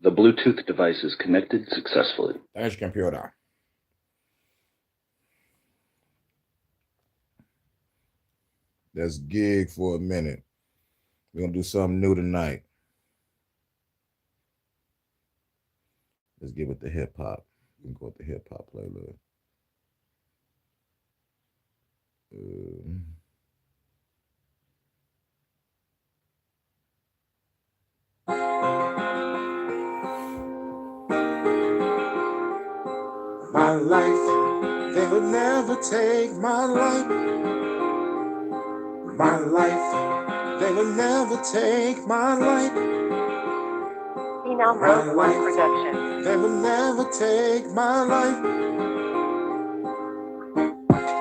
The Bluetooth device is connected successfully. Thanks, computer. Let's gig for a minute. We're gonna do something new tonight. Let's get with the hip hop. We can go with the hip hop playlist. My life, they would never take my life. My life, they would never take my life. My life, production. They would never take my life.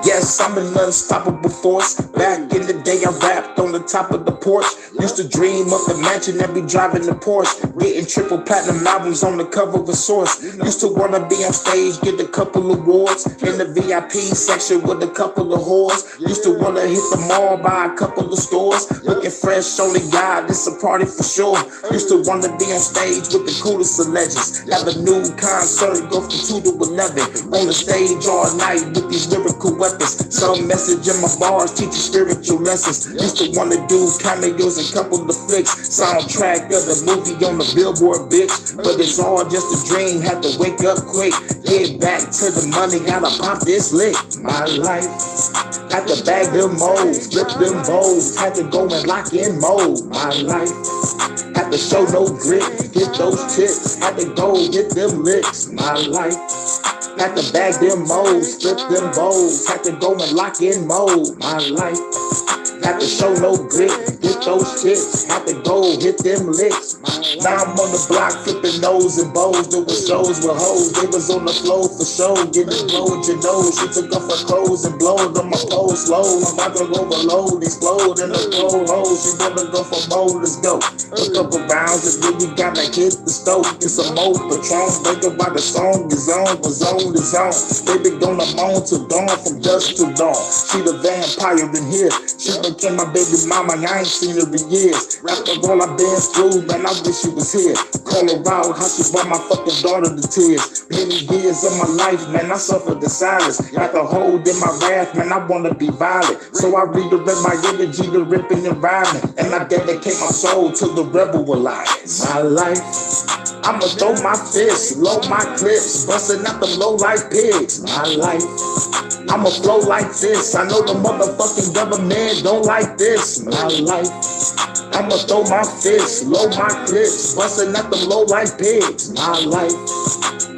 Yes, I'm an unstoppable force. Back in the day, I rapped on the top of the porch. Used to dream of the mansion and be driving the Porsche. Getting triple platinum albums on the cover of a Source. Used to wanna be on stage, get a couple awards. In the VIP section with a couple of whores. Used to wanna hit the mall, buy a couple of stores. Looking fresh, only God, it's a party for sure. Used to wanna be on stage with the coolest of legends. Have a new concert, go from 2 to 11. On the stage all night with these lyrical weapons. Some message in my bars, teaching spiritual lessons. Used to wanna do cameos and couple of flicks. Soundtrack of the movie on the Billboard, bitch. But it's all just a dream, had to wake up quick. Get back to the money, gotta pop this lick. My life, had to bag them moles, flip them bowls. Had to go and lock in mode. My life, had to show no grit, get those tips. Had to go get them licks. My life, had to bag them moles, flip them bowls. Had to go and lock in mode. My life, had to show no grit, get those tips. Had to go hit them licks. Now I'm on the block flipping nose and bows. Doing shows with hoes. They was on the floor for show. Getting blow at your nose. She took off her clothes and blowed on my clothes slow. I'm about to overload, explode in the cold hole. She wanna go for more, let's go. A couple rounds and then we gotta hit the stove. Get some more Patron. Think about the song is on, was on, is on. Baby gonna moan till dawn, from dusk till dawn. She the vampire in here. She became my baby mama, I ain't seen her in years. After all I've been through, man, I wish she was here. Call her out, how she brought my fucking daughter to tears. Many years of my life, man, I suffered the silence. Got the hold in my wrath, man, I wanna be violent. So I redirect my energy to ripping environment. And I dedicate my soul to the rebel alliance. My life, I'ma throw my fists, load my clips, busting out them low like pigs. My life, I'ma flow like this. I know the motherfucking government don't like this. My life, I'ma throw my fists, load my clips, busting out them low like pigs. My life,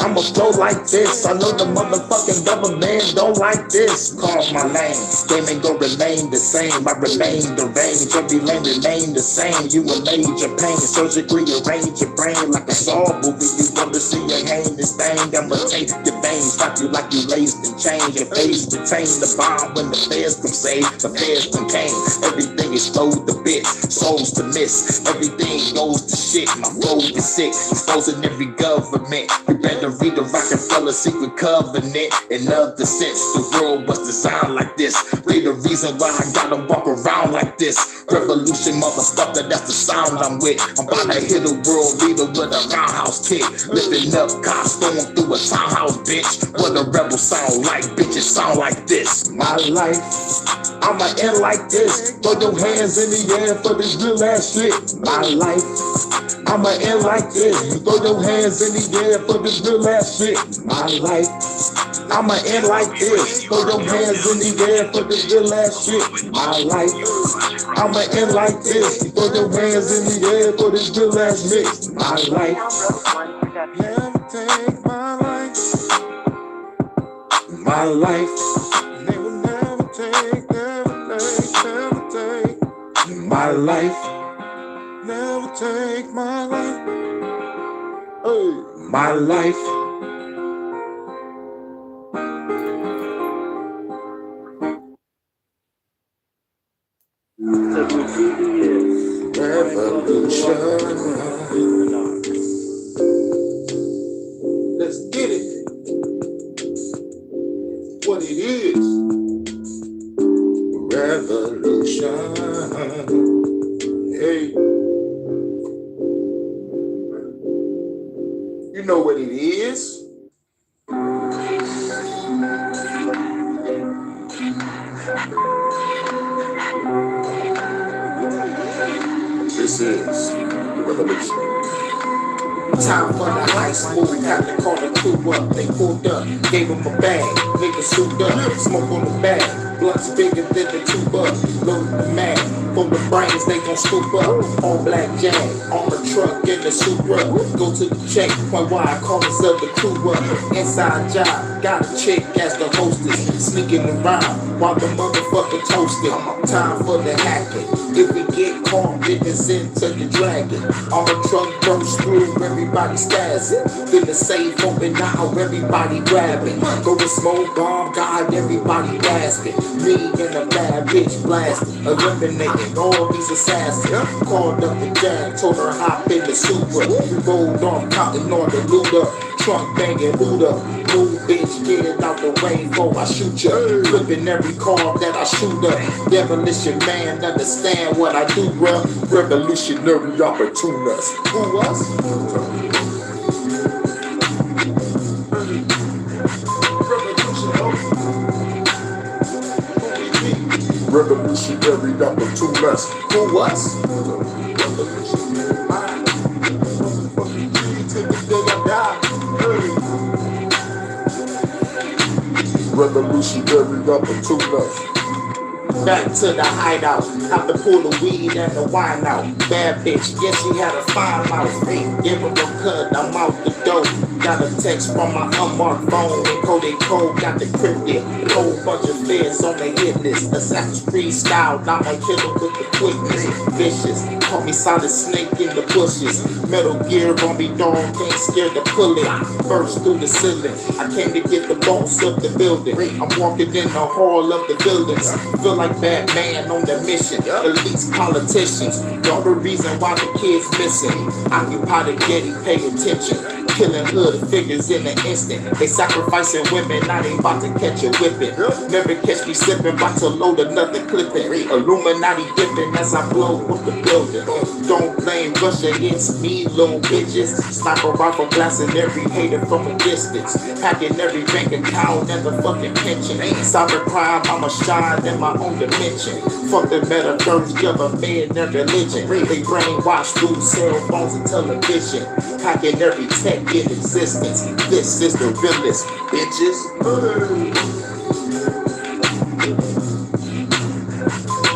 I'ma flow like this. I know the motherfucking government don't like this. Call my name, game ain't gonna remain the same. I remain deranged, every lane remain the same. You in major pain, surgically arrange your brain like a Saw movie. You wanna see your heinous thing? I'ma take your veins, stop you like you laced and change. Your face retain the bomb when the feds come save. The feds come came, everything explode to bits, souls to miss. Everything goes to shit. My flow is sick, exposing every government. You better read the Rockefeller Secret Covenant. In other sense, the world was designed like this. Be the reason why I gotta walk around like this. Revolution, motherfucker, that's the sound I'm with. I'm about to hit a world leader with a roundhouse kick. Lifting up cops, going through a townhouse, bitch. What a rebel sound like, bitch, it sound like this. My life, I'ma end like this. Throw your hands in the air for this real ass shit. My life, I'ma end like this. Throw your hands in the air for this real ass shit. My life, I'ma end like this. Throw your hands in the air for this real ass shit. My life, I'ma end like this. Throw your hands in the air for this real ass mix. My life, never take my life. My life, they will never take, never take, never take. My life, never take my life. Hey, my life. Revolution. Let's get it. What it is. Revolution. Hey. know what it is. This is the revolution. Time for the heist movie, got the call the crew up. They pulled up, gave them a bag, nigga suit up, smoke on the bag, blunts bigger than the tuba, load the mag, from the brains they gon' scoop up. All black jag, on the truck in the Supra, go to the checkpoint while I call myself the crew up. Inside job, got a chick as the hostess, sneaking around while the motherfucker toasting. Time for the hacking. If we get caught, niggas into the dragon. On the truck burst through, everybody spazzing. Then the safe open now, everybody grabbing. Go to smoke bomb, God, everybody gasping. Me and a bad bitch blasting, eliminating all these assassins. Called up the jag, told her hop in the Supra. We rolled off, counting on the loot up. Trunk banging, boot up. Move, bitch, get it out the way before I shoot ya. Flipping every car that I shoot up. Demolition man, understand what I do, bruh. Revolutionary opportunist. Who was? Revolutionary opportunist. Who was? Revolutionary mind. Till the day I die. Revolutionary opportunist. Back to the hideout, have to pull the weed and the wine out. Bad bitch, yes she had a fine mouth. Give her a cut, I'm out the door. Got a text from my unmarked phone. And coded code, got the cryptic. Whole bunch of feds on the hit list. Assassin's Creed style, now I kill her with the quickness. Vicious, call me solid snake in the bushes. Metal gear on me, dog, ain't scared to pull it. Burst through the ceiling, I came to get the boss of the building. I'm walking in the hall of the buildings. Feel like Batman on the mission. Elites, politicians, y'all the reason why the kids missing. Occupy the Getty, pay attention. Killing hood figures in an instant. They sacrificing women, now they about to catch a whipping. Never catch me slipping, about to load another clipping. Illuminati dipping as I blow up the building. Don't blame Russia, it's me, little bitches. Sniper rifle blasting every hater from a distance. Hacking every bank account and the fucking pension. Cybercrime, I'ma shine in my own dimension. Fuck the metaverse, government and religion. They brainwash through cell phones and television. Hacking every tech in existence. This is the realest, bitches.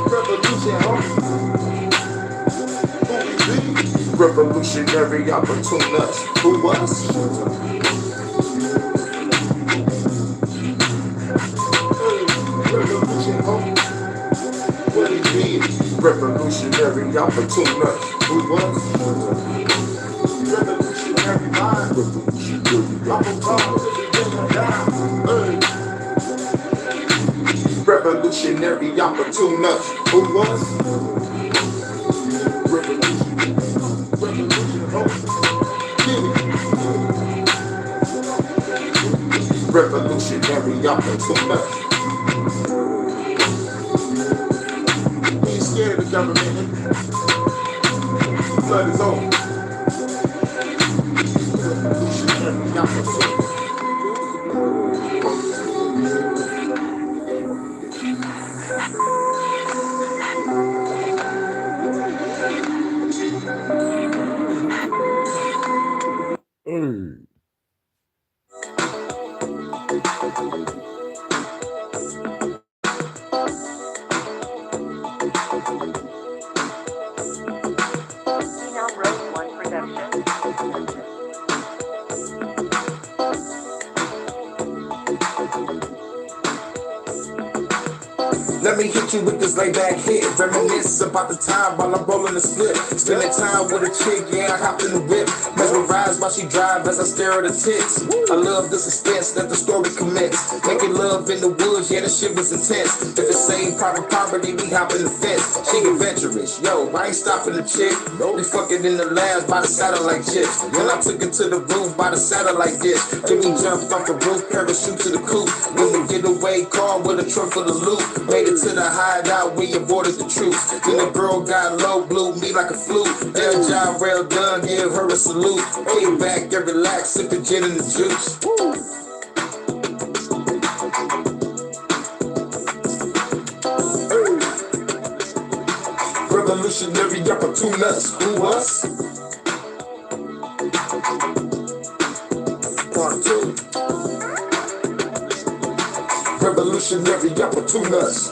Revolution, revolutionary opportunist. Who was? Revolution, what it is? Revolutionary opportunist. Who was? Revolutionary mind. Revolutionary opportunist. Who was? Revolutionary opportunist. We ain't scared of the government. Blood is on. Revolutionary opportunist. Let me hit you with this laid back hit. Reminisce about the time while I'm rolling the split. Spending time with a chick, yeah, I hopped in the whip. Mesmerized while she drive as I stare at her tits. I love the suspense that the story commits. Making love in the woods, yeah, the shit was intense. If it's same private property, we hop in the fence. She adventurous, yo, I ain't stopping the chick. We fucking in the labs by the satellite chips. Then I took it to the roof by the satellite dish. Then we jumped off the roof, parachute to the coop. When the getaway car with a trunk full of loot. Made it to to the hideout, we avoided the truth. Then the girl got low, blew me like a flute. Their job well done, give her a salute. Came back and relaxed, sipping gin and the juice. Revolutionary opportunists, who us? Part 2. Revolutionary opportunists.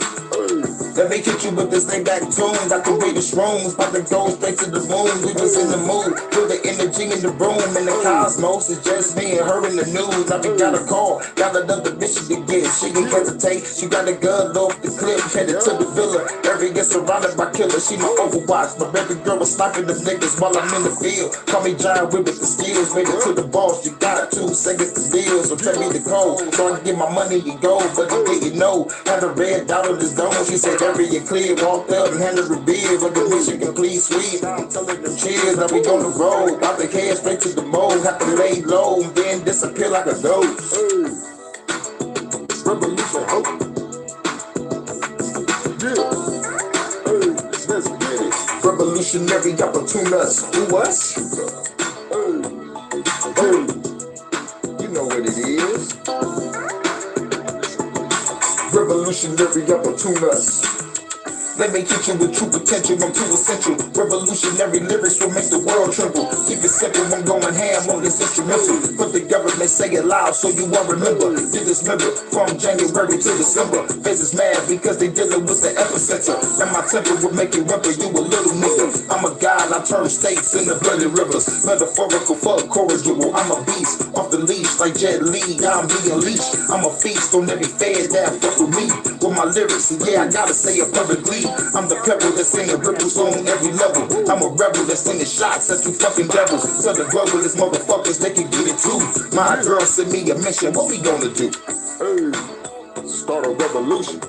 Let me hit you with this thing back tune. Got the greatest rooms, about to go straight to the moon. We was in the mood, feel the energy in the room. In the cosmos, it's just me and her in the news. I be got a call, got another mission to get. She didn't hesitate, she got a gun off the clip, headed to the villa. Every get surrounded by killers, she my overwatch. My baby girl was sniping the niggas while I'm in the field. Call me Giant Whip with the skills, made it to the boss. You got 2 seconds to deal, so tell me the code. So I can get my money and go, but you didn't know. Had a red dot on his dome, she said area clear, walked up and handed her beer, but the mission complete sweet. Now I'm telling them cheers, now we on the road. About to head straight to the mold, have to lay low and then disappear like a ghost. Revolution hope. Yeah. Let's get it. Revolutionary opportunists. Who us? You know what it is. Revolutionary opportunists. Let me hit you with true potential, I'm too essential. Revolutionary lyrics will make the world tremble. Keep it simple, I'm going ham on this instrumental. But the government say it loud so you won't remember. Did this member from January to December. Faces mad because they dealing with the epicenter. And my temper will make you whimper, you a little nigga. I'm a god, I turn states into bloody rivers. Metaphorical for corrigible, I'm a beast. Off the leash like Jet Li, I'm being leashed. I'm a feast on every fad that fuck with me. With my lyrics, and yeah, I gotta say it publicly. I'm the pebble that's singing ripples on every level. I'm a rebel that's sending shots at you fucking devils. Tell the globalist motherfuckers they can get it too. My girl sent me a mission, what we gonna do? Hey, start a revolution.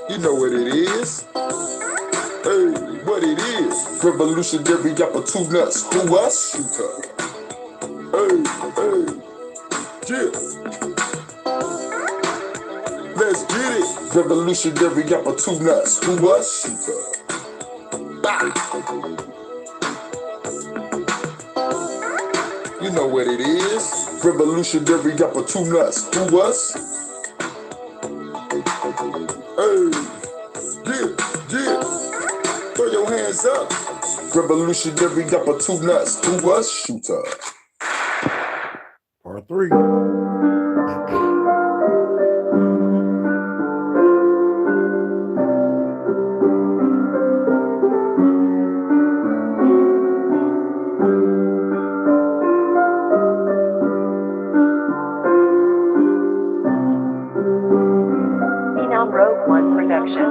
You know what it is. Hey, what it is. Revolutionary opportunists. Who us? Hey, yeah. Let's get it. Revolutionary opportunists. Who us? You know what it is. Revolutionary opportunists. Who us? Hey, yeah. Throw your hands up. Revolutionary opportunists. Who us? Shooter. Part 3. Rogue One Production.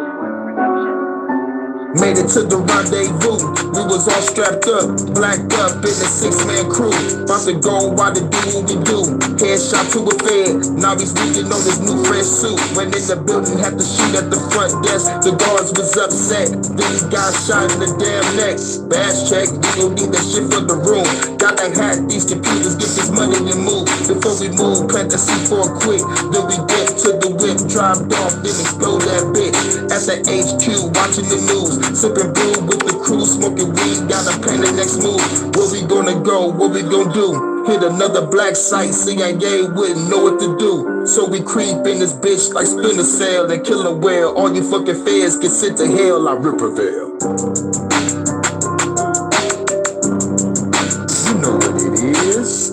Made it to the rendezvous. We was all strapped up, blacked up in a 6-man crew. About to go while the do what we do. Headshot to a fed. Now he's reading on his new fresh suit. Went in the building, had to shoot at the front desk. The guards was upset. Then he got shot in the damn neck. Bass check, we don't need that shit for the room. Gotta hack these computers, get this money and move. Before we move, plant the C4 quick. Then we get to the whip, dropped off, then explode that bitch. At the HQ, watching the news. Sipping brew with the crew, smoking weed, gotta plan the next move. Where we gonna go, what we gonna do? Hit another black site, CIA wouldn't know what to do. So we creep in this bitch like Splinter Cell and kill 'em well. All you fucking feds get sent to hell like Ripperville. You know what it is.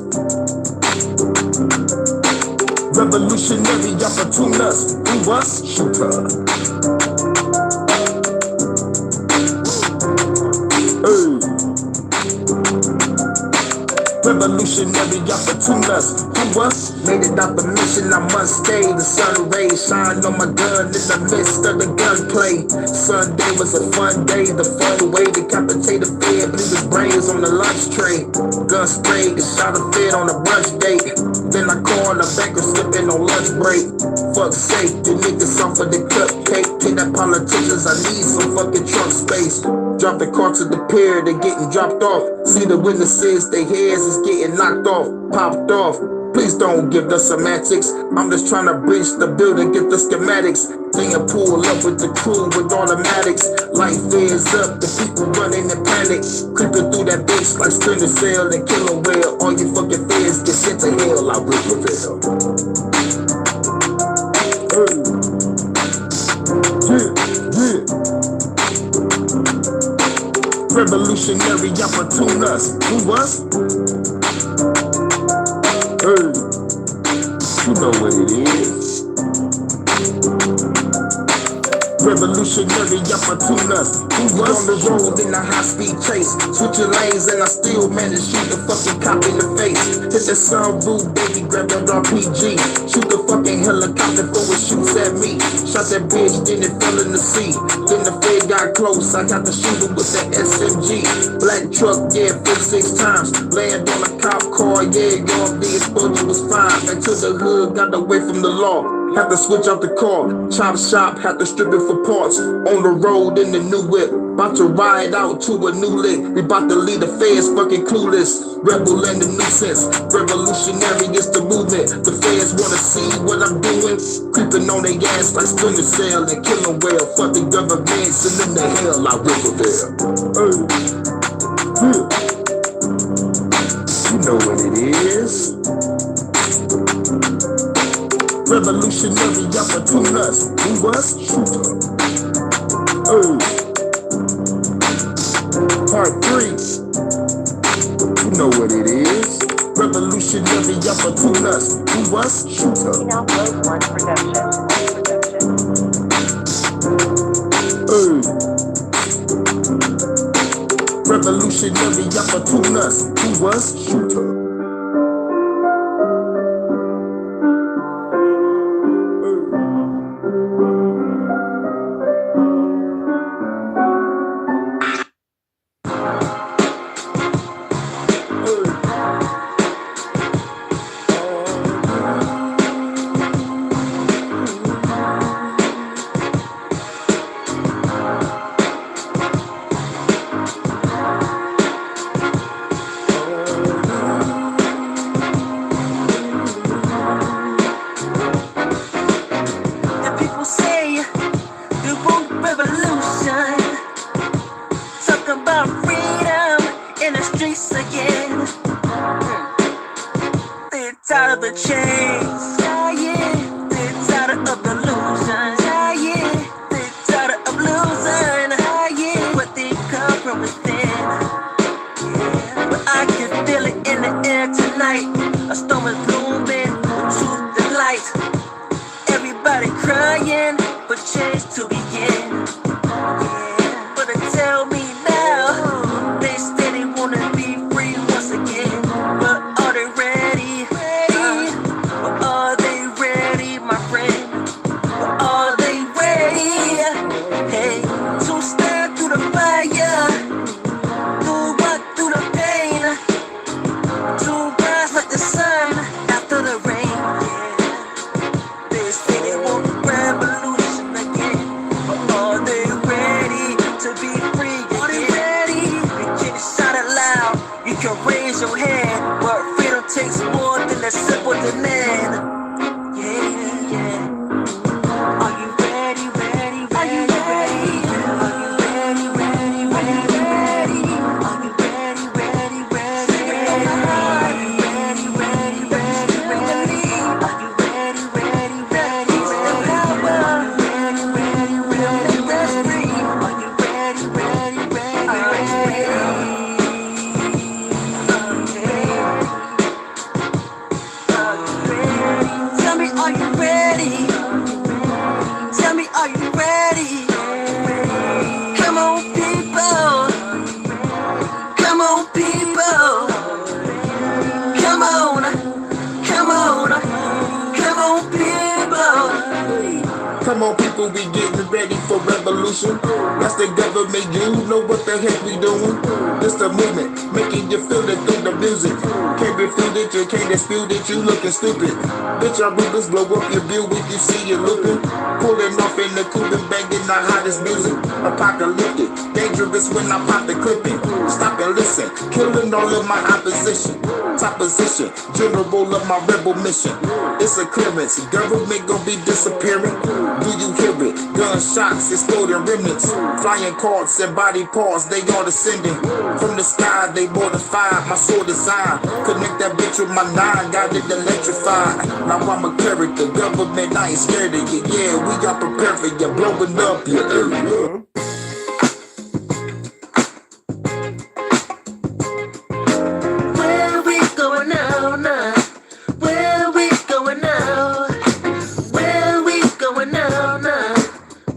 Revolutionary opportunists. Who us? Shooter. Revolutionary opportunists. Who us? Made it out the mission, I must stay. The sun rays shine on my gun in the midst of the gunplay. Sunday was a fun day, the fun way to decapitate a fed, blew his brains on the lunch tray. Gun sprayed, the shot a fed on a brunch date. Then I call the banker slipping on lunch break. Fuck sake, the niggas off of the cupcake. Kidnap politicians, I need some fucking trunk space. Drop the car to the pier, they getting dropped off. See the witnesses, their heads is getting knocked off, popped off. Please don't give the semantics. I'm just trying to bridge the building, get the schematics. Then you pull up with the crew with automatics. Life is up, the people running in panic. Creeping through that bitch like Splinter Cell and Killer Whale. All you fucking feds get sent to hell like Ripperville. Revolutionary opportunists. Who us? Hey, you know what it is. Revolutionary opportunists. Who was on the road in a high-speed chase? Switching lanes and I still managed to shoot the fucking cop in the face. Hit the sunroof, baby, grab that RPG. Shoot the fucking helicopter before it shoots at me. Shot that bitch, then it fell in the sea. Then the fed got close, I got the shooter with the SMG. Black truck, yeah, 56 times. Land on a cop car, yeah, y'all, the exposure was fine. Back to the hood, got away from the law. Had to switch out the car, chop shop, had to strip it for parts. On the road in the new whip, about to ride out to a new lick. We about to lead the feds fucking clueless. Rebel and the nuisance, revolutionary is the movement. The feds wanna see what I'm doing. Creeping on their ass like Splinter Cell and Killer Whale. Fuck the government, send them to hell like Ripperville. You know what it is. Revolutionary opportunists. Who was? Shooter. Part 3. You know what it is. Revolutionary opportunists. Who was? Shooter. Now Rogue One production. Revolutionary opportunists. Who was? Shooter. Tired of the chains, yeah, yeah. They're tired of the illusions, yeah, yeah. They're tired of losing, yeah, yeah. But they come from within, yeah. But I can feel it in the air tonight. A storm is blooming with truth and light. Everybody crying for change to begin, yeah. But they tell me now, they steady wanna be free once again. But are they ready? Raise your hand, but freedom takes more than a simple demand. Yeah, yeah. Are you ready, ready, ready, ready? Are you ready, ready, ready, ready? Are you ready, ready, ready, ready? Are you ready, ready, ready, ready? Are you ready, ready, ready, ready? Are you ready, ready, ready, ready? Are you ready, ready, ready, ready? Are you ready? Tell me, are you ready? Come on, people. Come on, people. Come on. Come on. Come on, people. Come on, people, we getting ready for revolution. That's the government, you know what the heck we doing. This the movement, making you feel it through the music. Can't refute it, you can't dispute it, you looking stupid. Bitch, our rulers blow up your bill when you see you looking. Pulling off in the coupe and banging the hottest music. Apocalyptic, dangerous when I pop the clipping. Stop and listen, killing all of my opposition. Top position, general of my rebel mission. It's a clearance, government gon' be disappearing. Do you hear it? Gunshots exploding remnants, flying carts and body parts, they all descending from the sky. They mortified, my sword design. Connect that bitch with my nine, got it electrified. Now I'm a character, government, I ain't scared of you. Yeah, we got prepared for you, blowing up your area. Where we going now, now? Where we going now? Where we going now, now?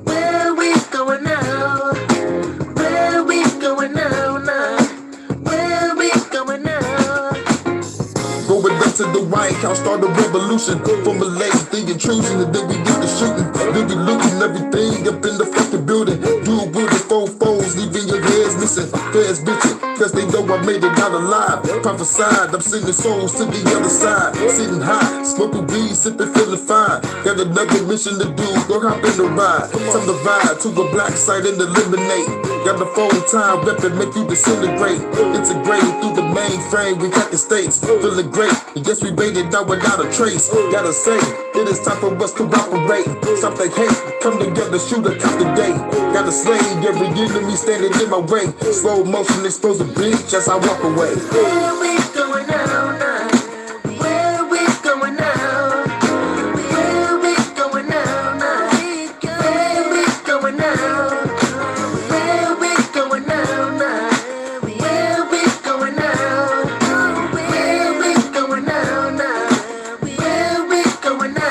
Where we going now? Where we going now, now? Where we going now? Going up to the White House, start a revolution. Formulate the intrusion, and then we get the shooting. Then we looting everything up in the fucking building. Do it with the four foes, leaving your heads missing. Feds bitching, cause they know I made it out alive. Prophesied, I'm sending souls to the other side. Sitting high, smoking weed, sipping, feeling fine. Got another mission to do, go hop in the ride. Time to ride to a black site and eliminate. Got the full-time weapon, make you disintegrate. Integrate through the mainframe, we got the states. Feeling great, and guess we made it out without a trace. Gotta say, it is time for us to operate. Stop the hate, come together, shoot a cop today. Gotta slay every enemy standing in my way. Slow motion, expose a bitch as I walk away. Where we going now, now? Where we going now? Where we going now, now? Where we going now? Where we going now, now? Where we going now? Where we going now, now? Where we going now?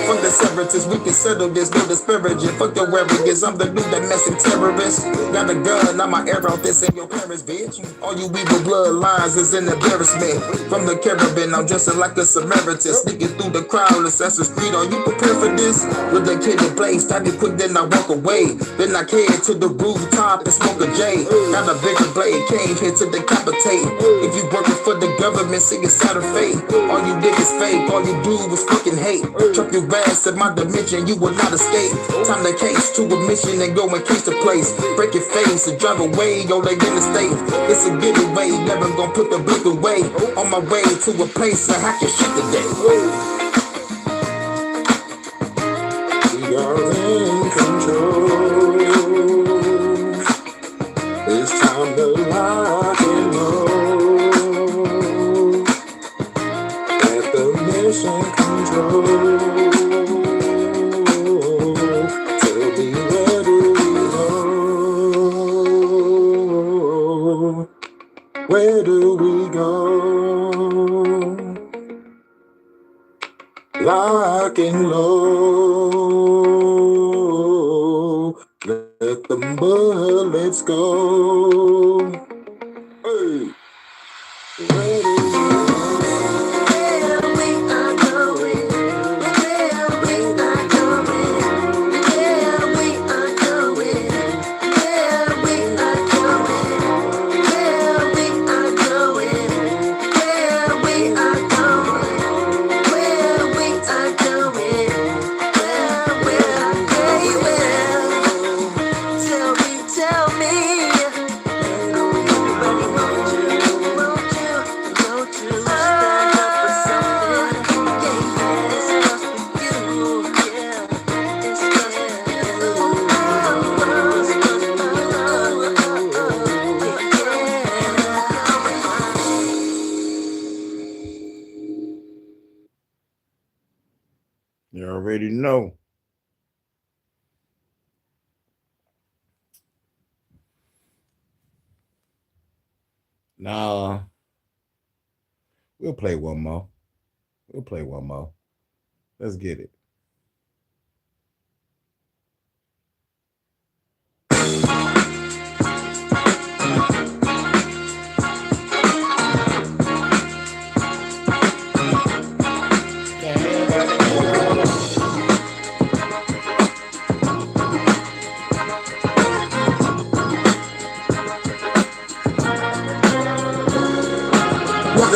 Fuck the separatists, we can settle this, no disparaging. Fuck your arrogance, I'm the new domestic terrorist. Got a gun, I'm my arrow, this ain't your parents, bitch. All you evil bloodlines is an embarrassment. From the caravan, I'm dressing like a Samaritan. Sneaking through the crowd, Assassin's Creed, are you prepared for this? With the kid to blaze, stab it quick, then I walk away. Then I head to the rooftop and smoke a J. Got a bigger blade, came here to decapitate. If you working for the government, sing it out of fate. All you niggas fake, all you do is fucking hate. Drop your ass in my dimension, you will not escape. Time to case to a mission and go and case the place. Break your face and drive away, yo, they in the state. It's a getaway, never gonna put the blick away. On my way to a place to hack your shit today. We are in control. It's time to lock and roll. At the mission control. Tell me where do we go? Where do we go? Lock and low. Let the bullets go. Hey. Where do we go? Where we are going? Where we are going? Where we are going? Where we are going? Where we are going? Where we are going? Where we are going? Tell me. Won't you stand up for something? Yeah, it's just for you. Yeah, it's just for you. You already know. Now, we'll play one more. Let's get it.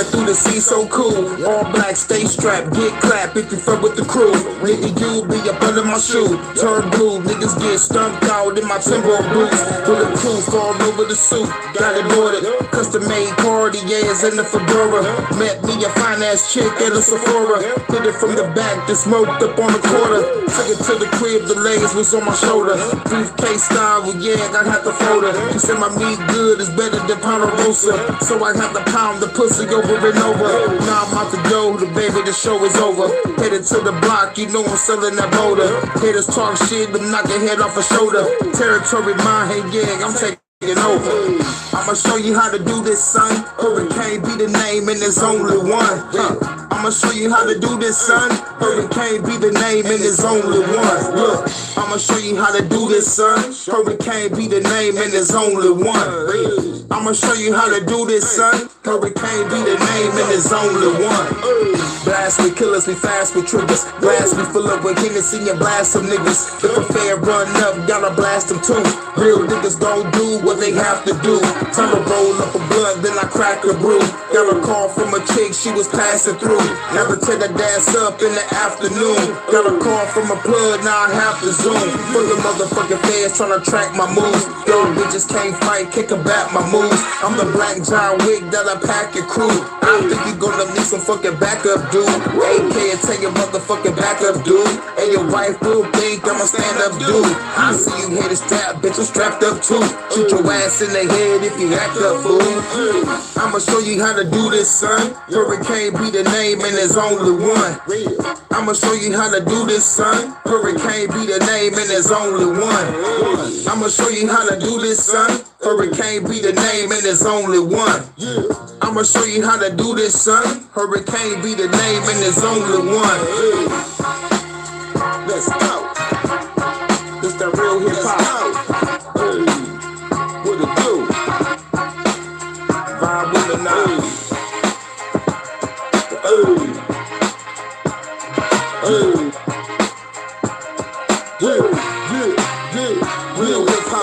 Walking through the sea so cool. All black, stay strapped, get clapped if you fuck with the crew. Nigga, you be up under my shoe. Turn blue, niggas get stumped out in my timber boots. Bulletproof all over the suit. Got it ordered. Custom made Cartiers and the fedora. Met me a fine ass chick at a Sephora. Hit it from the back, just smoked up on the quarter. Took it to the crib, the legs was on my shoulder. Briefcase style, well, yeah, I had to fold her. She said my meat good is better than Ponderosa. So I had to pound the pussy over and over. Now I'm out the door, the baby, the show is over. Headed to the block, you know I'm selling that motor. Haters talk shit, them knock your head off a shoulder. Territory mine, hey, yeah, I'm taking over. I'ma show you how to do this, son. Hurricane be the name and there's only one. I'ma show you how to do this, son. Hurricane be the name and there's only one. Look, I'ma show you how to do this, son. Hurricane be the name and there's only one. I'ma show you how to do this, son. Hurricane be the name and there's only one. Blast with killers, we fast with triggers. Blast we full up with Hennessy and blast some niggas. If a fair run up, gotta blast them too. Real niggas gon' do what they have to do. Time to roll up a blunt, then I crack a brew. Got a call from a chick, she was passing through. Never tear the dance up in the afternoon. Got a call from a plug, now I have to zoom. Full of motherfucking fans tryna track my moves. Yo, bitches can't fight, kick back my moves. I'm the Black John Wick that I pack your crew. I think you gonna need some fucking backup, dude. AK and take your motherfucking backup, dude. And your wife will think I'm a stand-up dude. I see you hit a strap, bitch, I'm strapped up too. Shoot your ass in the head if you act up, fool. I'ma show you how to do this, son. Hurricane be the name and there's only one. I'ma show you how to do this, son. Hurricane be the name and there's only one. I'ma show you how to do this, son. Hurricane be the name and there's only one. I'ma show you how to do this, son. Hurricane be the name and there's only one. Let's go. This that real hip hop. What it do? Vibe with the night. Real hip hop.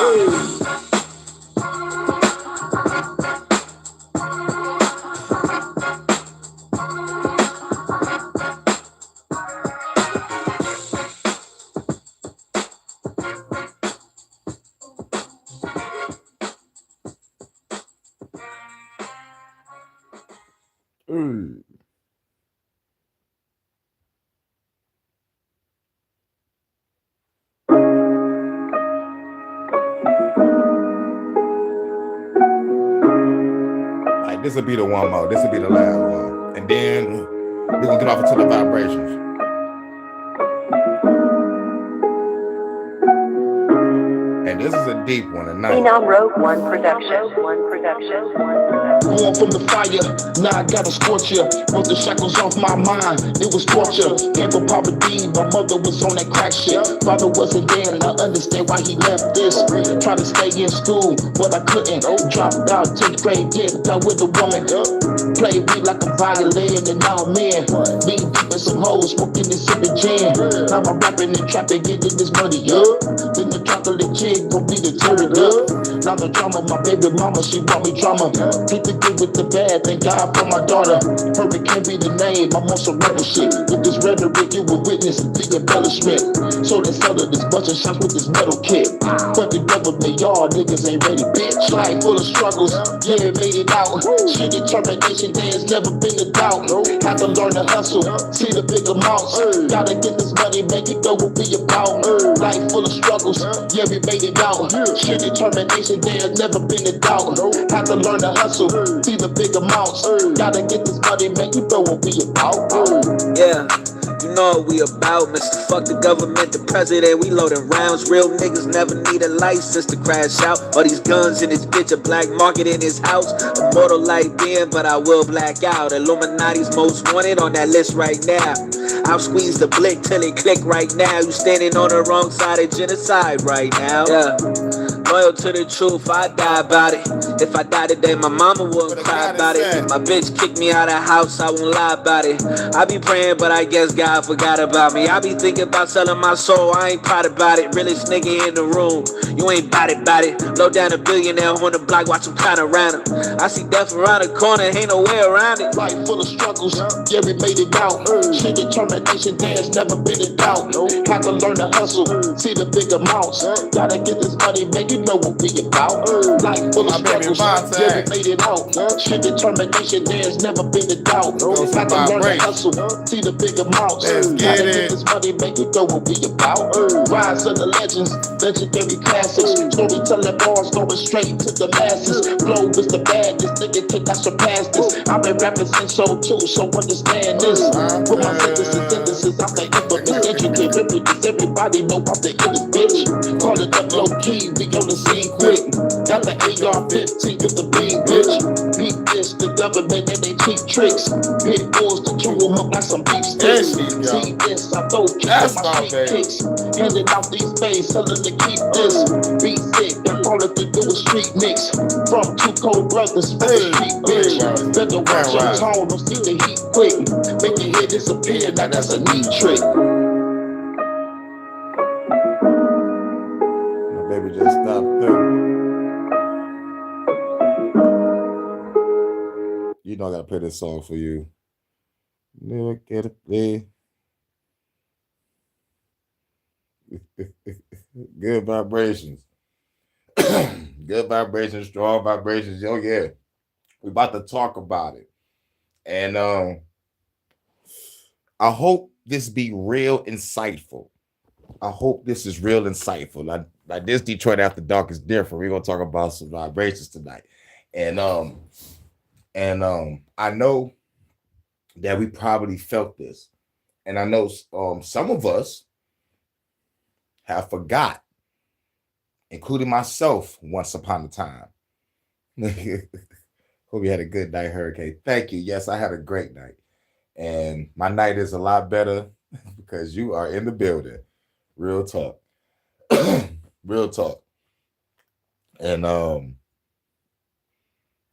Like, this will be the one more. This will be the last one. And then we're going to get off into the vibrations. And this is a deep one tonight. Phenom Rogue One Production. Born from the fire, now I gotta scorch ya. Broke the shackles off my mind, it was torture. Came from poverty, my mother was on that crack shit. Father wasn't there and I understand why he left this. Tried to stay in school, but I couldn't. Dropped out 10th grade, dipped out with a woman. Played me like a violin and now I'm in. Lean deep in some hoes, smoking and sipping gin. Now I'm rapping and trapping, getting this money up. Then the chocolate chick gon' be the turret up. Now the drama, my baby mama, she brought me drama. Keep the good with the bad, thank God for my daughter. Hurricane be the name, I'm on some rebel shit. With this rhetoric, you will witness a big embellishment. So they settle this bunch of shots with this metal kit. But the government, y'all niggas ain't ready, bitch. Life full of struggles, yeah, made it out. Shit, determination, there's never been a doubt. Have to learn to hustle, see the big amounts. Gotta get this money, make it go what we about. Life full of struggles, yeah, we made it out. Shit, determination, there's never been a doubt. Have to learn to hustle, see the big amounts. Gotta get this money, make it go what we about. Yeah. You know what we about, Mr. Fuck the government, the president, we loading rounds. Real niggas never need a license to crash out. All these guns in this bitch, a black market in his house. Immortal like being, but I will black out. Illuminati's most wanted on that list right now. I'll squeeze the blick till it click right now. You standing on the wrong side of genocide right now. Yeah. Loyal to the truth, I die about it. If I die today, my mama wouldn't cry about it. My bitch kicked me out of house, I won't lie about it. I be praying, but I guess God forgot about me. I be thinking about selling my soul, I ain't proud about it. Realest nigga in the room, you ain't bout it. Low down a billionaire on the block, watch him count around him. I see death around the corner, ain't no way around it. Life full of struggles, yeah, we made it out. Shit, determination, there's never been a doubt. Had to learn to hustle, see the big amounts. Gotta get this money, man, you know what we about. Life full of struggles, yeah, we made it out. Shit, determination, there's never been a doubt. Had to learn to hustle, see the big amounts. Gotta get this money, man, you know what we about. Rise of the legends, legendary classics. Storytelling bars going straight to the masses. Flow is the baddest, nigga, think I surpass this. I've been rapping since so too, so understand this. With my synthesis, I'm the infamous intricate rippers. Everybody know I'm the illest bitch. Call it up low key, we on the scene quick. Got the AR-15 with the beam, bitch. Beat this, the government and they cheap tricks. Pit bulls to chew them up like some beef sticks. See this, I throw kicks on my street kicks. Handing out these bays, telling to keep this. Beat sick, and all that they do is street mix. From two cold brothers for the street bitch. Better watch your tone, don't see the heat quick. Make your head disappear, now that's a neat trick. My baby just stopped through. You know I gotta play this song for you. Look at it play. Good vibrations. Good vibrations, strong vibrations. Oh yeah. We're about to talk about it. And I hope this be real insightful. I hope this is real insightful. Like this Detroit After Dark is different. We're gonna talk about some vibrations tonight. And I know that we probably felt this. And I know some of us have forgot, including myself once upon a time. Hope you had a good night, Hurricane. Thank you. Yes, I had a great night. And my night is a lot better because you are in the building. Real talk. Real talk. And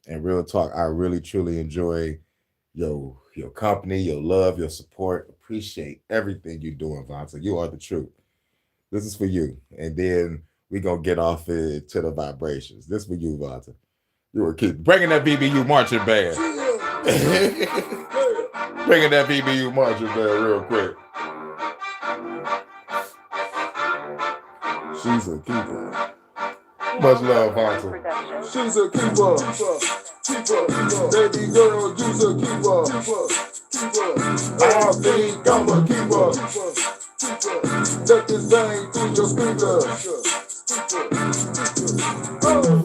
real talk, I really truly enjoy your company, your love, your support. Appreciate everything you're doing, Vonta. You are the truth. This is for you. And then we're going to get off to the vibrations. This for you, Vonta. You will keep bringing that BBU marching band. Bringing that BBU marching band real quick. She's a keeper. Much love, Vonta. She's a keeper. Baby girl, you's a keeper. I think I'm a keeper. Let this bang through your speaker.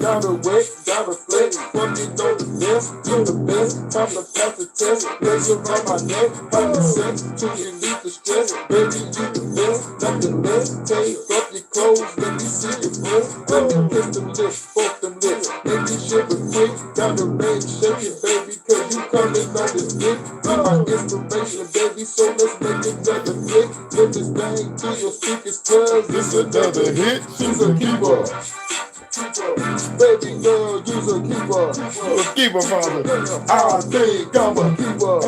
Gotta wet, gotta flex, fucking know the best, you the best, time to pass the test, place around my neck, have the sex, to relieve the stress, baby you the best, nothing less, take off your clothes, let me see your breath, let me kiss them lips, both them lips, make me shiver quick, gotta make shake it baby, cause you coming on this dick, be my inspiration baby, so let's make another flick, let this bang to your speakers cause it's another hit, she's a keeper. Baby girl, you's a keeper. You're a keeper, Vonta. I think I'm a keeper.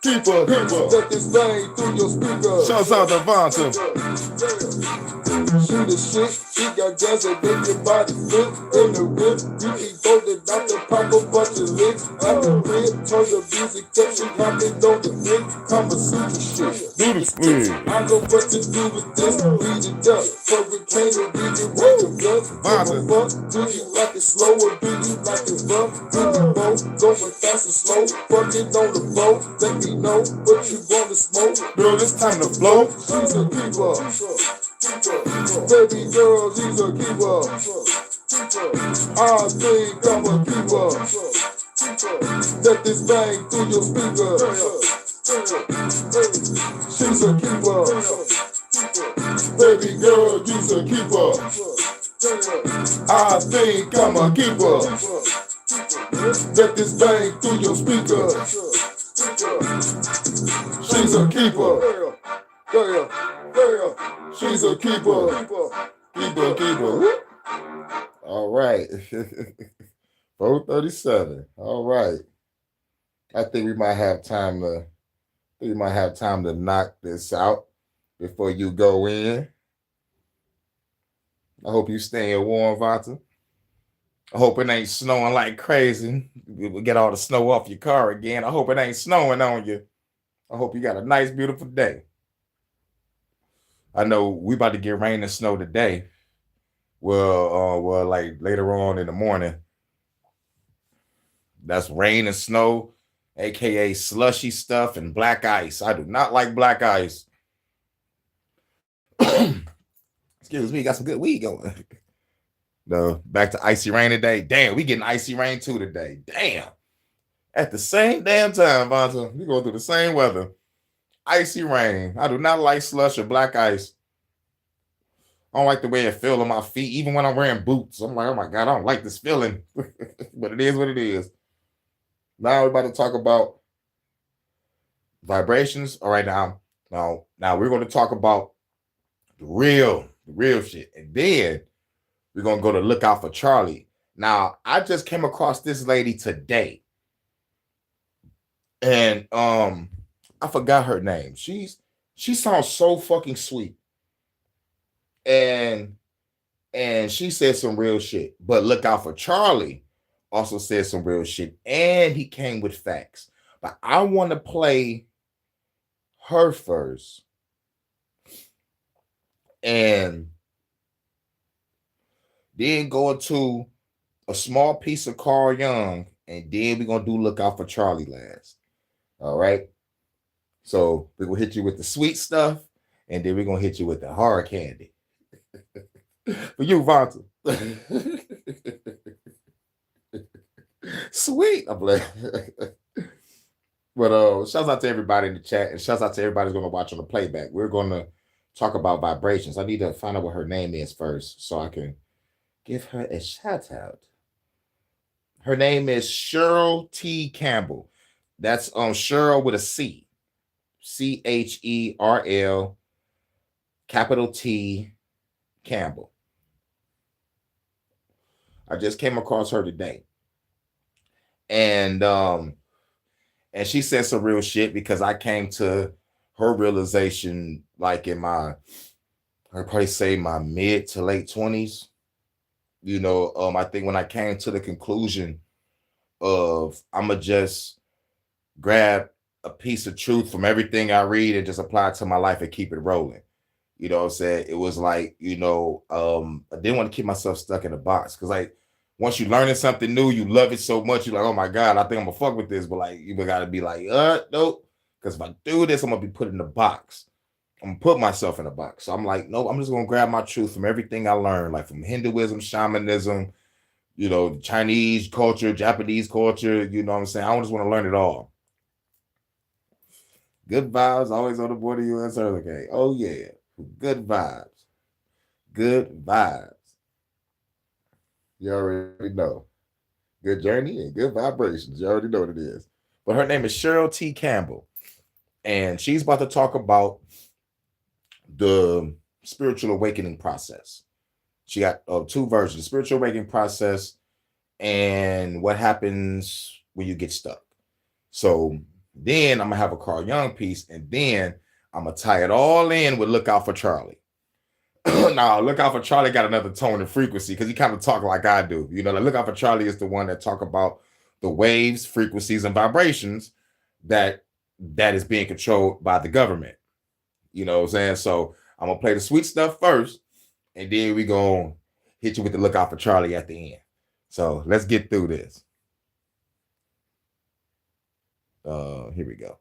Keeper. Let this bang through your speaker. Shouts out to Vonta. She the shit, she got guns that make your body fit in the whip. You be folded out the pop a bunch of licks. At the crib, turn the music up, she hopping on the dick. Kama Sutra shit. Do the split. I know what to do with this. Beat it up, hurricane will be the way of blood. Vonta. Do you like it slow or do you like it rough? Do you both going fast and slow? Fucking on the floor, let me know what you wanna smoke. Girl, it's time to flow. She's a keeper. Baby girl, she's a keeper. I think I'm a keeper. Let this bang through your speaker. She's a keeper. Baby girl, you's a keeper. I think I'm a keeper. Let this bang through your speaker. She's a keeper. She's a keeper. Keeper. All right. 4:37. All right. I think we might have time to knock this out before you go in. I hope you staying warm, Vanta. I hope it ain't snowing like crazy. We get all the snow off your car again. I hope it ain't snowing on you. I hope you got a nice, beautiful day. I know we about to get rain and snow today. Well, like later on in the morning. That's rain and snow, aka slushy stuff and black ice. I do not like black ice. Excuse me, got some good weed going. No, back to icy rain today. Damn, we getting icy rain too today. Damn. At the same damn time, Vonta, we going through the same weather. Icy rain. I do not like slush or black ice. I don't like the way it feels on my feet, even when I'm wearing boots. I'm like, oh my God, I don't like this feeling. But it is what it is. Now we're about to talk about vibrations. All right, now we're going to talk about the real shit. And then we're going to go to look out for Charlie. Now, I just came across this lady today. And I forgot her name. She sounds so fucking sweet. And she said some real shit. But look out for Charlie also said some real shit. And he came with facts. But I want to play her first. And then go into a small piece of Carl Young. And then we're going to do look out for Charlie last. All right. So we're going to hit you with the sweet stuff. And then we're going to hit you with the hard candy. For you, Vonta. Sweet. I'm like, but shouts out to everybody in the chat, and shouts out to everybody who's going to watch on the playback. We're going to talk about vibrations. I need to find out what her name is first so I can give her a shout out. Her name is Cheryl T. Campbell. That's Cheryl with a C. CHERL capital T Campbell. I just came across her today. And she said some real shit because I came to her realization like in I'd probably say my mid to late 20s. You know, I think when I came to the conclusion of I'ma just grab a piece of truth from everything I read and just apply it to my life and keep it rolling. You know what I'm saying? It was like, I didn't want to keep myself stuck in a box. Because like once you're learning something new, you love it so much, you're like, oh my God, I think I'm gonna fuck with this. But like you gotta be like, nope. Because if I do this, I'm gonna be put in a box. I'm gonna put myself in a box. So I'm like, no, I'm just gonna grab my truth from everything I learned, like from Hinduism, shamanism, Chinese culture, Japanese culture, you know what I'm saying? I just want to learn it all. Good vibes, always on the board of U.S. Hurricane. Oh yeah. Good vibes. Good vibes. You already know. Good journey and good vibrations. You already know what it is. But her name is Cheryl T. Campbell. And she's about to talk about the spiritual awakening process. She got two versions, the spiritual awakening process and what happens when you get stuck. So then I'm going to have a Carl Young piece, and then I'm going to tie it all in with Look Out for Charlie. Now, Look Out for Charlie got another tone and frequency because he kind of talk like I do. Like Look Out for Charlie is the one that talk about the waves, frequencies, and vibrations that is being controlled by the government. You know what I'm saying? So I'm going to play the sweet stuff first, and then we going to hit you with the Look Out for Charlie at the end. So let's get through this. Here we go.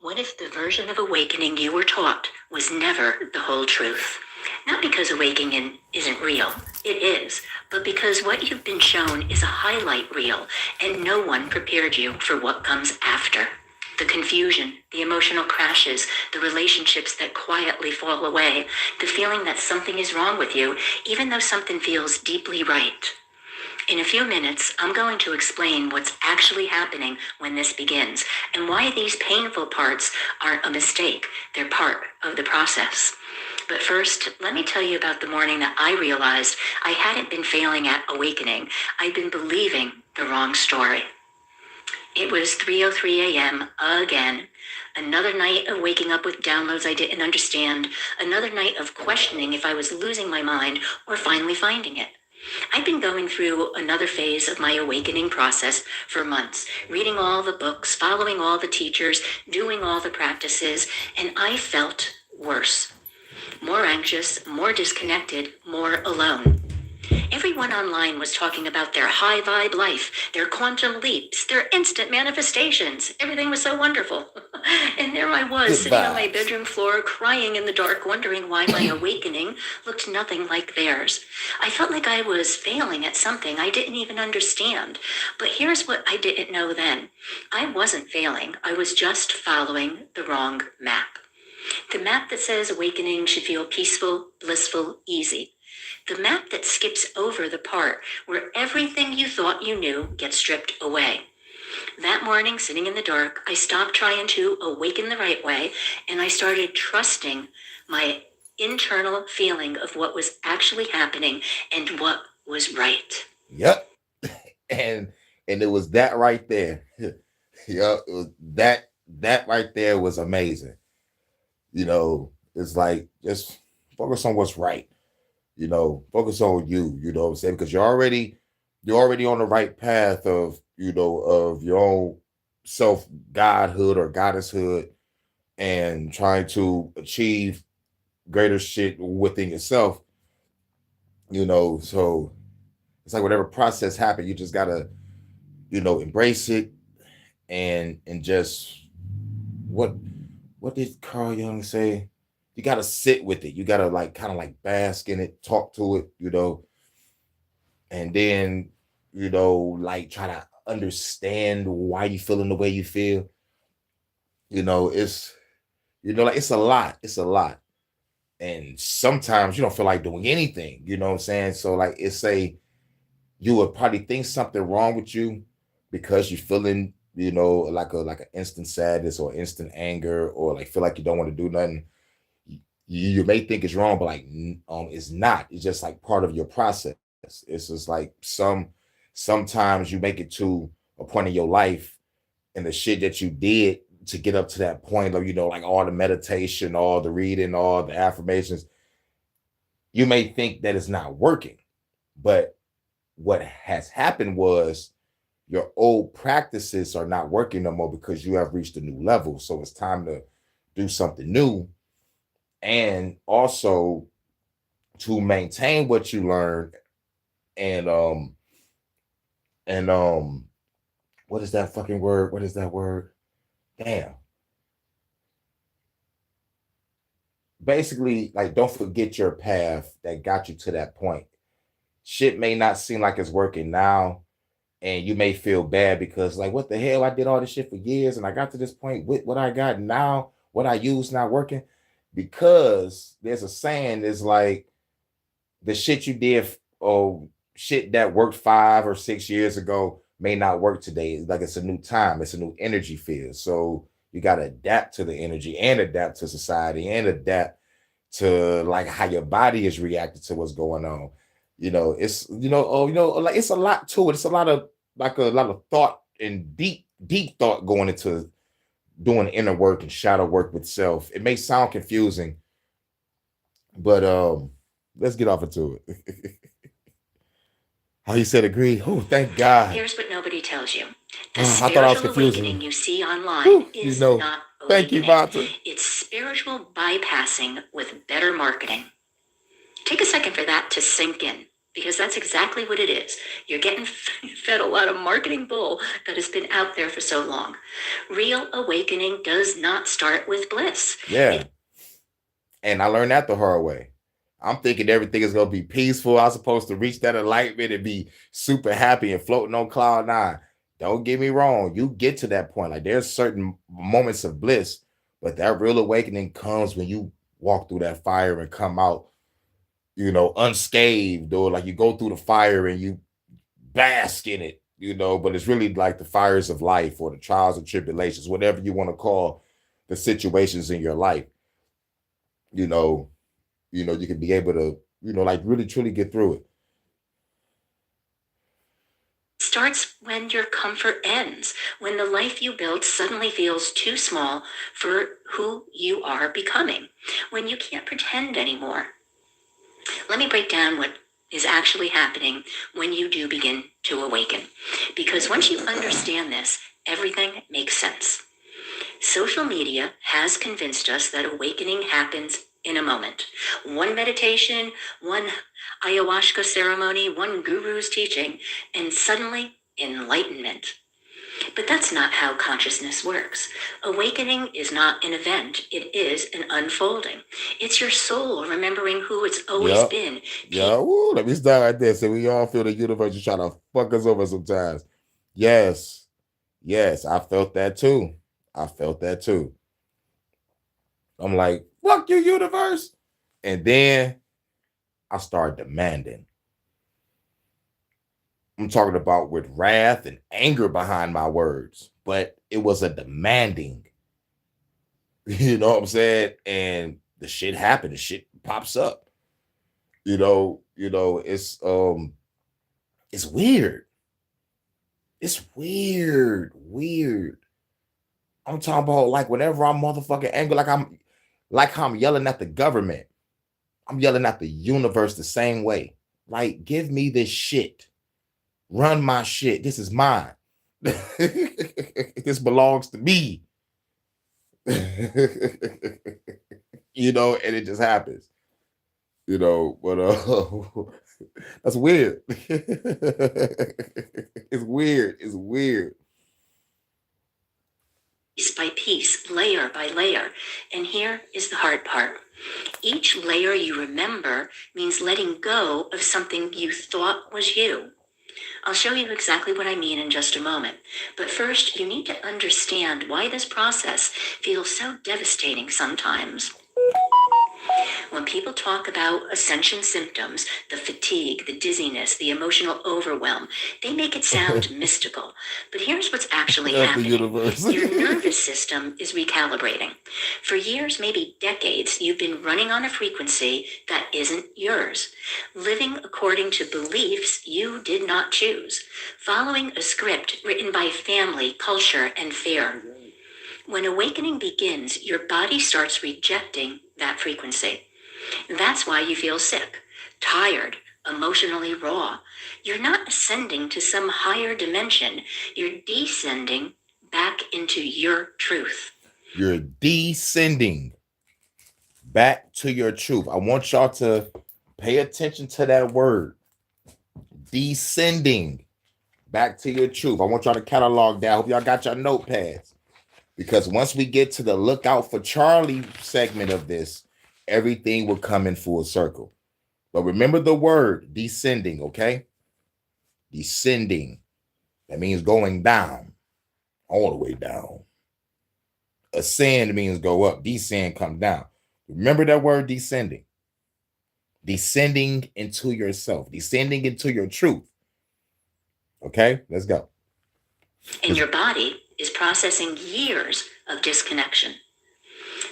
What if the version of awakening you were taught was never the whole truth? Not because awakening isn't real, it is, but because what you've been shown is a highlight reel, and no one prepared you for what comes after. The confusion, the emotional crashes, the relationships that quietly fall away, the feeling that something is wrong with you, even though something feels deeply right. In a few minutes, I'm going to explain what's actually happening when this begins, and why these painful parts aren't a mistake, they're part of the process. But first, let me tell you about the morning that I realized I hadn't been failing at awakening. I'd been believing the wrong story. It was 3:03 a.m. again. Another night of waking up with downloads I didn't understand. Another night of questioning if I was losing my mind or finally finding it. I'd been going through another phase of my awakening process for months, reading all the books, following all the teachers, doing all the practices, and I felt worse. More anxious, more disconnected, more alone. Everyone online was talking about their high vibe life, their quantum leaps, their instant manifestations. Everything was so wonderful. And there I was, sitting on my bedroom floor, crying in the dark, wondering why my awakening looked nothing like theirs. I felt like I was failing at something I didn't even understand. But here's what I didn't know then. I wasn't failing. I was just following the wrong map. The map that says awakening should feel peaceful, blissful, easy. The map that skips over the part where everything you thought you knew gets stripped away. That morning, sitting in the dark, I stopped trying to awaken the right way, and I started trusting my internal feeling of what was actually happening and what was right. Yep. And it was that right there. Yep, it was that right there was amazing. You know, it's like just focus on what's right. You know, focus on you, you know what I'm saying? Because you're already on the right path of, you know, of your own self godhood or goddesshood and trying to achieve greater shit within yourself. You know, so it's like whatever process happened, you just gotta, you know, embrace it and just what did Carl Jung say? You got to sit with it. You got to like kind of like bask in it, talk to it, you know, and then, you know, like try to understand why you feeling the way you feel. You know, it's, you know, like it's a lot. It's a lot. And sometimes you don't feel like doing anything, you know what I'm saying? So like you would probably think something wrong with you because you're feeling, you know, like an instant sadness or instant anger or like feel like you don't want to do nothing. You may think it's wrong, but like it's not. It's just like part of your process. It's just like sometimes you make it to a point in your life and the shit that you did to get up to that point of, you know, like all the meditation, all the reading, all the affirmations, you may think that it's not working. But what has happened was your old practices are not working no more because you have reached a new level. So it's time to do something new. And also to maintain what you learned and what is that fucking word? What is that word? Damn. Basically, like don't forget your path that got you to that point. Shit may not seem like it's working now, and you may feel bad because like what the hell? I did all this shit for years and I got to this point with what I got now, what I use not working. Because there's a saying is like the shit you did or shit that worked 5 or 6 years ago may not work today. It's like it's a new time, it's a new energy field. So you got to adapt to the energy and adapt to society and adapt to like how your body is reacting to what's going on. You know, it's like it's a lot to it. It's a lot of thought and deep thought going into doing inner work and shadow work with self. It may sound confusing, but let's get off into it. How you said agree? Oh, thank God. Here's what nobody tells you. The I thought I was spiritual confusing awakening you. you see online is not Thank you, awakening. Vata. It's spiritual bypassing with better marketing. Take a second for that to sink in, because that's exactly what it is. You're getting fed a lot of marketing bull that has been out there for so long. Real awakening does not start with bliss. Yeah. And I learned that the hard way. I'm thinking everything is going to be peaceful. I'm supposed to reach that enlightenment and be super happy and floating on cloud 9. Don't get me wrong. You get to that point. Like there's certain moments of bliss, but that real awakening comes when you walk through that fire and come out, you know, unscathed, or like you go through the fire and you bask in it, you know, but it's really like the fires of life or the trials and tribulations, whatever you want to call the situations in your life, you know, you can be able to, like really truly get through it. Starts when your comfort ends, when the life you built suddenly feels too small for who you are becoming, when you can't pretend anymore. Let me break down what is actually happening when you do begin to awaken, because once you understand this, everything makes sense. Social media has convinced us that awakening happens in a moment. One meditation, one ayahuasca ceremony, one guru's teaching, and suddenly enlightenment. But that's not how consciousness works. Awakening is not an event, it is an unfolding. It's your soul remembering who it's always Yup. been. Yeah, let me start right there. So we all feel the universe is trying to fuck us over sometimes. Yes, I felt that too. I'm like, fuck you, universe. And then I started demanding. I'm talking about with wrath and anger behind my words, but it was a demanding. You know what I'm saying? And the shit happened. The shit pops up. It's weird. It's weird. I'm talking about like whenever I'm motherfucking angry, like I'm yelling at the government. I'm yelling at the universe the same way. Like, give me this shit. Run my shit. This is mine. This belongs to me. And it just happens. But that's weird. It's weird. Piece by piece, layer by layer. And here is the hard part. Each layer you remember means letting go of something you thought was you. I'll show you exactly what I mean in just a moment. But first, you need to understand why this process feels so devastating sometimes. When people talk about ascension symptoms, the fatigue, the dizziness, the emotional overwhelm, they make it sound mystical. But here's what's actually happening. Your nervous system is recalibrating. For years, maybe decades, you've been running on a frequency that isn't yours, living according to beliefs you did not choose, following a script written by family, culture, and fear. When awakening begins, your body starts rejecting that frequency. That's why you feel sick, tired, emotionally raw. You're not ascending to some higher dimension. You're descending back into your truth. You're descending back to your truth. I want y'all to pay attention to that word. Descending back to your truth. I want y'all to catalog that. I hope y'all got your notepads. Because once we get to the look out for Charlie segment of this, everything will come in full circle. But remember the word descending, okay? Descending. That means going down, all the way down. Ascend means go up. Descend, come down. Remember that word descending. Descending into yourself. Descending into your truth. Okay, let's go. And your body is processing years of disconnection.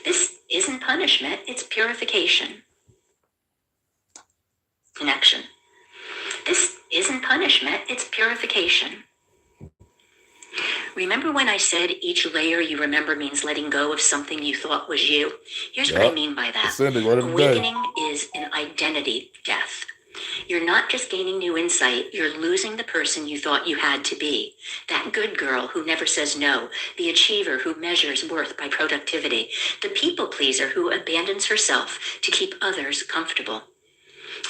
This isn't punishment, it's purification. Connection. This isn't punishment, it's purification. Remember when I said each layer you remember means letting go of something you thought was you? Here's what I mean by that. Awakening is an identity death. You're not just gaining new insight, you're losing the person you thought you had to be. That good girl who never says no, the achiever who measures worth by productivity, the people pleaser who abandons herself to keep others comfortable.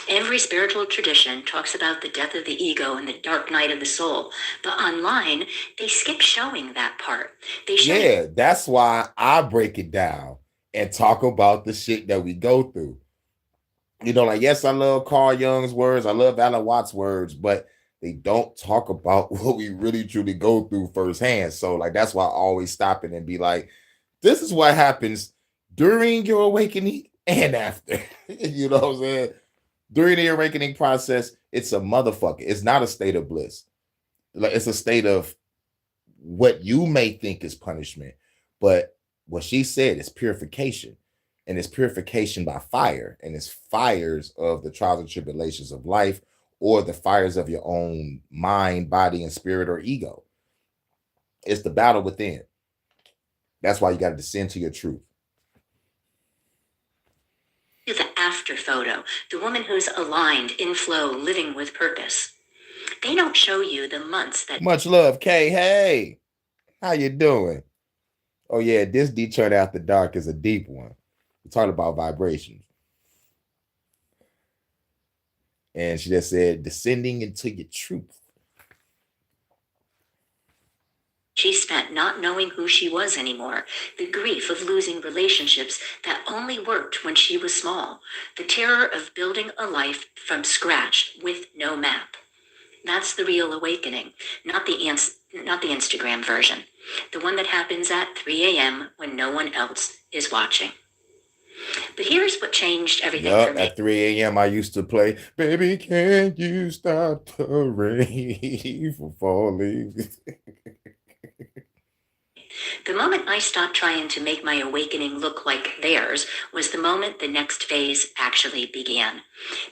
Every spiritual tradition talks about the death of the ego and the dark night of the soul, but online, they skip showing that part. That's why I break it down and talk about the shit that we go through. Yes, I love Carl Jung's words, I love Alan Watts' words, but they don't talk about what we really truly go through firsthand. So that's why I always stop it and be like, this is what happens during your awakening and after. You know what I'm saying? During the awakening process, it's a motherfucker. It's not a state of bliss. It's a state of what you may think is punishment, but what she said is purification. and it's purification by fire, and it's fires of the trials and tribulations of life, or the fires of your own mind, body, and spirit or ego. It's the battle within. That's why you got to descend to your truth. The after photo, the woman who's aligned, in flow, living with purpose. They don't show you the months that Much love, Kay. Hey, how you doing? Oh yeah, this Detroit After Dark is a deep one. We're talking about vibrations. And she just said, descending into your truth. she spent not knowing who she was anymore, the grief of losing relationships that only worked when she was small, the terror of building a life from scratch with no map. That's the real awakening, not the Instagram version, the one that happens at 3 a.m. when no one else is watching. But here's what changed everything for me. At 3 a.m. I used to play, baby, can you stop the rain from falling? The moment I stopped trying to make my awakening look like theirs was the moment the next phase actually began.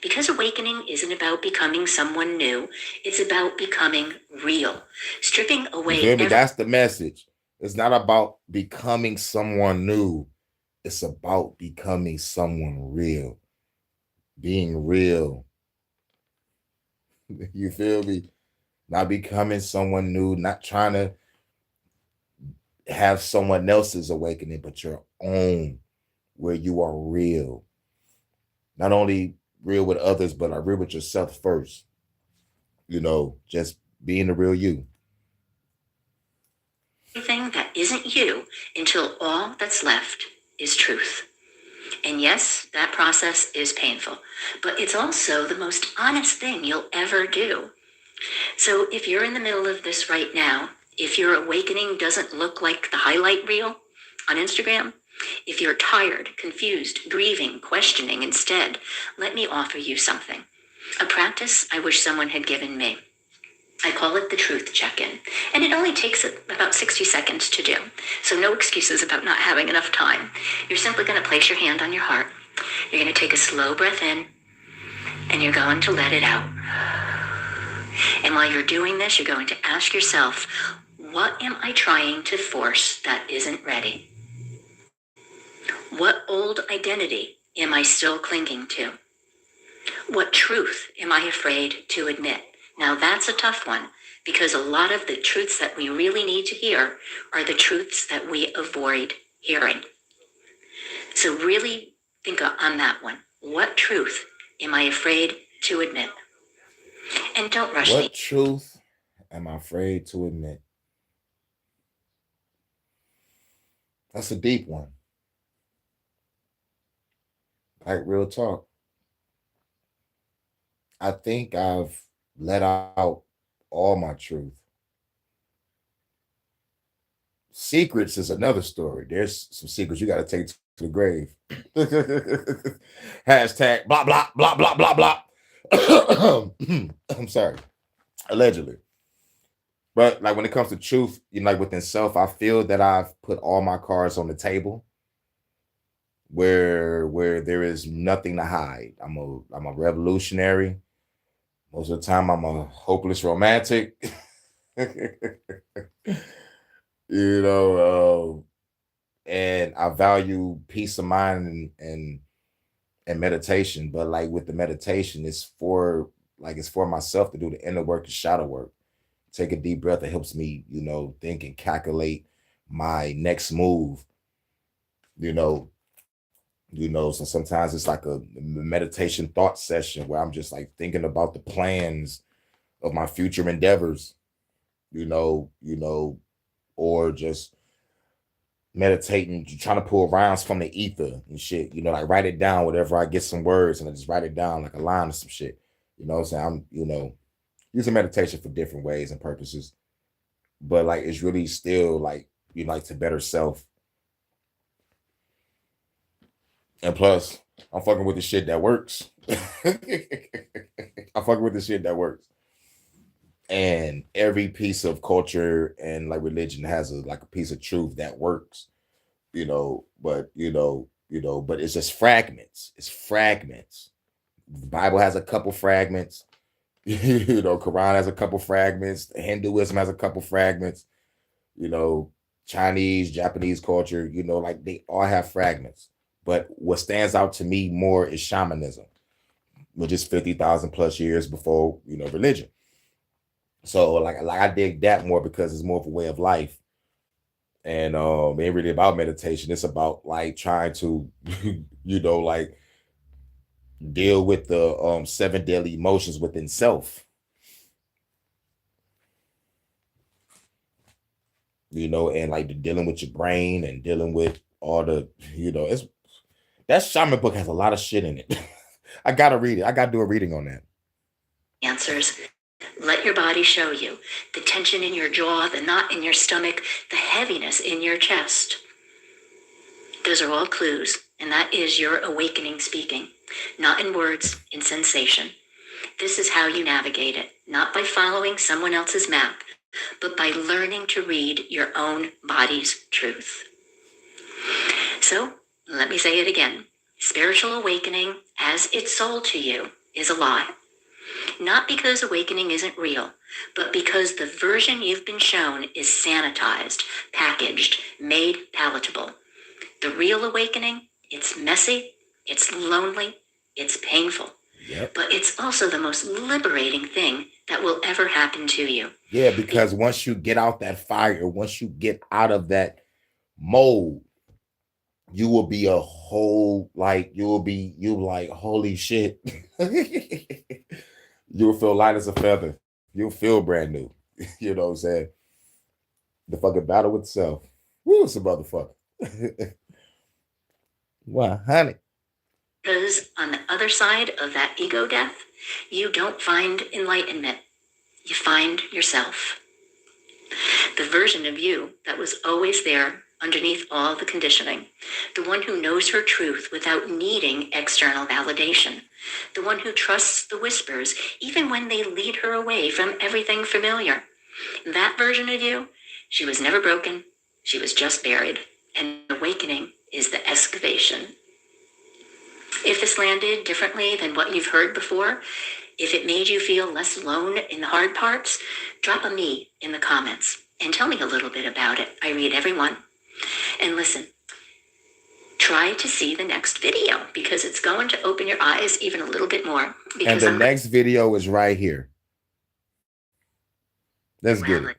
Because awakening isn't about becoming someone new, it's about becoming real. Stripping away That's the message. It's not about becoming someone new. It's about becoming someone real. Being real. You feel me? Not becoming someone new, not trying to have someone else's awakening, but your own, where you are real. Not only real with others, but are real with yourself first. You know, just being the real you. Everything that isn't you until all that's left is truth. And yes, that process is painful, but it's also the most honest thing you'll ever do. So if you're in the middle of this right now, if your awakening doesn't look like the highlight reel on Instagram, if you're tired, confused, grieving, questioning instead, let me offer you something. A practice I wish someone had given me. I call it the truth check-in, and it only takes about 60 seconds to do, so no excuses about not having enough time. You're simply going to place your hand on your heart. You're going to take a slow breath in, and you're going to let it out. And while you're doing this, you're going to ask yourself, what am I trying to force that isn't ready? What old identity am I still clinging to? What truth am I afraid to admit? Now that's a tough one, because a lot of the truths that we really need to hear are the truths that we avoid hearing. So really think on that one. What truth am I afraid to admit? And don't rush me. What truth am I afraid to admit? That's a deep one. Like real talk. I think I've let out all my truth. Secrets is another story. There's some secrets you got to take to the grave. Hashtag blah, blah, blah, blah, blah, blah. I'm sorry. Allegedly. But like when it comes to truth, you know, like within self, I feel that I've put all my cards on the table where there is nothing to hide. I'm a revolutionary. Most of the time, I'm a hopeless romantic. You know, and I value peace of mind and meditation. But like with the meditation, it's for myself to do the inner work and shadow work. Take a deep breath. It helps me, you know, think and calculate my next move. So sometimes it's like a meditation thought session where I'm just like thinking about the plans of my future endeavors, or just meditating, trying to pull rounds from the ether and shit, like write it down, whatever I get some words and I just write it down like a line or some shit. You know what I'm saying? I'm, using meditation for different ways and purposes, but like it's really still like, like to better self. And plus, I'm fucking with the shit that works. I'm fucking with the shit that works. And every piece of culture and like religion has a piece of truth that works, but you know, but it's just fragments. It's fragments. The Bible has a couple fragments. You know, Quran has a couple fragments. Hinduism has a couple fragments. You know, Chinese, Japanese culture, you know, like they all have fragments. But what stands out to me more is shamanism, which is 50,000 plus years before, you know, religion. So like I dig that more because it's more of a way of life. And it ain't really about meditation. It's about like trying to, you know, like deal with the 7 deadly emotions within self. You know, and like dealing with your brain and dealing with all the, you know, it's that shaman book has a lot of shit in it. I gotta read it. I gotta do a reading on that. Answers. Let your body show you the tension in your jaw, the knot in your stomach, the heaviness in your chest. Those are all clues, and that is your awakening speaking, not in words, in sensation. This is how you navigate it, not by following someone else's map, but by learning to read your own body's truth. So, let me say it again. Spiritual awakening, as it's sold to you, is a lie. Not because awakening isn't real, but because the version you've been shown is sanitized, packaged, made palatable. The real awakening, it's messy, it's lonely, it's painful. Yep. But it's also the most liberating thing that will ever happen to you. Yeah, because once you get out that fire, once you get out of that mold, you will be a whole, like, you'll like, holy shit. You'll feel light as a feather. You'll feel brand new. You know what I'm saying? The fucking battle with self. Woo, it's a motherfucker. Wow, honey. Because on the other side of that ego death, you don't find enlightenment. You find yourself. The version of you that was always there underneath all the conditioning. The one who knows her truth without needing external validation. The one who trusts the whispers even when they lead her away from everything familiar. That version of you, she was never broken. She was just buried. And awakening is the excavation. If this landed differently than what you've heard before, if it made you feel less alone in the hard parts, drop a me in the comments and tell me a little bit about it. I read every one. And listen, try to see the next video because it's going to open your eyes even a little bit more. And the next video is right here. Let's get it.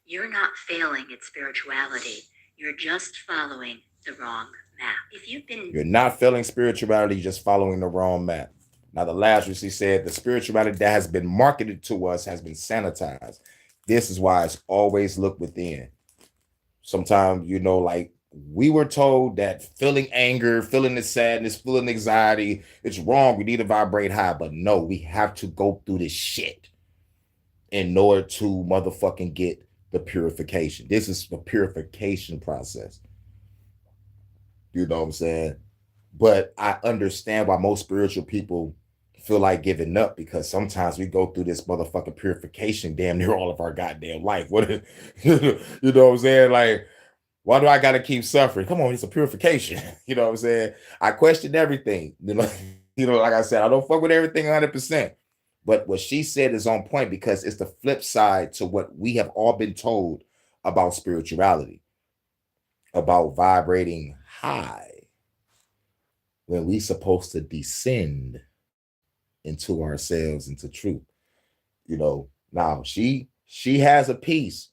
You're not failing at spirituality. You're just following the wrong map. If you've been You're not failing spirituality, just following the wrong map. Now, the last which he said, the spirituality that has been marketed to us has been sanitized. This is why it's always look within. Sometimes, you know, like we were told that feeling anger, feeling the sadness, feeling anxiety, it's wrong. We need to vibrate high. But no, we have to go through this shit in order to motherfucking get the purification. This is the purification process. You know what I'm saying? But I understand why most spiritual people feel like giving up, because sometimes we go through this motherfucking purification damn near all of our goddamn life. What you know what I'm saying? Like, why do I gotta keep suffering? Come on, it's a purification. You know what I'm saying? I question everything. You know, like I said, I don't fuck with everything 100%. But what she said is on point because it's the flip side to what we have all been told about spirituality, about vibrating high when we supposed to descend into ourselves, into truth. You know, now she has a piece,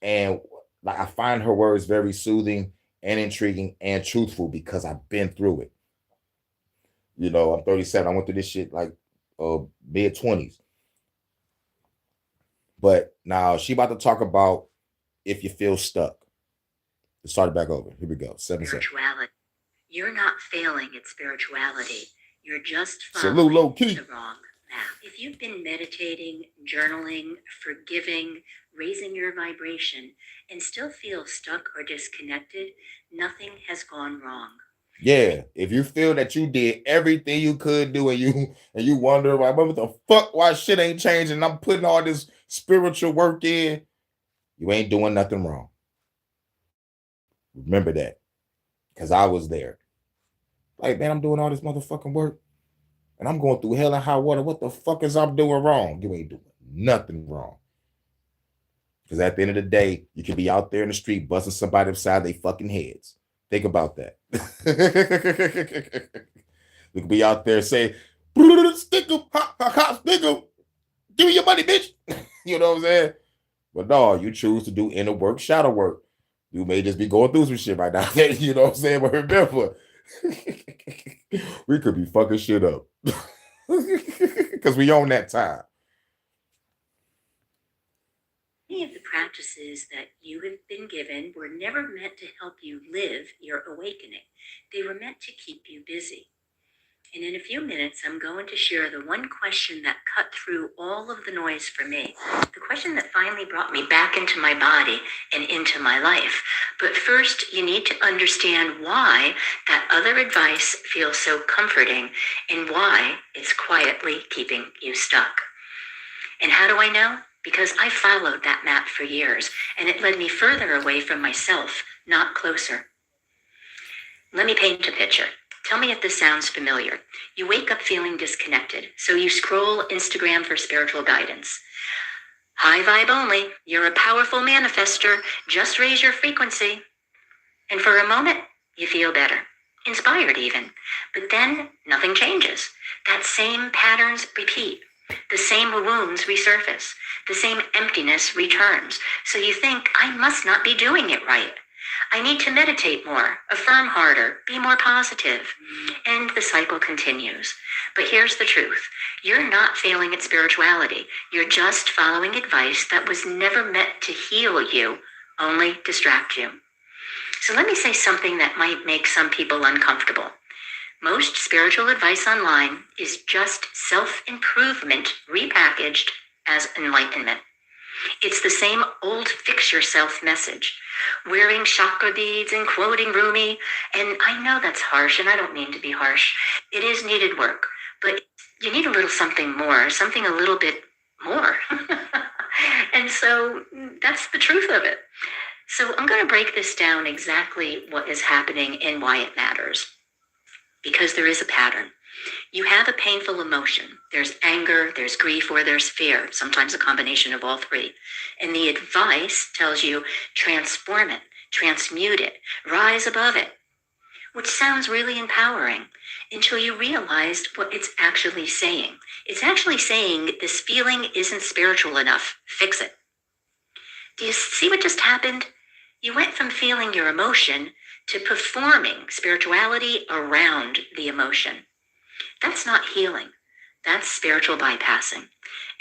and like I find her words very soothing and intriguing and truthful because I've been through it. You know, I'm 37. I went through this shit like mid-20s. But now she about to talk about if you feel stuck. Let's start it back over. Here we go. 7 seconds. spirituality. You're not failing at spirituality. You're just Salute, following low key. the wrong map. If you've been meditating, journaling, forgiving, raising your vibration, and still feel stuck or disconnected, nothing has gone wrong. Yeah, if you feel that you did everything you could do and you wonder why, what the fuck, why shit ain't changing, I'm putting all this spiritual work in, you ain't doing nothing wrong. Remember that, because I was there. Like, man, I'm doing all this motherfucking work and I'm going through hell and high water. What the fuck is I'm doing wrong? You ain't doing nothing wrong. Because at the end of the day, you can be out there in the street busting somebody upside their fucking heads. Think about that. We could be out there saying, stick 'em, stick 'em. Give me your money, bitch. You know what I'm saying? But no, you choose to do inner work, shadow work. You may just be going through some shit right now. You know what I'm saying? But remember, we could be fucking shit up. Because we own that time. Many of the practices that you have been given were never meant to help you live your awakening. They were meant to keep you busy. And in a few minutes, I'm going to share the one question that cut through all of the noise for me, the question that finally brought me back into my body and into my life. But first, you need to understand why that other advice feels so comforting and why it's quietly keeping you stuck. And how do I know? Because I followed that map for years, and it led me further away from myself, not closer. Let me paint a picture. Tell me if this sounds familiar. You wake up feeling disconnected, so you scroll Instagram for spiritual guidance. High vibe only. You're a powerful manifester. Just raise your frequency. And for a moment, you feel better, inspired even. But then nothing changes. That same patterns repeat. The same wounds resurface. The same emptiness returns. So you think, I must not be doing it right. I need to meditate more, affirm harder, be more positive. And the cycle continues. But here's the truth. You're not failing at spirituality. You're just following advice that was never meant to heal you, only distract you. So let me say something that might make some people uncomfortable. Most spiritual advice online is just self-improvement repackaged as enlightenment. It's the same old fix yourself message, wearing chakra beads and quoting Rumi. And I know that's harsh, and I don't mean to be harsh. It is needed work, but you need a little something more, something a little bit more. And so that's the truth of it. So I'm going to break this down exactly what is happening and why it matters. Because there is a pattern. You have a painful emotion. There's anger, there's grief, or there's fear, sometimes a combination of all three. And the advice tells you transform it, transmute it, rise above it, which sounds really empowering until you realize what it's actually saying. It's actually saying this feeling isn't spiritual enough. Fix it. Do you see what just happened? You went from feeling your emotion to performing spirituality around the emotion. That's not healing. That's spiritual bypassing.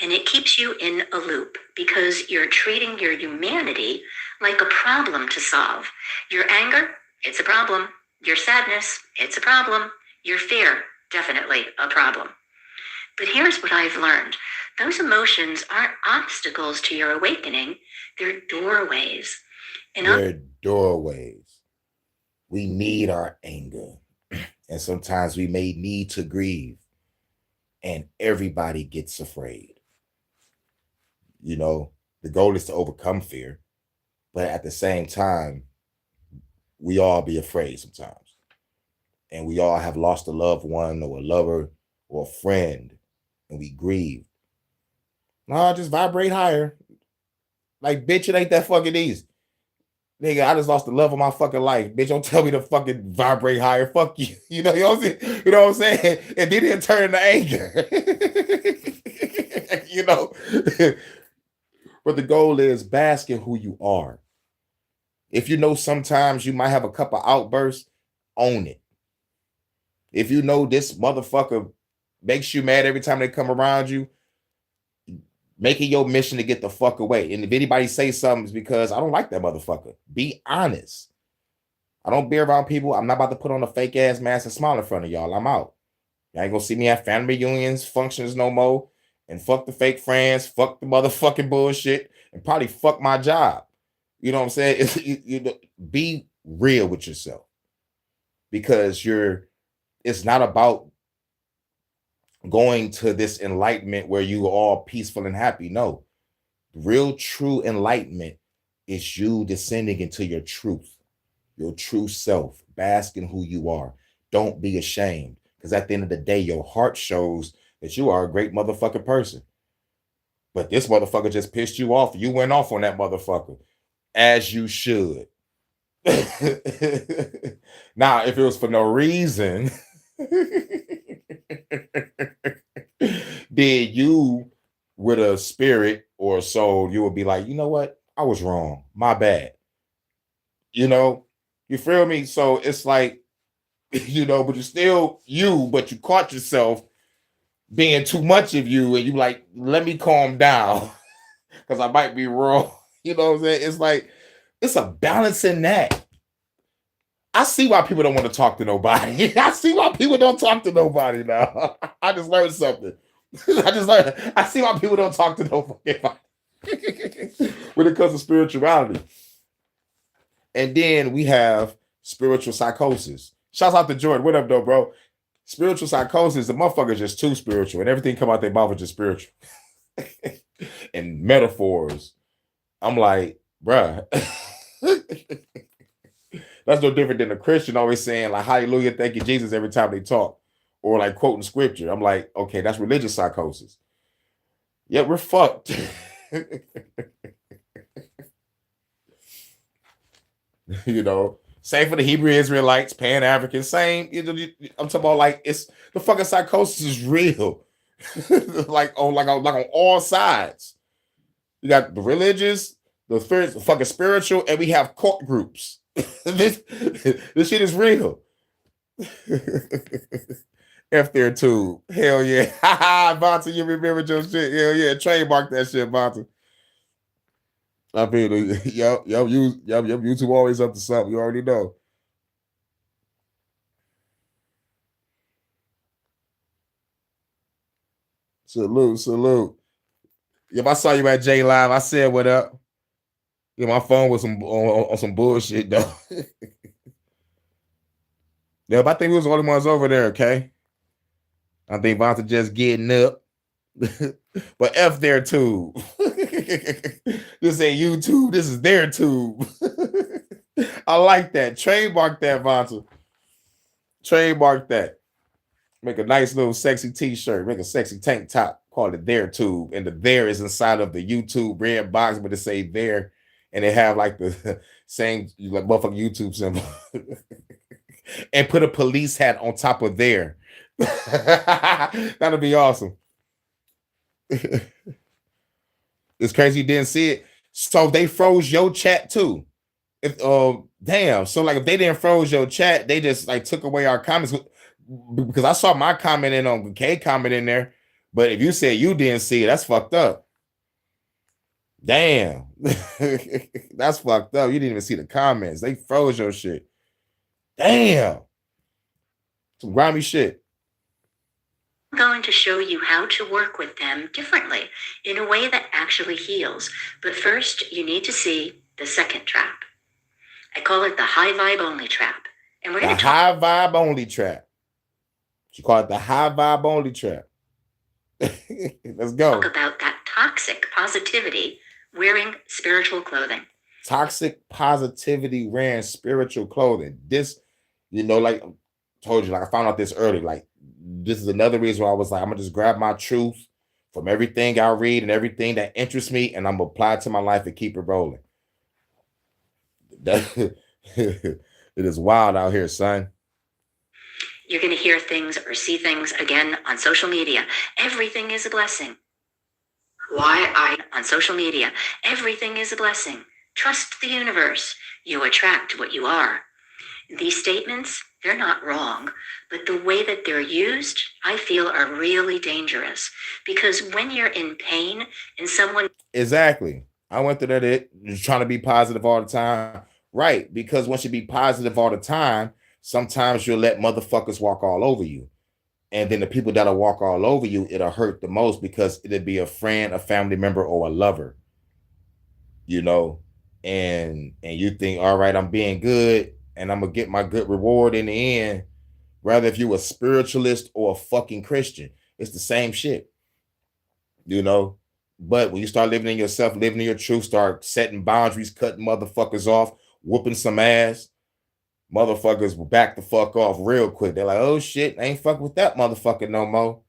And it keeps you in a loop because you're treating your humanity like a problem to solve. Your anger, it's a problem. Your sadness, it's a problem. Your fear, definitely a problem. But here's what I've learned. Those emotions aren't obstacles to your awakening. They're doorways. And They're doorways. We need our anger. And sometimes we may need to grieve. And everybody gets afraid. You know, the goal is to overcome fear. But at the same time, we all be afraid sometimes. And we all have lost a loved one or a lover or a friend. And we grieve. No, just vibrate higher. Like, bitch, it ain't that fucking easy. Nigga, I just lost the love of my fucking life. Bitch, don't tell me to fucking vibrate higher. Fuck you. You know what I'm saying? You know what I'm saying? And then it turn into anger. You know? But the goal is bask in who you are. If you know sometimes you might have a couple outbursts, own it. If you know this motherfucker makes you mad every time they come around you, make it your mission to get the fuck away. And if anybody say something, it's because I don't like that motherfucker. Be honest. I don't be around people. I'm not about to put on a fake ass mask and smile in front of y'all. I'm out. Y'all ain't gonna see me at family reunions, functions no more. And fuck the fake friends, fuck the motherfucking bullshit, and probably fuck my job. You know what I'm saying? Be real with yourself. Because it's not about going to this enlightenment where you are all peaceful and happy. No, real true enlightenment is you descending into your truth, your true self, bask in who you are. don't be ashamed. Because at the end of the day, your heart shows that you are a great motherfucking person. But this motherfucker just pissed you off. You went off on that motherfucker, as you should. Now, if it was for no reason, then you, with a spirit or a soul, you would be like, you know what? I was wrong. My bad. You know, you feel me? So it's like, you know, but you're still you, but you caught yourself being too much of you, and you like, let me calm down because I might be wrong. You know what I'm saying? It's like, it's a balance in that. I see why people don't want to talk to nobody. I see why people don't talk to nobody now. I just learned something. I see why people don't talk to nobody when it comes to spirituality. And then we have spiritual psychosis. Shouts out to Jordan. What up, though, bro? Spiritual psychosis, the motherfucker just too spiritual, and everything come out their mouth is just spiritual. And metaphors. I'm like, bruh. That's no different than a Christian always saying, like, hallelujah, thank you, Jesus, every time they talk. Or like quoting scripture. I'm like, okay, that's religious psychosis. Yeah, we're fucked. You know, same for the Hebrew Israelites, Pan-African, same. I'm talking about, like, it's the fucking psychosis is real. like on all sides. You got the religious, the fucking spiritual, and we have cult groups. this shit is real. F there too. Hell yeah. Vonta, you remember your shit? Hell yeah. Trademark that shit, Vonta. I mean, YouTube always up to something. You already know. Salute. If I saw you at J Live, I said what up. Yeah, my phone was on some bullshit though. Yeah, but I think we was the only ones over there, okay? I think Vonta just getting up. But F their tube. This ain't YouTube, this is their tube. I like that. Trademark that, Vonta. Trademark that. Make a nice little sexy t-shirt. Make a sexy tank top. Call it their tube. And the there is inside of the YouTube red box, but it say there. And they have like the same like motherfucking YouTube symbol. And put a police hat on top of there. That'll be awesome. It's crazy you didn't see it. So they froze your chat too. If damn, so like if they didn't froze your chat, they just like took away our comments, because I saw my comment in on K comment in there. But if you said you didn't see it, that's fucked up. Damn. That's fucked up. You didn't even see the comments. They froze your shit. Damn. Some grimy shit. I'm going to show you how to work with them differently in a way that actually heals. But first, you need to see the second trap. I call it the high vibe only trap. And we're going to high vibe only trap. She called it the high vibe only trap. Let's go. Talk about that toxic positivity wearing spiritual clothing. Toxic positivity wearing spiritual clothing. This, you know, like I told you, like I found out this early. Like, this is another reason why I was like, I'm gonna just grab my truth from everything I read and everything that interests me, and I'm gonna apply it to my life and keep it rolling. It is wild out here, son. You're going to hear things or see things again on social media. Everything is a blessing. On social media, everything is a blessing. Trust the universe. You attract what you are. These statements, they're not wrong, but the way that they're used, I feel, are really dangerous. Because when you're in pain and someone... Exactly. I went through that, trying to be positive all the time. Right, because once you be positive all the time, sometimes you'll let motherfuckers walk all over you. And then the people that'll walk all over you, it'll hurt the most, because it'll be a friend, a family member, or a lover. You know, and you think, all right, I'm being good, and I'm gonna get my good reward in the end. Rather, if you a spiritualist or a fucking Christian, it's the same shit. You know, but when you start living in yourself, living in your truth, start setting boundaries, cutting motherfuckers off, whooping some ass, motherfuckers will back the fuck off real quick. They're like, oh shit, I ain't fucking with that motherfucker no more.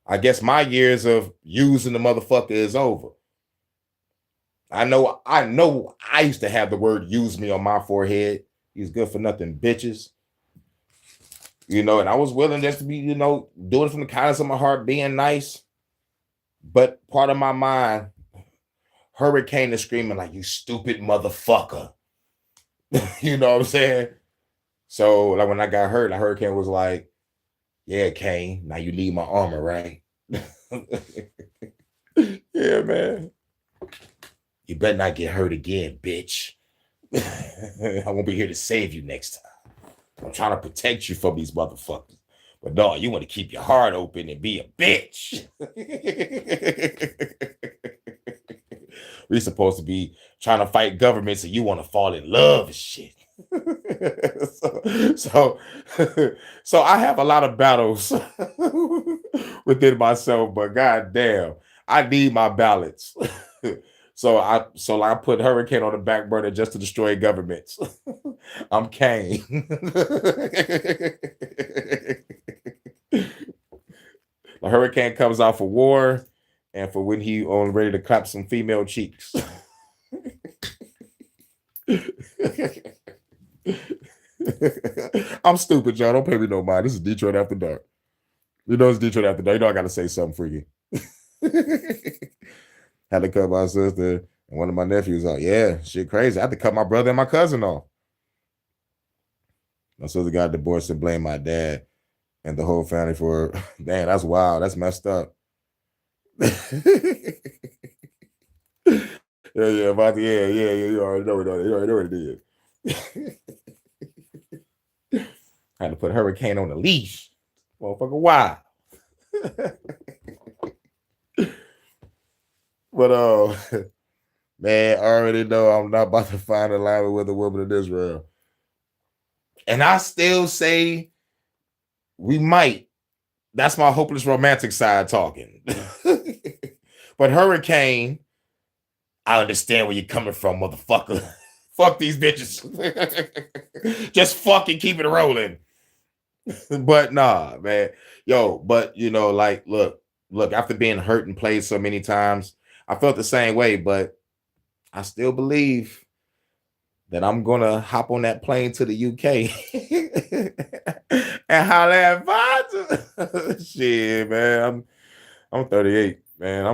I guess my years of using the motherfucker is over. I know I used to have the word use me on my forehead. He's good for nothing, bitches. You know, and I was willing just to be, you know, doing it from the kindness of my heart, being nice. But part of my mind, Hurricane is screaming like, you stupid motherfucker. You know what I'm saying? So like when I got hurt, the Hurricane was like, yeah, Kane, now you need my armor, right? Yeah, man. You better not get hurt again, bitch. I won't be here to save you next time. I'm trying to protect you from these motherfuckers. But no, you want to keep your heart open and be a bitch. We're supposed to be trying to fight governments and you want to fall in love and shit. So I have a lot of battles within myself, but goddamn, I need my balance. So I put Hurricane on the back burner just to destroy governments. I'm Kane. The Hurricane comes out for war and for when he on ready to clap some female cheeks. I'm stupid, y'all. Don't pay me no mind. This is Detroit After Dark. You know it's Detroit After Dark. You know I gotta say something for you. Had to cut my sister and one of my nephews off. Yeah, shit crazy. I had to cut my brother and my cousin off. My sister got divorced and blamed my dad and the whole family for, damn, that's wild. That's messed up. Yeah, about yeah, you already know it. You already know what it is. I had to put Hurricane on the leash. Motherfucker, why? But man, I already know I'm not about to find alignment with a woman in Israel. And I still say we might. That's my hopeless romantic side talking. But Hurricane, I understand where you're coming from, motherfucker. Fuck these bitches. Just fucking keep it rolling. But nah, man. Yo, but you know, like, look, after being hurt and played so many times, I felt the same way, but I still believe that I'm gonna hop on that plane to the UK and holler at Vonta. Shit, man. I'm 38, man.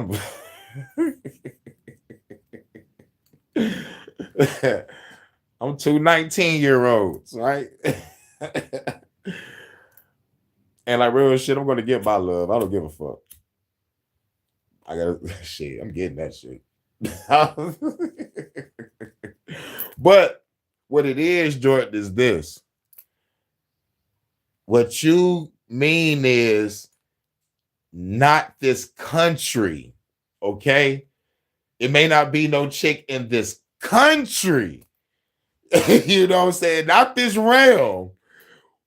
I'm two 19-year-olds, right? And like real shit, I'm gonna get my love. I don't give a fuck. I gotta shit. I'm getting that shit. But what it is, Jordan, is this. What you mean is not this country, okay? It may not be no chick in this country. You know what I'm saying? Not this realm,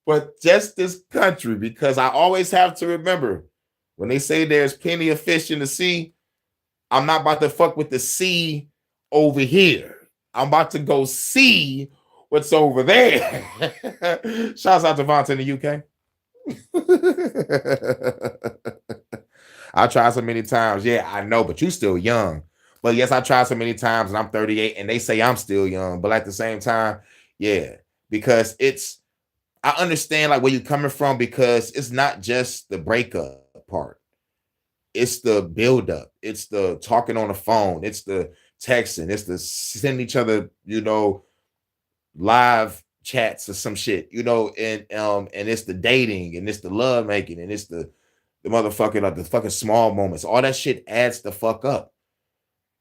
but just this country, because I always have to remember when they say there's plenty of fish in the sea, I'm not about to fuck with the sea over here. I'm about to go see what's over there. Shouts out to Vonta in the UK. I tried so many times. Yeah, I know, but you still young. But yes, I tried so many times and I'm 38 and they say I'm still young. But at the same time, yeah, because I understand like where you're coming from, because it's not just the breakup part. It's the buildup. It's the talking on the phone. It's the texting. It's the sending each other, you know, live chats or some shit, you know, and it's the dating and it's the love making and it's the motherfucking like the fucking small moments. All that shit adds the fuck up.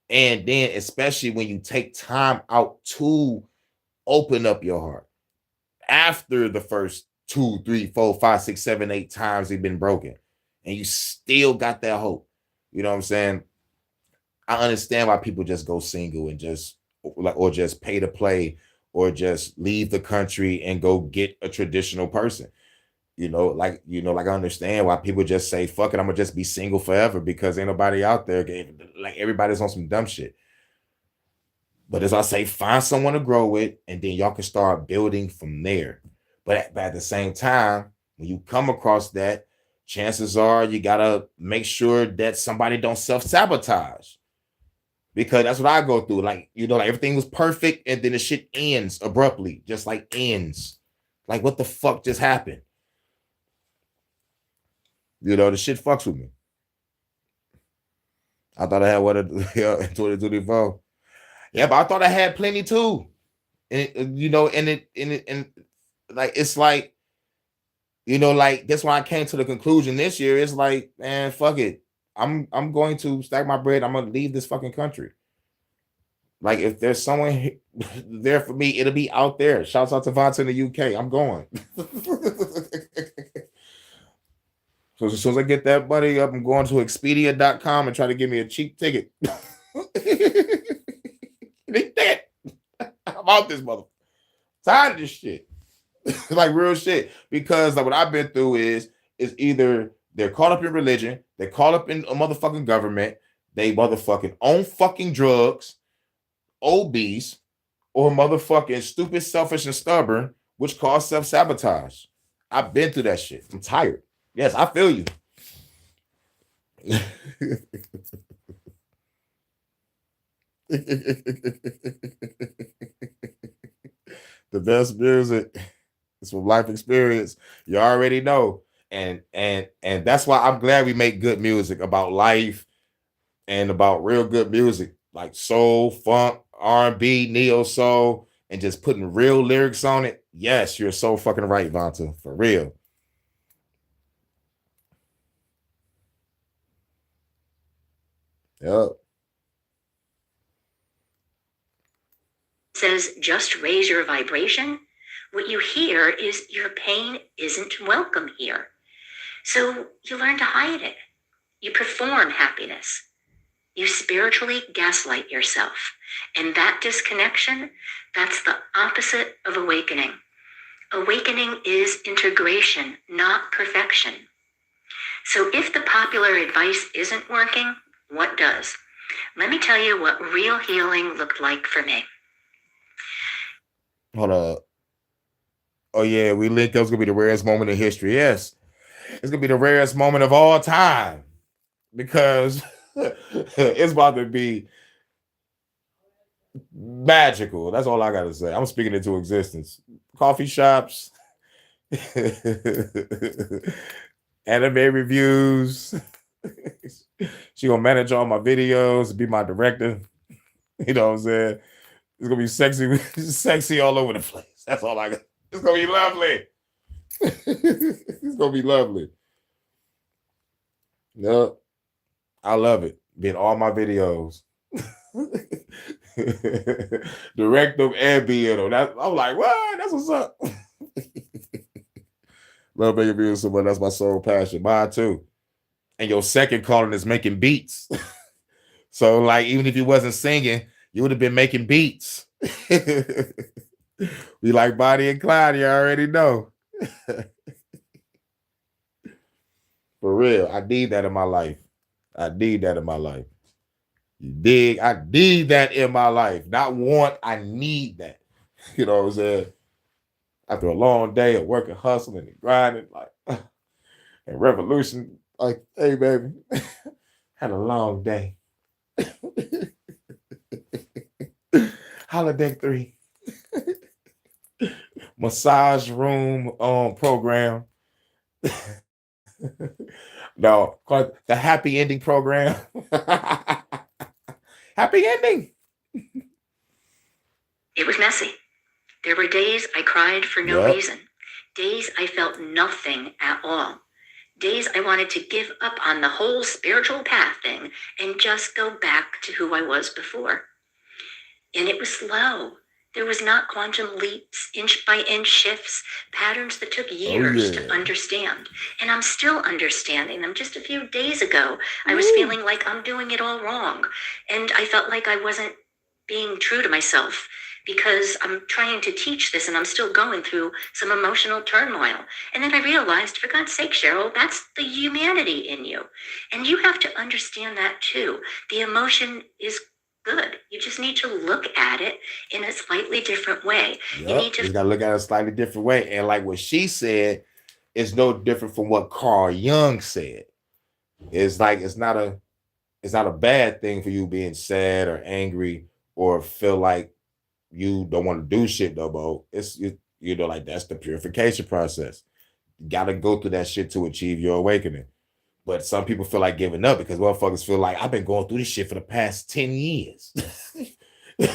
And then especially when you take time out to open up your heart after the first 2, 3, 4, 5, 6, 7, 8 times they've been broken, and you still got that hope. You know what I'm saying? I understand why people just go single and just like, or just pay to play, or just leave the country and go get a traditional person. Like I understand why people just say, fuck it, I'm gonna just be single forever because ain't nobody out there. Like everybody's on some dumb shit. But as I say, find someone to grow with, and then y'all can start building from there. But at the same time, when you come across that, chances are you gotta make sure that somebody don't self-sabotage. Because that's what I go through. Like, like everything was perfect, and then the shit ends abruptly, just like ends. Like, what the fuck just happened? The shit fucks with me. I thought I had what in 2024. Yeah, but I thought I had plenty too. And like it's like, like that's why I came to the conclusion this year. It's like, man, fuck it. I'm going to stack my bread. I'm gonna leave this fucking country. Like, if there's someone there for me, it'll be out there. Shouts out to Vanta in the UK. I'm going. So as soon as I get that money up, I'm going to Expedia.com and try to give me a cheap ticket. I'm out this mother. Tired of this shit. Like real shit. Because like what I've been through is either they're caught up in religion, they're caught up in a motherfucking government, they motherfucking own fucking drugs, obese, or motherfucking stupid, selfish, and stubborn, which cause self-sabotage. I've been through that shit. I'm tired. Yes, I feel you. The best music is from life experience. You already know. And that's why I'm glad we make good music about life and about real good music, like soul, funk, R&B, neo soul, and just putting real lyrics on it. Yes, you're so fucking right, Vanta. For real. Yep. Says just raise your vibration. What you hear is your pain isn't welcome here. So you learn to hide it. You perform happiness. You spiritually gaslight yourself. And that disconnection, that's the opposite of awakening. Awakening is integration, not perfection. So if the popular advice isn't working, what does? Let me tell you what real healing looked like for me. Hold up. Oh yeah, we linked. That was gonna be the rarest moment in history. Yes, it's gonna be the rarest moment of all time because it's about to be magical. That's all I gotta say. I'm speaking into existence. Coffee shops, anime reviews. She gonna manage all my videos, be my director. You know what I'm saying? It's gonna be sexy, sexy all over the place. That's all I got. It's gonna be lovely. It's gonna be lovely. No, I love it. Being all my videos. Direct them and be in them. I'm like, what? That's what's up. Love making videos so much. That's my sole passion. Mine too. And your second calling is making beats. So, like, even if you wasn't singing, you would have been making beats. We like Bonnie and Clyde, you already know. For real, I need that in my life. I need that in my life. You dig? I need that in my life. Not want, I need that. You know what I'm saying? After a long day of working, hustling, and grinding, like, and revolution, like, hey, baby, had a long day. Holiday 3. Massage room program. No, call it the happy ending program. Happy ending. It was messy. There were days I cried for no reason. Days I felt nothing at all. Days I wanted to give up on the whole spiritual path thing and just go back to who I was before. And it was slow. There was not quantum leaps, inch by inch shifts, patterns that took years to understand. And I'm still understanding them. Just a few days ago, I was feeling like I'm doing it all wrong. And I felt like I wasn't being true to myself because I'm trying to teach this and I'm still going through some emotional turmoil. And then I realized, for God's sake, Cheryl, that's the humanity in you. And you have to understand that too. The emotion is good. You just need to look at it in a slightly different way. You Yep, need you to gotta look at it a slightly different way. And like what she said is no different from what Carl Jung said. It's like it's not a bad thing for you being sad or angry or feel like you don't want to do shit no more. It's you know, like that's the purification process. You gotta go through that shit to achieve your awakening. But some people feel like giving up because motherfuckers feel like I've been going through this shit for the past 10 years.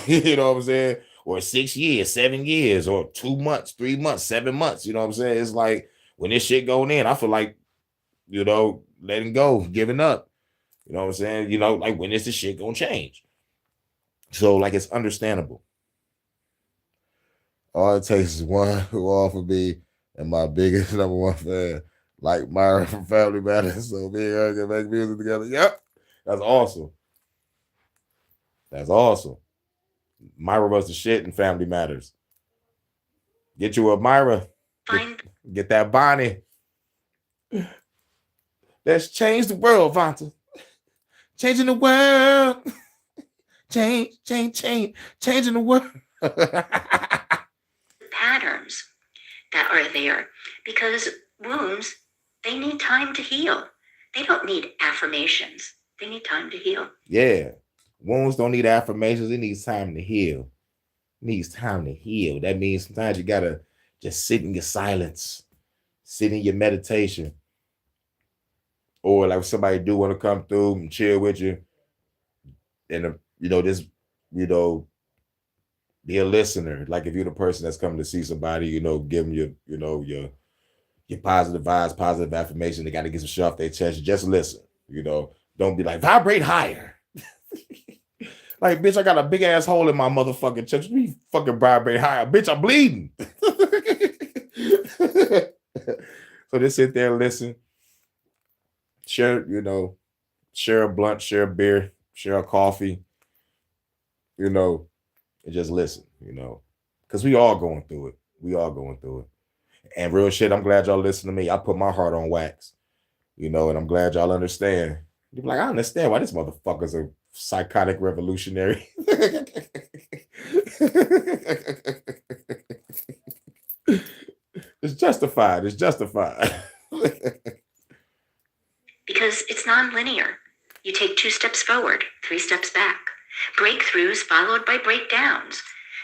You know what I'm saying? Or 6 years, 7 years, or 2 months, 3 months, 7 months. You know what I'm saying? It's like when this shit going in, I feel like, you know, letting go, giving up. You know what I'm saying? You know, like when is this shit gonna change? So like it's understandable. All it takes is one who offer me and my biggest number one fan, like Myra from Family Matters. So me and her can make music together. Yep. That's awesome. That's awesome. Myra was the shit in Family Matters. Get you a Myra. find Get that Bonnie. Let's change the world, Vanta. Changing the world. Changing the world. patterns that are there because wounds, they need time to heal. They don't need affirmations. They need time to heal. Yeah. Wounds don't need affirmations. It needs time to heal. It needs time to heal. That means sometimes you gotta just sit in your silence, sit in your meditation. Or like somebody do want to come through and chill with you. And you know, this, you know, be a listener. Like if you're the person that's coming to see somebody, you know, give them your, you know, your positive vibes, positive affirmation. They got to get some shit off their chest. Just listen, you know. Don't be like, vibrate higher. Like, bitch, I got a big ass hole in my motherfucking chest. Me fucking vibrate higher. Bitch, I'm bleeding. So just sit there and listen. Share, you know, share a blunt, share a beer, share a coffee, you know, and just listen, you know, because we all going through it. We all going through it. And real shit, I'm glad y'all listen to me. I put my heart on wax, you know, and I'm glad y'all understand. You're like, I understand why this motherfucker's a psychotic revolutionary. It's justified. It's justified. Because it's non-linear. You take 2 steps forward, 3 steps back. Breakthroughs followed by breakdowns.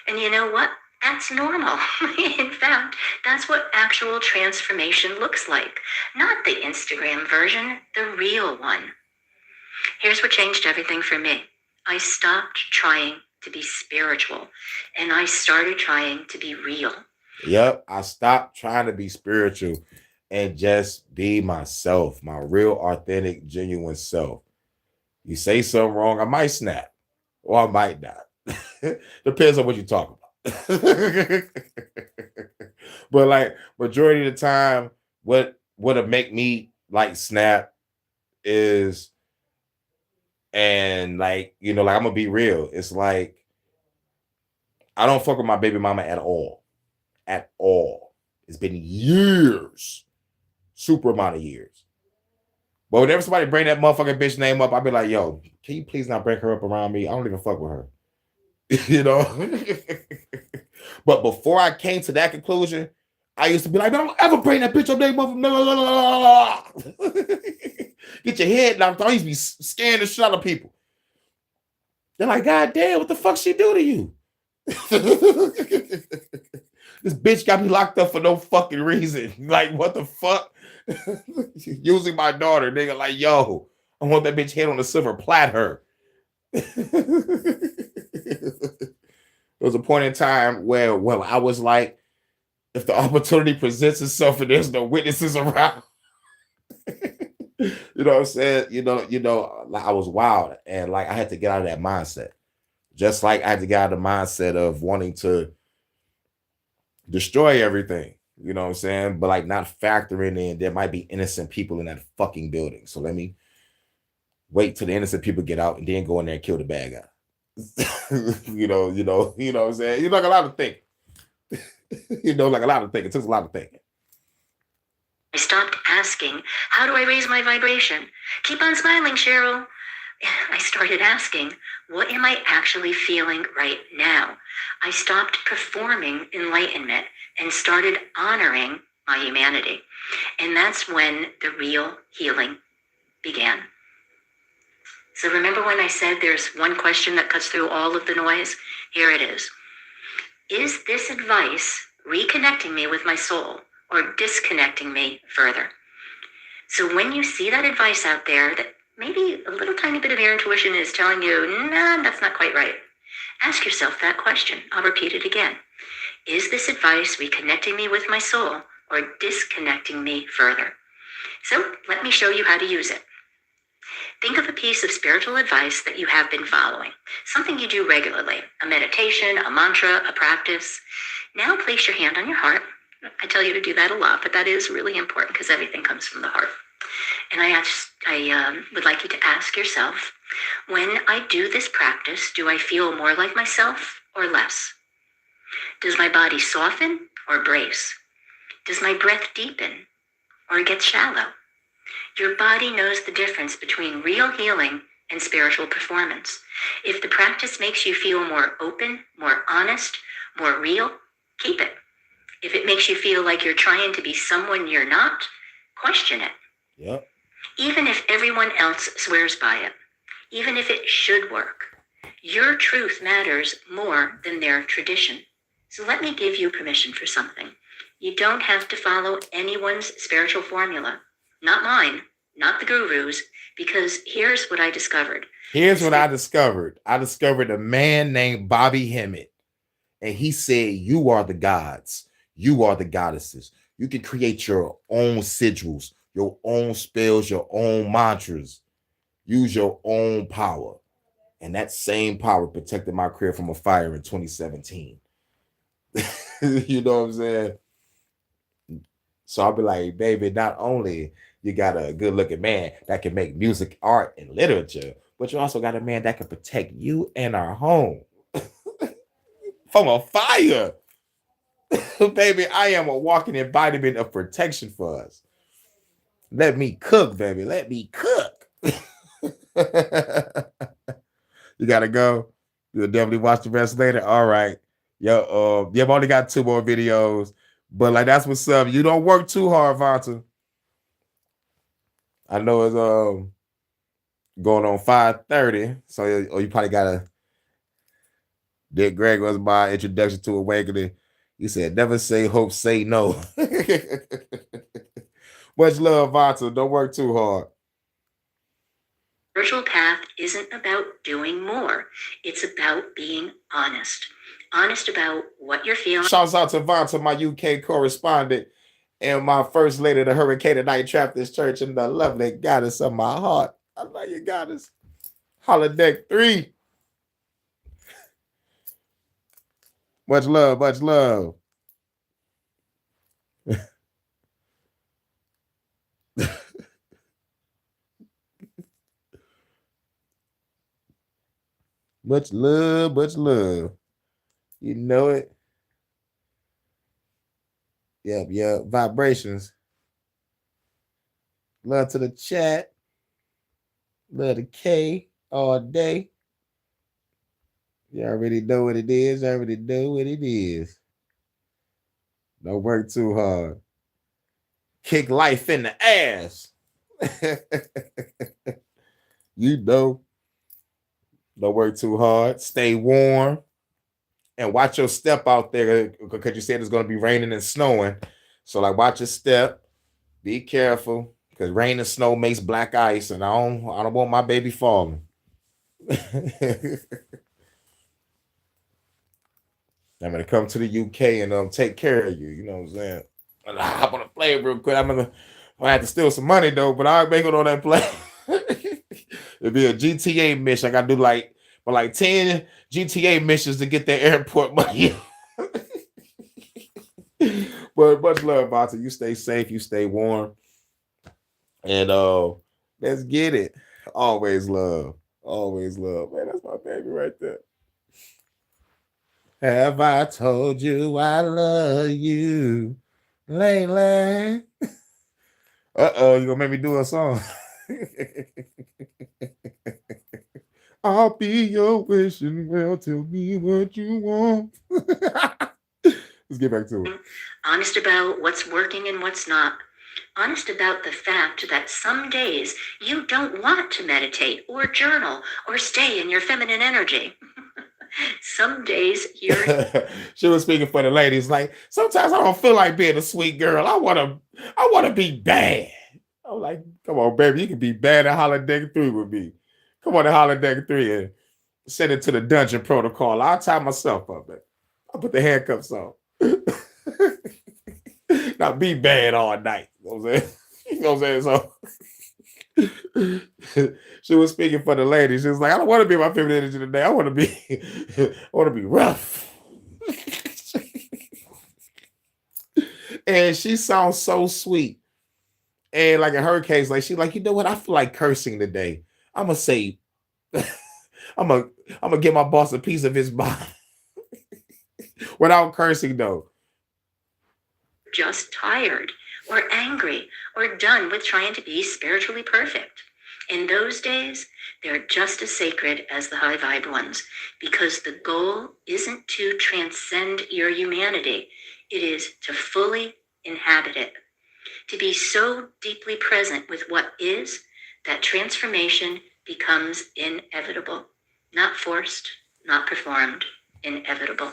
And you know what? That's normal. In fact, that's what actual transformation looks like. Not the Instagram version, the real one. Here's what changed everything for me. I stopped trying to be spiritual, and I started trying to be real. Yep, I stopped trying to be spiritual and just be myself, my real, authentic, genuine self. You say something wrong, I might snap, or I might not. Depends on what you talk about. But like majority of the time, what'll make me like snap is, and like, you know, like I'm gonna be real. It's like I don't fuck with my baby mama at all. At all. It's been years. Super amount of years. But whenever somebody bring that motherfucking bitch name up, I'll be like, yo, can you please not bring her up around me? I don't even fuck with her. You know? But before I came to that conclusion, I used to be like, don't ever bring that bitch up name up. Get your head knocked off. I used to be scaring the shit out of people. They're like, God damn, what the fuck she do to you? This bitch got me locked up for no fucking reason. Like, what the fuck? Using my daughter, nigga, like, yo, I want that bitch head on a silver platter. There was a point in time where, well, I was like, if the opportunity presents itself and there's no witnesses around, you know what I'm saying? You know, like I was wild, and like I had to get out of that mindset. Just like I had to get out of the mindset of wanting to destroy everything, you know what I'm saying? But like not factoring in there might be innocent people in that fucking building. So let me wait till the innocent people get out and then go in there and kill the bad guy. you know what I'm saying? You know, like a lot of thinking. Like a lot of thinking. It takes a lot of thinking. I stopped asking, how do I raise my vibration? Keep on smiling, Cheryl. I started asking, What am I actually feeling right now? I stopped performing enlightenment and started honoring my humanity. And that's when the real healing began. So remember when I said there's one question that cuts through all of the noise? Here it is. Is this advice reconnecting me with my soul or disconnecting me further? So when you see that advice out there that maybe a little tiny bit of your intuition is telling you, nah, that's not quite right, ask yourself that question. I'll repeat it again. Is this advice reconnecting me with my soul or disconnecting me further? So let me show you how to use it. Think of a piece of spiritual advice that you have been following, something you do regularly, a meditation, a mantra, a practice. Now place your hand on your heart. I tell you to do that a lot, but that is really important because everything comes from the heart. And I would like you to ask yourself, when I do this practice, do I feel more like myself or less? Does my body soften or brace? Does my breath deepen or get shallow? Your body knows the difference between real healing and spiritual performance. If the practice makes you feel more open, more honest, more real, keep it. If it makes you feel like you're trying to be someone you're not, question it. Yep. Even if everyone else swears by it, even if it should work, your truth matters more than their tradition. So let me give you permission for something. You don't have to follow anyone's spiritual formula. Not mine, not the guru's, because here's what I discovered. Here's what I discovered. I discovered a man named Bobby Hemmett, and he said, you are the gods. You are the goddesses. You can create your own sigils, your own spells, your own mantras. Use your own power. And that same power protected my career from a fire in 2017. You know what I'm saying? So I'll be like, baby, not only you got a good looking man that can make music, art, and literature, but you also got a man that can protect you and our home from a fire. Baby, I am a walking embodiment of protection for us. Let me cook, baby. Let me cook. You gotta go. You'll definitely watch the rest later. All right. Yo, you've only got 2 more videos, but like that's what's up. You don't work too hard, Vonta. I know it's going on 5:30, so you probably gotta. Dick Greg was my introduction to awakening. He said, "Never say hope, say no." Much love, Vonta. Don't work too hard. Spiritual path isn't about doing more. It's about being honest. Honest about what you're feeling. Shouts out to Vonta, my UK correspondent, and my first lady, the Hurricane Night Trappist Church, and the lovely goddess of my heart. I love you, goddess. Holodeck 3. Much love, much love. Much love, much love. You know it. Yep, yep. Vibrations. Love to the chat. Love the K all day. You already know what it is. I already know what it is. Don't work too hard. Kick life in the ass. You know. Don't work too hard. Stay warm. And watch your step out there because you said it's going to be raining and snowing. So, like, watch your step. Be careful because rain and snow makes black ice, and I don't want my baby falling. I'm gonna come to the UK and take care of you. You know what I'm saying? I'm gonna hop on a plane real quick. I have to steal some money though, but I'll make it on that plane. It'll be a GTA mission. I gotta do like 10 GTA missions to get that airport money. But much love, Vonta. You stay safe, you stay warm. And let's get it. Always love. Always love. Man, that's my baby right there. Have I told you I love you, Layla? Uh-oh, you gonna make me do a song. I'll be your wishing well. Tell me what you want. Let's get back to it. Honest about what's working and what's not. Honest about the fact that some days you don't want to meditate or journal or stay in your feminine energy. Some days you're She was speaking for the ladies. Like, sometimes I don't feel like being a sweet girl. I wanna be bad. I'm like, come on, baby, you can be bad at Holodeck 3 with me. Come on to Holodeck 3 and send it to the dungeon protocol. I'll tie myself up, man. I'll put the handcuffs on. Not be bad all night. You know what I'm saying? You know what I'm saying? So she was speaking for the ladies. She was like, I don't want to be my feminine energy today. I want to be rough. And she sounds so sweet. And like in her case, like she's like, you know what? I feel like cursing today. I'm gonna say, I'm gonna give my boss a piece of his mind without cursing though. just tired or angry or done with trying to be spiritually perfect. In those days, they're just as sacred as the high vibe ones, because the goal isn't to transcend your humanity. It is to fully inhabit it, to be so deeply present with what is that transformation becomes inevitable, not forced, not performed, inevitable.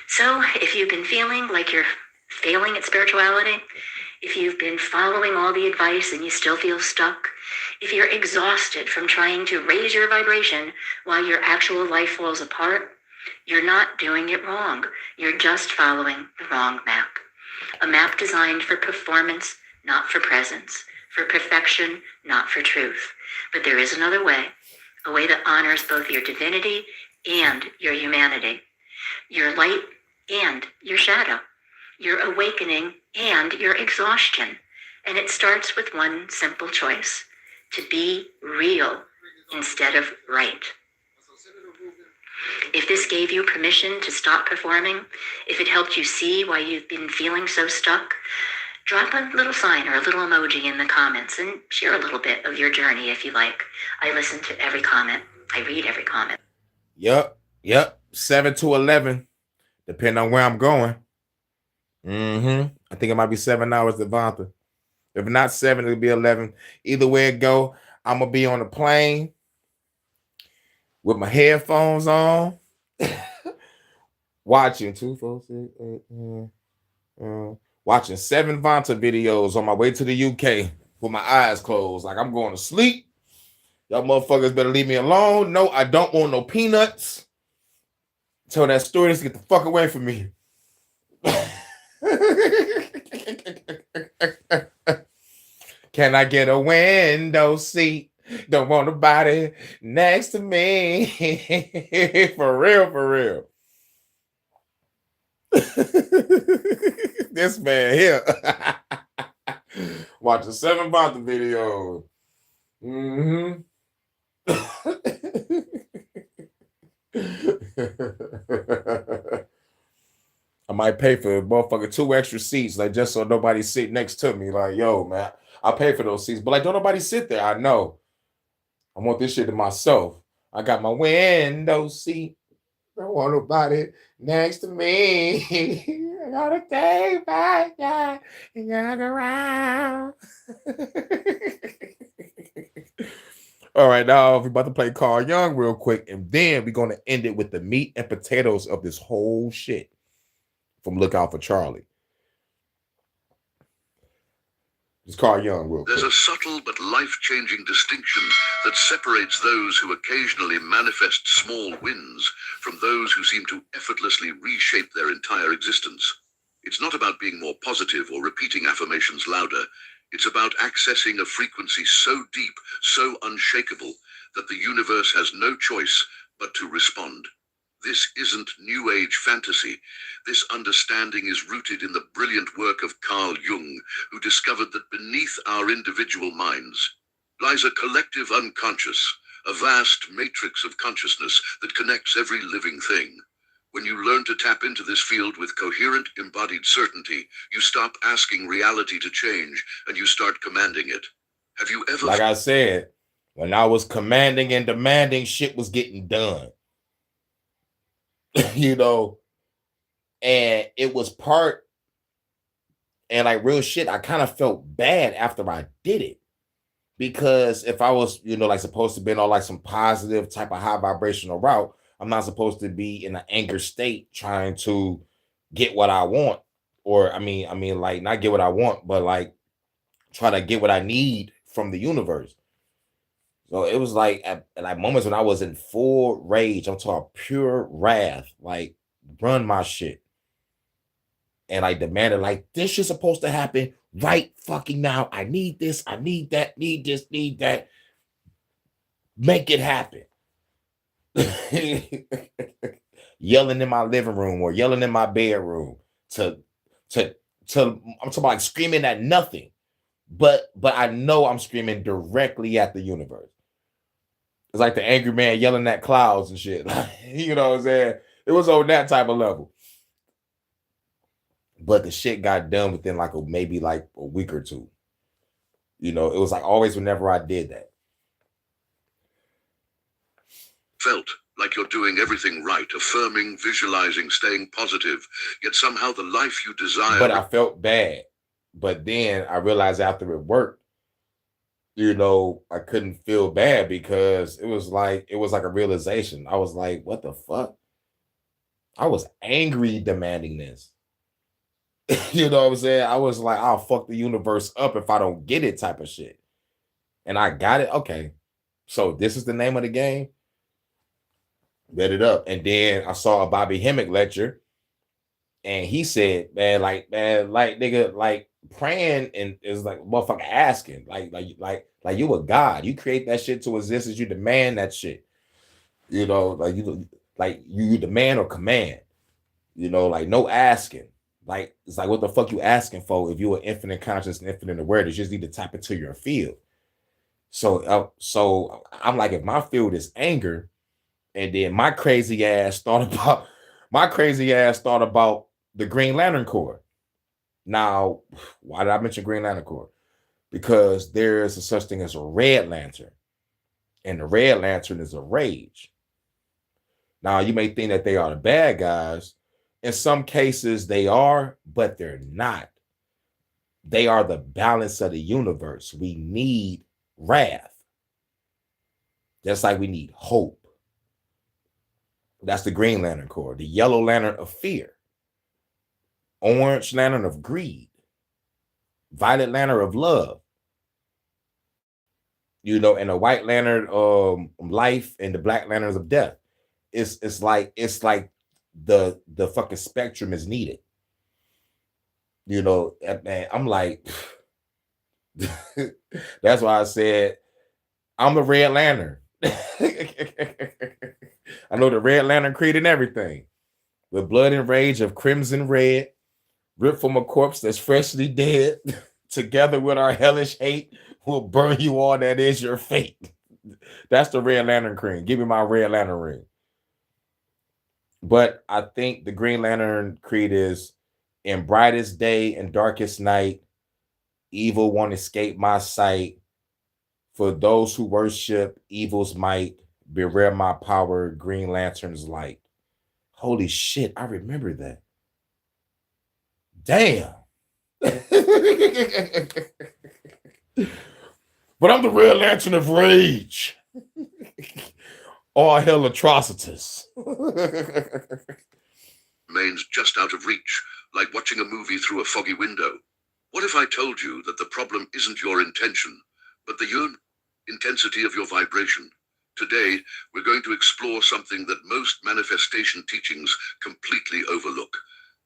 So if you've been feeling like you're failing at spirituality, if you've been following all the advice and you still feel stuck, if you're exhausted from trying to raise your vibration while your actual life falls apart, you're not doing it wrong. You're just following the wrong map. A map designed for performance, not for presence, for perfection, not for truth. But there is another way, a way that honors both your divinity and your humanity, your light and your shadow, your awakening and your exhaustion. And it starts with one simple choice: to be real instead of right. If this gave you permission to stop performing, if it helped you see why you've been feeling so stuck, drop a little sign or a little emoji in the comments and share a little bit of your journey if you like. I listen to every comment. I read every comment. Yep. 7 to 11, depending on where I'm going. I think it might be 7 hours to Vanta. If not 7, it'll be 11. Either way it go, I'm gonna be on the plane with my headphones on, watching 2, 4, 6, 8, watching 7 Vanta videos on my way to the UK with my eyes closed, like I'm going to sleep. Y'all motherfuckers better leave me alone. No, I don't want no peanuts. Tell that stewardess to get the fuck away from me. Can I get a window seat? Don't want nobody next to me. For real. This man here watching 7 Vanta videos. I might pay for motherfucking 2 extra seats, like just so nobody sit next to me. Like, yo, man, I'll pay for those seats, but like, don't nobody sit there. I know. I want this shit to myself. I got my window seat. Don't want nobody next to me. I gotta take my time and look around. All right, now we're about to play Carl Young real quick, and then we're going to end it with the meat and potatoes of this whole shit from Look Out for Charlie. It's Carl Young real quick. There's a subtle but life-changing distinction that separates those who occasionally manifest small wins from those who seem to effortlessly reshape their entire existence. It's not about being more positive or repeating affirmations louder. It's about accessing a frequency so deep, so unshakable, that the universe has no choice but to respond. This isn't New Age fantasy. This understanding is rooted in the brilliant work of Carl Jung, who discovered that beneath our individual minds lies a collective unconscious, a vast matrix of consciousness that connects every living thing. When you learn to tap into this field with coherent, embodied certainty, you stop asking reality to change and you start commanding it. Have you ever... Like I said, When I was commanding and demanding, shit was getting done. You know, and it was part, and like real shit, I kind of felt bad after I did it. Because if I was, like supposed to be on like some positive type of high vibrational route, I'm not supposed to be in an anger state trying to get what I want. Or like not get what I want, but like try to get what I need from the universe. So it was like at like moments when I was in full rage, I'm talking pure wrath, like run my shit. And I demanded, like, this is supposed to happen right fucking now. I need this, I need that, need this, need that. Make it happen. Yelling in my living room or yelling in my bedroom to I'm talking about like screaming at nothing. But I know I'm screaming directly at the universe. It's like the angry man yelling at clouds and shit. You know what I'm saying? It was on that type of level. But the shit got done within like maybe like a week or two. It was like always whenever I did that. Felt like you're doing everything right, affirming, visualizing, staying positive, yet somehow the life you desire. But I felt bad. But then I realized after it worked, I couldn't feel bad because it was like a realization. I was like, what the fuck? I was angry demanding this. You know what I'm saying? I was like, I'll fuck the universe up if I don't get it type of shit. And I got it. Okay. So this is the name of the game. Bet it up. And then I saw a Bobby Hemmick lecture. And he said, man, nigga, like praying and is like motherfucker asking. Like you a god. You create that shit to exist as you demand that shit. You demand or command. Like no asking. Like it's like what the fuck you asking for if you are infinite conscious and infinite awareness? You just need to tap into your field. So I'm like, if my field is anger, and then my crazy ass thought about the Green Lantern Corps. Now, why did I mention Green Lantern Corps? Because there is a such thing as a Red Lantern, and the Red Lantern is a rage. Now, you may think that they are the bad guys. In some cases, they are, but they're not. They are the balance of the universe. We need wrath. Just like we need hope. That's the Green Lantern Corps. The Yellow Lantern of fear. Orange Lantern of greed. Violet Lantern of love. And the White Lantern of life, and the Black Lanterns of death. It's like the fucking spectrum is needed. Man, I'm like, that's why I said I'm the Red Lantern. I know the Red Lantern Creed and everything. With blood and rage of crimson red, ripped from a corpse that's freshly dead, together with our hellish hate, will burn you all that is your fate. That's the Red Lantern Creed. Give me my Red Lantern ring. But I think the Green Lantern Creed is in brightest day and darkest night, evil won't escape my sight. For those who worship evil's might, beware my power, Green Lantern's light. Holy shit, I remember that. Damn. But I'm the Red Lantern of rage. All hell atrocities. Remains just out of reach, like watching a movie through a foggy window. What if I told you that the problem isn't your intention, but the intensity of your vibration? Today, we're going to explore something that most manifestation teachings completely overlook: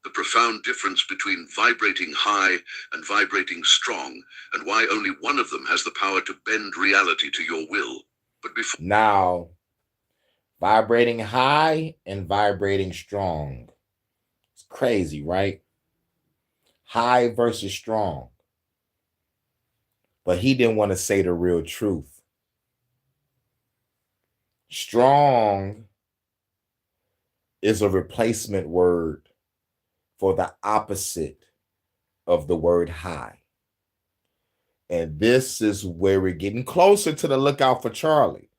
the profound difference between vibrating high and vibrating strong, and why only one of them has the power to bend reality to your will. But before now, vibrating high and vibrating strong. It's crazy, right? High versus strong. But he didn't want to say the real truth. Strong is a replacement word for the opposite of the word high. And this is where we're getting closer to the Lookout for Charlie.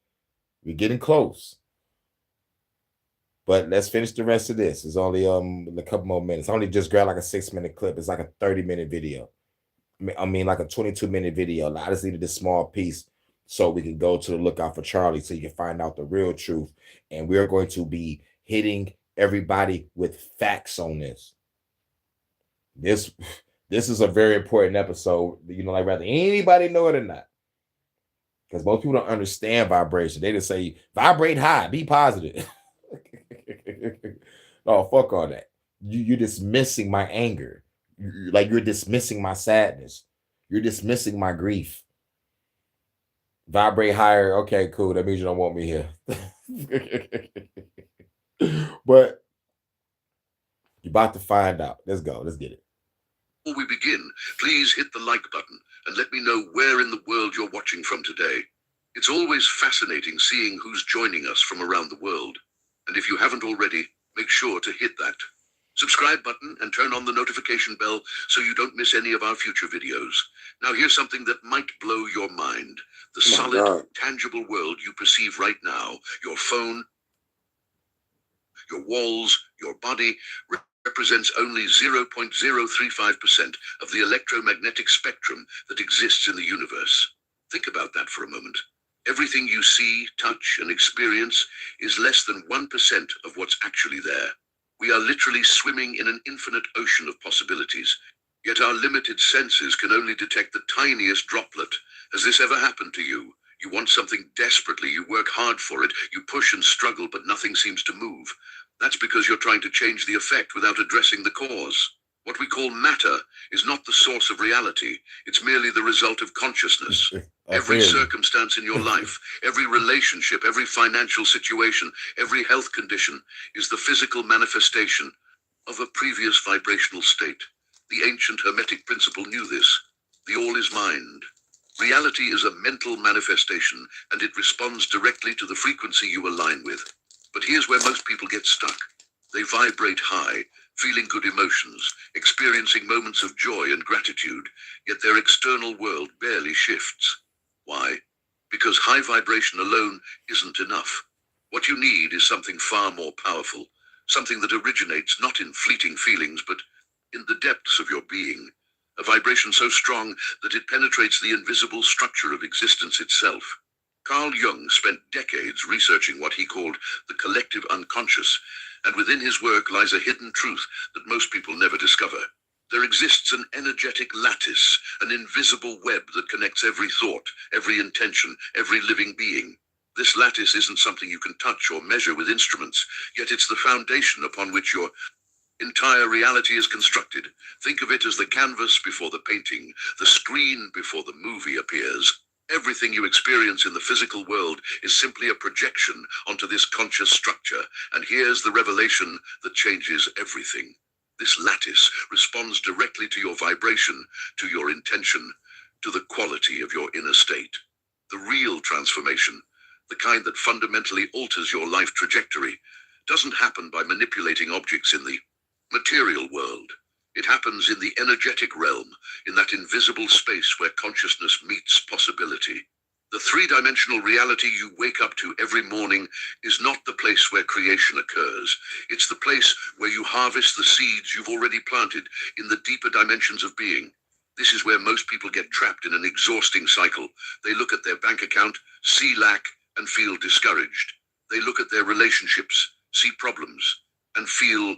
We're getting close. But let's finish the rest of this. It's only a couple more minutes. I only just grabbed like a 6-minute clip. It's like a 30-minute video. I mean, like a 22-minute video. I just needed this small piece so we can go to the Lookout for Charlie so you can find out the real truth. And we're going to be hitting everybody with facts on this. This is a very important episode. You know, like whether anybody know it or not. Because most people don't understand vibration. They just say, vibrate high, be positive. No, fuck all that. You're dismissing my anger. You're dismissing my sadness. You're dismissing my grief. Vibrate higher. Okay, cool. That means you don't want me here. But you're about to find out. Let's go. Let's get it. Before we begin, please hit the like button and let me know where in the world you're watching from today. It's always fascinating seeing who's joining us from around the world. And if you haven't already, make sure to hit that subscribe button and turn on the notification bell so you don't miss any of our future videos. Now here's something that might blow your mind. The solid, tangible world you perceive right now, your phone, your walls, your body, represents only 0.035% of the electromagnetic spectrum that exists in the universe. Think about that for a moment. Everything you see, touch, and experience is less than 1% of what's actually there. We are literally swimming in an infinite ocean of possibilities, yet our limited senses can only detect the tiniest droplet. Has this ever happened to you? You want something desperately, you work hard for it, you push and struggle, but nothing seems to move. That's because you're trying to change the effect without addressing the cause. What we call matter is not the source of reality. It's merely the result of consciousness. Every circumstance in your life, every relationship, every financial situation, every health condition is the physical manifestation of a previous vibrational state. The ancient Hermetic principle knew this. The all is mind. Reality is a mental manifestation, and it responds directly to the frequency you align with. But here's where most people get stuck. They vibrate high, feeling good emotions, experiencing moments of joy and gratitude, yet their external world barely shifts. Why? Because high vibration alone isn't enough. What you need is something far more powerful, something that originates not in fleeting feelings, but in the depths of your being. A vibration so strong that it penetrates the invisible structure of existence itself. Carl Jung spent decades researching what he called the collective unconscious, and within his work lies a hidden truth that most people never discover. There exists an energetic lattice, an invisible web that connects every thought, every intention, every living being. This lattice isn't something you can touch or measure with instruments, yet it's the foundation upon which your entire reality is constructed. Think of it as the canvas before the painting, the screen before the movie appears. Everything you experience in the physical world is simply a projection onto this conscious structure, and here's the revelation that changes everything. This lattice responds directly to your vibration, to your intention, to the quality of your inner state. The real transformation, the kind that fundamentally alters your life trajectory, doesn't happen by manipulating objects in the material world. It happens in the energetic realm, in that invisible space where consciousness meets possibility. The three-dimensional reality you wake up to every morning is not the place where creation occurs. It's the place where you harvest the seeds you've already planted in the deeper dimensions of being. This is where most people get trapped in an exhausting cycle. They look at their bank account, see lack, and feel discouraged. They look at their relationships, see problems, and feel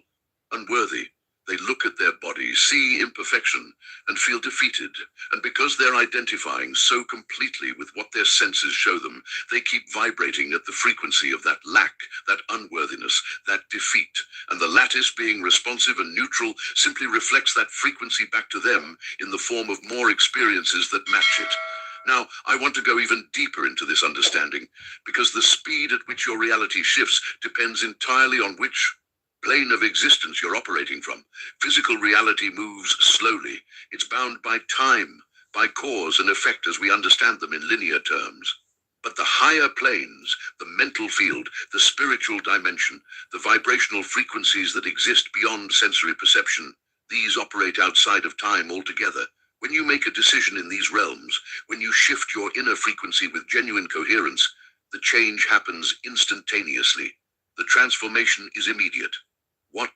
unworthy. They look at their bodies, see imperfection, and feel defeated. And because they're identifying so completely with what their senses show them, they keep vibrating at the frequency of that lack, that unworthiness, that defeat. And the lattice, being responsive and neutral, simply reflects that frequency back to them in the form of more experiences that match it. Now, I want to go even deeper into this understanding, because the speed at which your reality shifts depends entirely on which plane of existence you're operating from. Physical reality moves slowly. It's bound by time, by cause and effect as we understand them in linear terms. But the higher planes, the mental field, the spiritual dimension, the vibrational frequencies that exist beyond sensory perception, these operate outside of time altogether. When you make a decision in these realms, when you shift your inner frequency with genuine coherence, the change happens instantaneously. The transformation is immediate. What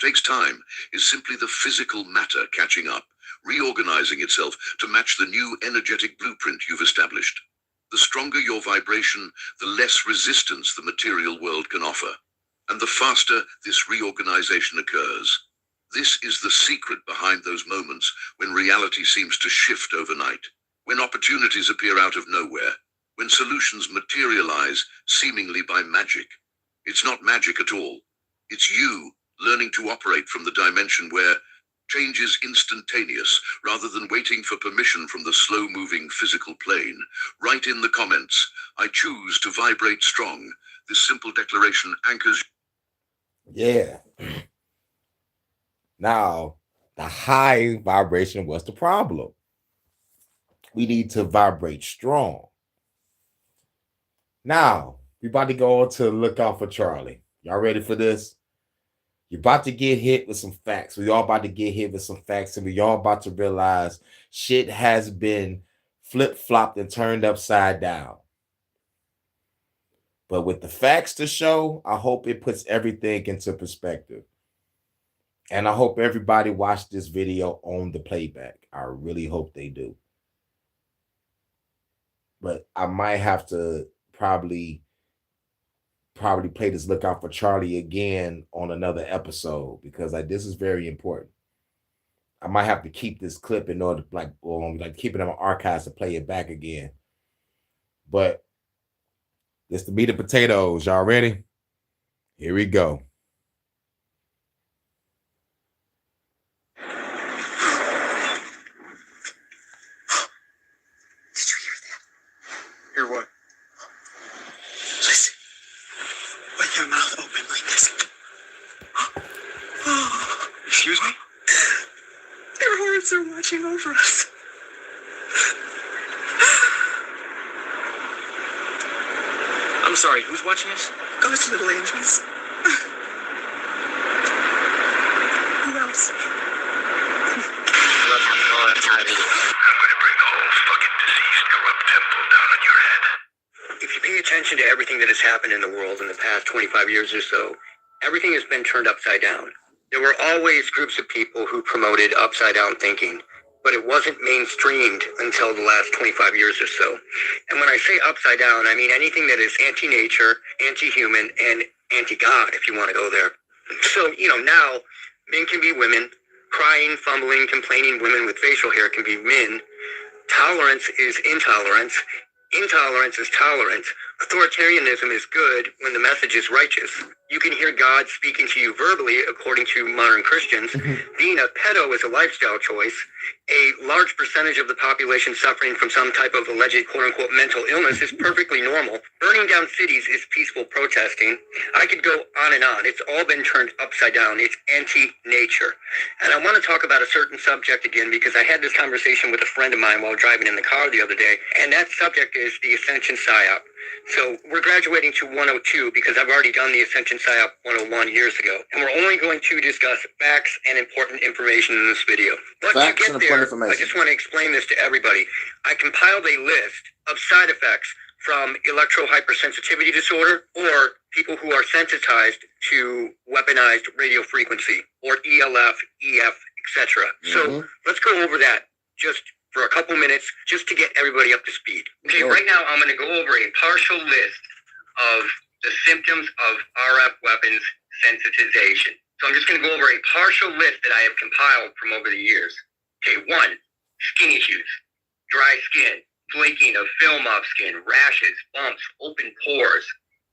takes time is simply the physical matter catching up, reorganizing itself to match the new energetic blueprint you've established. The stronger your vibration, the less resistance the material world can offer, and the faster this reorganization occurs. This is the secret behind those moments when reality seems to shift overnight, when opportunities appear out of nowhere, when solutions materialize seemingly by magic. It's not magic at all. It's you learning to operate from the dimension where change is instantaneous rather than waiting for permission from the slow-moving physical plane. Write in the comments, I choose to vibrate strong. This simple declaration anchors. Yeah. Now, the high vibration was the problem. We need to vibrate strong. Now, we're about to go on to Look Out for Charlie. Y'all ready for this? You're about to get hit with some facts. We all about to get hit with some facts, and we all about to realize shit has been flip-flopped and turned upside down. But with the facts to show, I hope it puts everything into perspective. And I hope everybody watched this video on the playback. I really hope they do. But I might have to probably play this Look Out for Charlie again on another episode, because this is very important. I might have to keep this clip in order to keep it in my archives to play it back again. But this the meat and potatoes. Y'all ready? Here we go. Hear what? Listen. With your mouth open like this. Excuse me? Their horns are watching over us. I'm sorry, who's watching us? God's little angels. Who else? If you pay attention to everything that has happened in the world in the past 25 years or so, everything has been turned upside down. There were always groups of people who promoted upside down thinking, but it wasn't mainstreamed until the last 25 years or so. And when I say upside down, I mean anything that is anti-nature, anti-human, and anti-God, if you want to go there. So, now men can be women, crying, fumbling, complaining women with facial hair can be men. Tolerance is intolerance. Intolerance is tolerance. Authoritarianism is good when the message is righteous. You can hear God speaking to you verbally, according to modern Christians. Being a pedo is a lifestyle choice. A large percentage of the population suffering from some type of alleged quote-unquote mental illness is perfectly normal. Burning down cities is peaceful protesting. I could go on and on. It's all been turned upside down. It's anti-nature. And I want to talk about a certain subject again, because I had this conversation with a friend of mine while driving in the car the other day, and that subject is the Ascension PSYOP. So we're graduating to 102 because I've already done the Ascension PSYOP 101 years ago. And we're only going to discuss facts and important information in this video. But Facts to and get there, important information. I just want to explain this to everybody. I compiled a list of side effects from electrohypersensitivity disorder or people who are sensitized to weaponized radio frequency or ELF, EF, etc. So let's go over that just for a couple minutes, just to get everybody up to speed. Okay, right now I'm going to go over a partial list of the symptoms of RF weapons sensitization. So I'm just going to go over a partial list that I have compiled from over the years. Okay, 1, skin issues, dry skin, flaking of film off skin, rashes, bumps, open pores,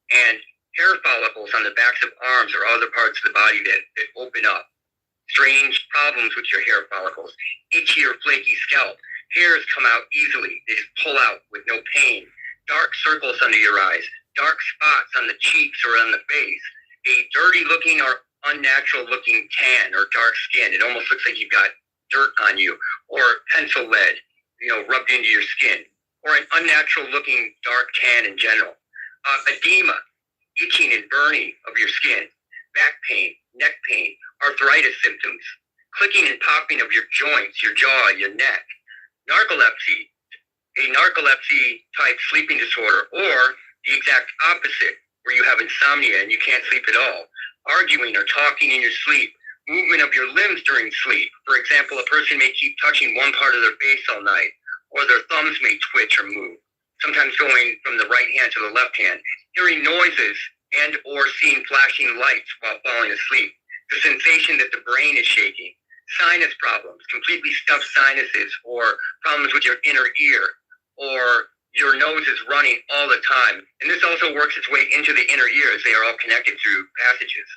and hair follicles on the backs of arms or other parts of the body that open up. Strange problems with your hair follicles, itchy or flaky scalp. Hairs come out easily. They just pull out with no pain. Dark circles under your eyes. Dark spots on the cheeks or on the face. A dirty looking or unnatural looking tan or dark skin. It almost looks like you've got dirt on you. Or pencil lead, rubbed into your skin. Or an unnatural looking dark tan in general. Edema, itching and burning of your skin. Back pain, neck pain, arthritis symptoms. clicking and popping of your joints, your jaw, your neck. Narcolepsy, a narcolepsy type sleeping disorder, or the exact opposite, where you have insomnia and you can't sleep at all. Arguing or talking in your sleep, movement of your limbs during sleep. For example, a person may keep touching one part of their face all night, or their thumbs may twitch or move, sometimes going from the right hand to the left hand. Hearing noises and or seeing flashing lights while falling asleep. The sensation that the brain is shaking. Sinus problems, completely stuffed sinuses, or problems with your inner ear, or your nose is running all the time. And this also works its way into the inner ear, as they are all connected through passages.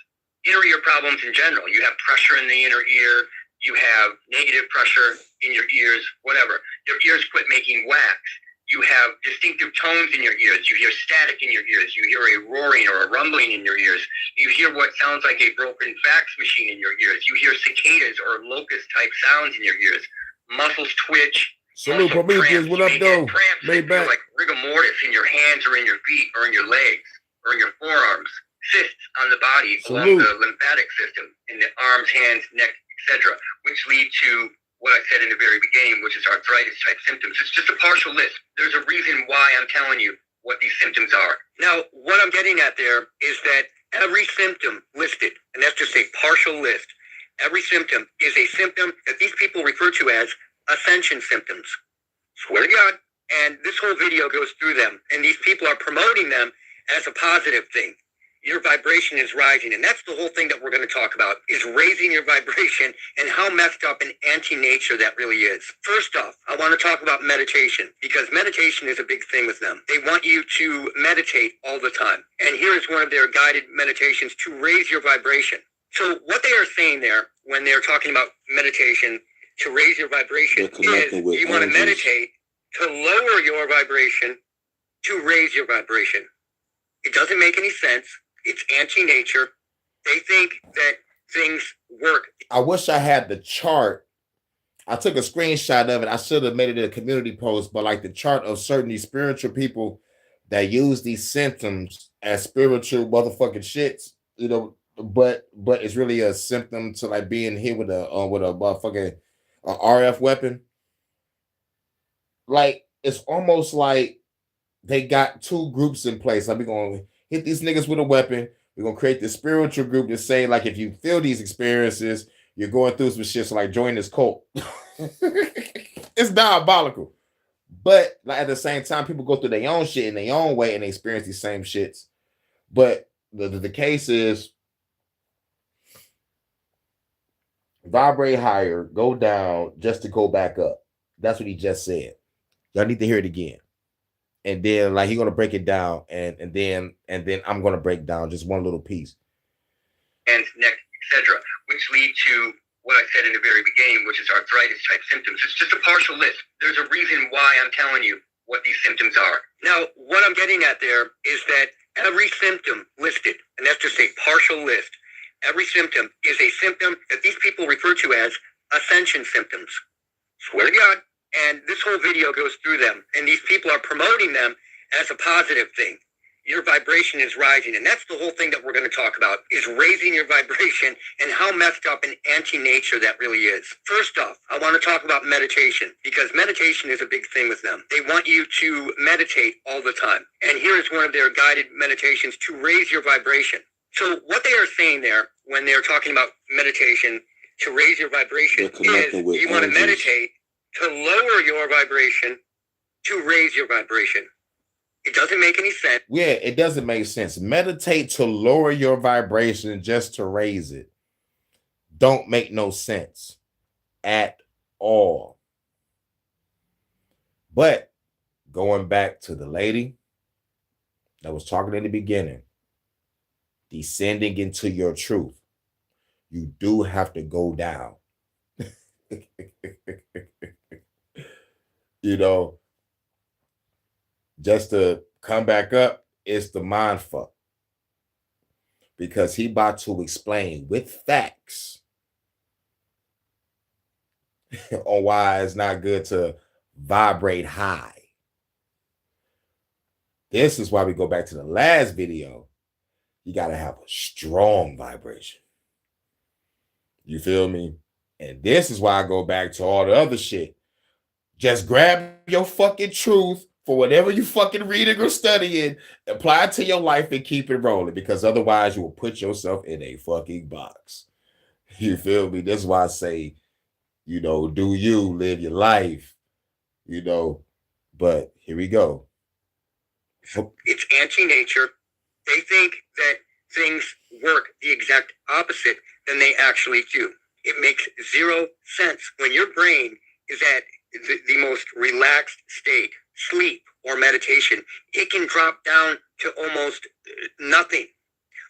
Inner ear problems in general. You have pressure in the inner ear. You have negative pressure in your ears, whatever. Your ears quit making wax. You have distinctive tones in your ears. You hear static in your ears. You hear a roaring or a rumbling in your ears. You hear what sounds like a broken fax machine in your ears. You hear cicadas or locust type sounds in your ears. Muscles twitch. Salute, Prometheus. What up, though? Laid back. Like rigor mortis in your hands or in your feet or in your legs or in your forearms. Cysts on the body along the lymphatic system in the arms, hands, neck, etc., which lead to what I said in the very beginning, which is arthritis type symptoms. It's just a partial list. There's a reason why I'm telling you what these symptoms are. Now, what I'm getting at there is that every symptom listed, and that's just a partial list, every symptom is a symptom that these people refer to as ascension symptoms. Swear to God. And this whole video goes through them, and these people are promoting them as a positive thing. Your vibration is rising, and that's the whole thing that we're going to talk about, is raising your vibration and how messed up and anti-nature that really is. First off, I want to talk about meditation, because meditation is a big thing with them. They want you to meditate all the time, and here is one of their guided meditations to raise your vibration. So what they are saying there when they're talking about meditation to raise your vibration is you want to meditate to lower your vibration to raise your vibration. It doesn't make any sense. It's anti-nature. They think that things work. I wish I had the chart. I took a screenshot of it. I should have made it a community post, but like the chart of certain these spiritual people that use these symptoms as spiritual motherfucking shits, you know, but it's really a symptom to like being hit with a motherfucking RF weapon. Like it's almost like they got two groups in place. Like we're gonna hit these niggas with a weapon. We're gonna create this spiritual group to say, like, if you feel these experiences, you're going through some shit. So like join this cult. It's diabolical. But like at the same time, people go through their own shit in their own way and they experience these same shits. But the case is vibrate higher, go down just to go back up. That's what he just said. Y'all need to hear it again. And then like he's gonna break it down, and then I'm gonna break down just one little piece. And neck, etc., which lead to what I said in the very beginning, which is arthritis type symptoms. It's just a partial list. There's a reason why I'm telling you what these symptoms are. Now, what I'm getting at there is that every symptom listed, and that's just a partial list, every symptom is a symptom that these people refer to as ascension symptoms. Swear to God. And this whole video goes through them, and these people are promoting them as a positive thing. Your vibration is rising, and that's the whole thing that we're going to talk about, is raising your vibration and how messed up and anti-nature that really is. First off, I want to talk about meditation, because meditation is a big thing with them. They want you to meditate all the time, and here is one of their guided meditations to raise your vibration. So what they are saying there when they're talking about meditation to raise your vibration is you want to meditate to lower your vibration to raise your vibration. It doesn't make any sense. Yeah, it doesn't make sense. Meditate to lower your vibration just to raise it. Don't make no sense at all. But going back to the lady that was talking in the beginning, descending into your truth, you do have to go down. You know, just to come back up is the mind fuck. Because he about to explain with facts on why it's not good to vibrate high. This is why we go back to the last video. You got to have a strong vibration. You feel me? And this is why I go back to all the other shit. Just grab your fucking truth for whatever you fucking reading or studying, apply it to your life and keep it rolling, because otherwise you will put yourself in a fucking box. You feel me? That's why I say, you know, do you live your life, you know, but here we go. It's anti-nature. They think that things work the exact opposite than they actually do. It makes zero sense. When your brain is at the most relaxed state, sleep or meditation, it can drop down to almost nothing.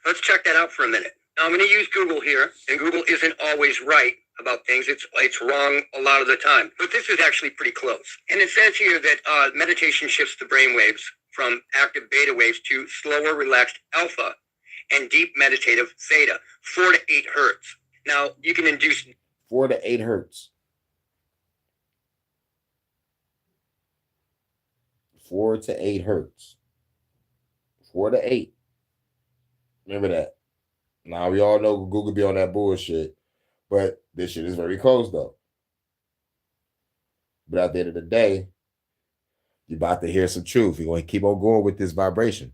Let's check that out for a minute. Now, I'm going to use Google here, and Google isn't always right about things. It's wrong a lot of the time, but this is actually pretty close. And it says here that meditation shifts the brain waves from active beta waves to slower, relaxed alpha and deep meditative theta, 4 to 8 hertz. Now, you can induce 4 to 8 hertz. 4 to 8 hertz. 4 to 8. Remember that. Now, we all know Google be on that bullshit, but this shit is very close, though. But at the end of the day, you're about to hear some truth. You're going to keep on going with this vibration.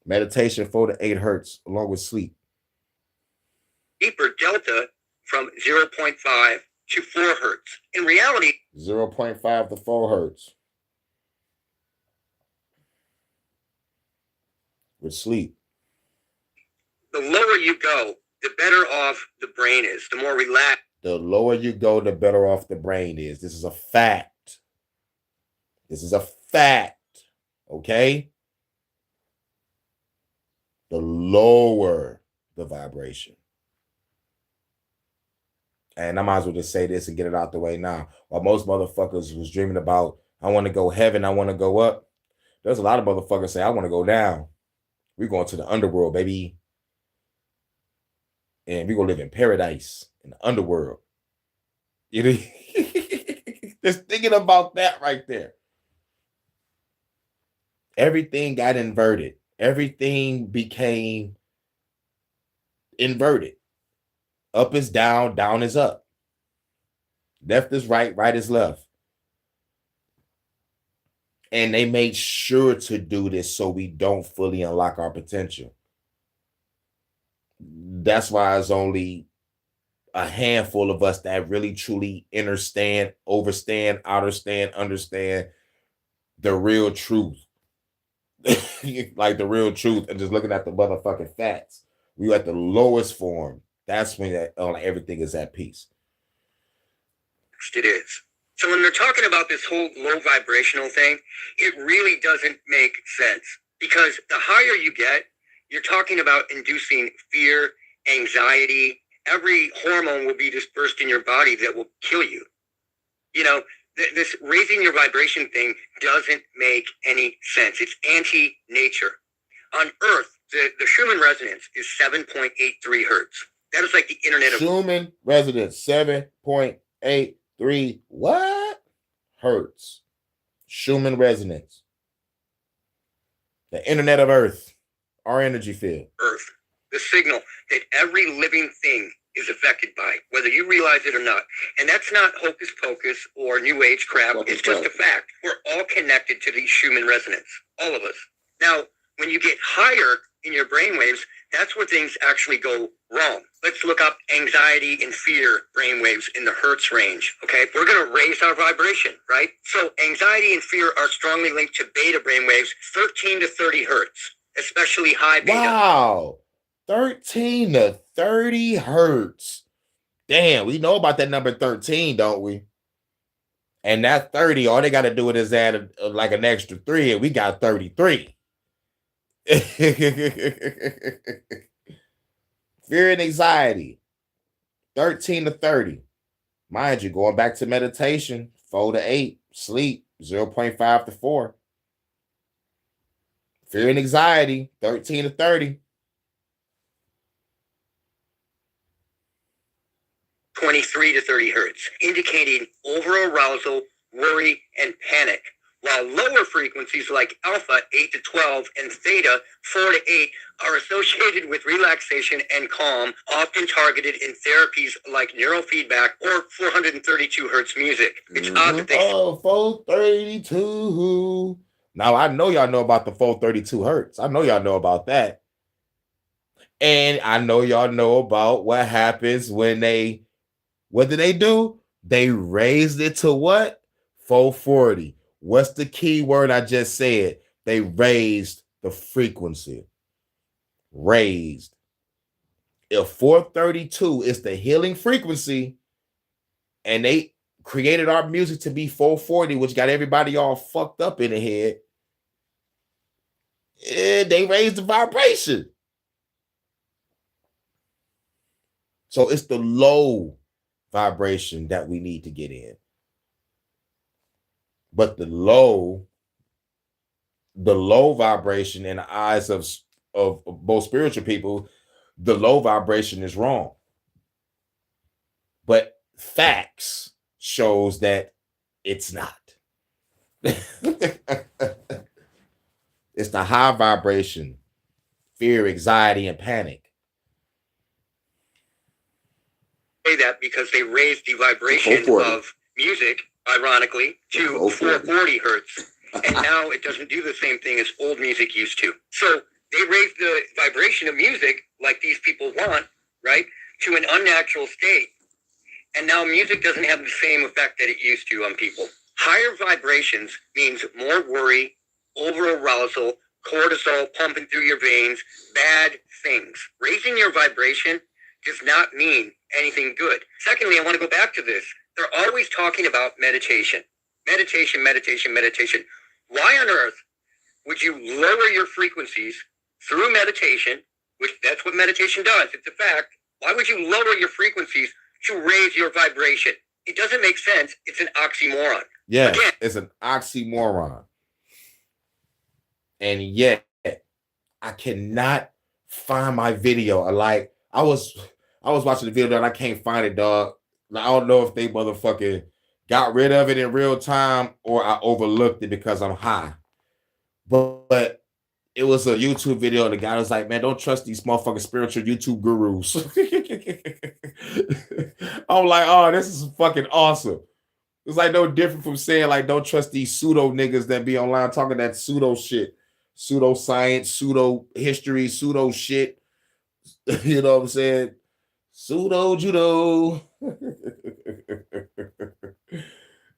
Meditation, 4 to 8 hertz, along with sleep. deeper delta from 0.5 to 4 hertz. In reality, 0.5 to 4 hertz. With sleep. the lower you go, the better off the brain is, the more relaxed. The lower you go, the better off the brain is. This is a fact. This is a fact. Okay? The lower the vibration. And I might as well just say this and get it out the way now. While most motherfuckers was dreaming about, I want to go heaven, I want to go up. There's a lot of motherfuckers say, I want to go down. We're going to the underworld, baby. And we're going to live in paradise, in the underworld. You know? Just thinking about that right there. Everything got inverted. Everything became inverted. Up is down, down is up. Left is right, right is left. And they made sure to do this so we don't fully unlock our potential. That's why it's only a handful of us that really truly understand the real truth. Like the real truth, and just looking at the motherfucking facts. We at the lowest form. That's when everything is at peace. It is. So when they're talking about this whole low vibrational thing, it really doesn't make sense, because the higher you get, you're talking about inducing fear, anxiety. Every hormone will be dispersed in your body that will kill you. You know, this raising your vibration thing doesn't make any sense. It's anti-nature. On Earth, the Schumann resonance is 7.83 hertz. That is like the internet of Schumann resonance, 7.83 what? Hertz. Schumann resonance. The internet of Earth. Our energy field. Earth. The signal that every living thing is affected by, whether you realize it or not. And that's not hocus pocus or new age crap. It's just a fact. We're all connected to the Schumann resonance. All of us. Now, when you get higher in your brainwaves, that's where things actually go wrong. Let's look up anxiety and fear brainwaves in the hertz range, okay? We're going to raise our vibration, right? So anxiety and fear are strongly linked to beta brainwaves, 13 to 30 hertz, especially high beta. Wow. 13 to 30 hertz. Damn, we know about that number 13, don't we? And that 30, all they got to do is add like an extra 3, and we got 33. Fear and anxiety, 13 to 30. Mind you, going back to meditation, 4 to 8, sleep, 0.5 to 4. Fear and anxiety, 13 to 30. 23 to 30 hertz, indicating over-arousal, worry, and panic. while lower frequencies like alpha 8 to 12 and theta 4 to 8 are associated with relaxation and calm, often targeted in therapies like neurofeedback or 432 hertz music. It's odd that they 432. Now I know y'all know about the 432 hertz. I know y'all know about that. And I know y'all know about what happens when what do? They raised it to what? 440. What's the key word I just said? They raised the frequency. Raised. If 432 is the healing frequency, and they created our music to be 440, which got everybody all fucked up in the head, they raised the vibration. So it's the low vibration that we need to get in. But the low vibration in the eyes of both spiritual people, the low vibration is wrong. But facts shows that it's not. It's the high vibration, fear, anxiety, and panic. say that because they raised the vibration of music, ironically, to 440 hertz. And now it doesn't do the same thing as old music used to. So they raised the vibration of music like these people want, right, to an unnatural state. And now music doesn't have the same effect that it used to on people. Higher vibrations means more worry, over-arousal, cortisol pumping through your veins, bad things. Raising your vibration does not mean anything good. Secondly, I want to go back to this. They're always talking about meditation. Meditation, meditation, meditation. Why on earth would you lower your frequencies through meditation, which that's what meditation does, it's a fact. Why would you lower your frequencies to raise your vibration? It doesn't make sense. It's an oxymoron. Yes, it's an oxymoron. And yet, I cannot find my video. Like, I was watching the video and I can't find it, dog. I don't know if they motherfucking got rid of it in real time or I overlooked it because I'm high. But it was a YouTube video and the guy was like, man, don't trust these motherfucking spiritual YouTube gurus. I'm like, oh, this is fucking awesome. It's like no different from saying, like, don't trust these pseudo niggas that be online talking that pseudo shit, pseudo science, pseudo history, pseudo shit. You know what I'm saying? Pseudo judo.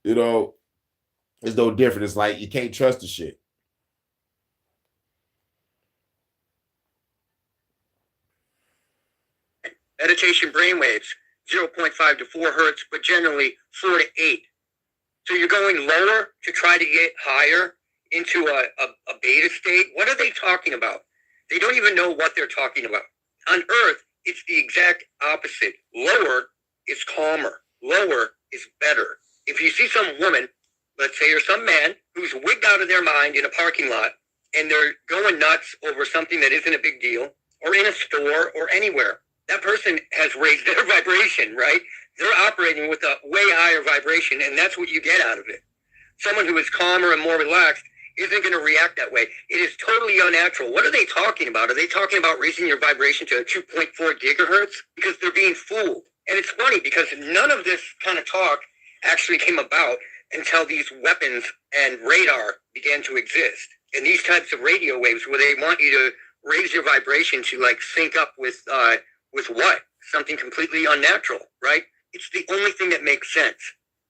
You know, it's no different. It's like you can't trust the shit. Meditation brainwaves, 0.5 to 4 hertz, but generally 4 to 8. So you're going lower to try to get higher into a beta state. What are they talking about? They don't even know what they're talking about. On Earth, it's the exact opposite. Lower is calmer. Lower is better. If you see some woman, let's say, or some man who's wigged out of their mind in a parking lot and they're going nuts over something that isn't a big deal, or in a store or anywhere, that person has raised their vibration, right? They're operating with a way higher vibration, and that's what you get out of it. Someone who is calmer and more relaxed isn't going to react that way. It is totally unnatural. What are they talking about? Are they talking about raising your vibration to 2.4 gigahertz? Because they're being fooled. And it's funny because none of this kind of talk actually came about until these weapons and radar began to exist. And these types of radio waves where they want you to raise your vibration to like sync up with what? Something completely unnatural, right? It's the only thing that makes sense.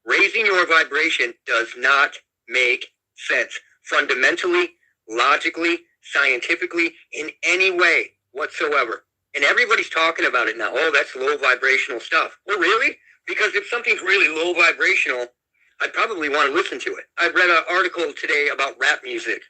Raising your vibration does not make sense. Fundamentally, logically, scientifically, in any way whatsoever. And everybody's talking about it now. Oh, that's low vibrational stuff. Well, really? Because if something's really low vibrational, I'd probably want to listen to it. I read an article today about rap music.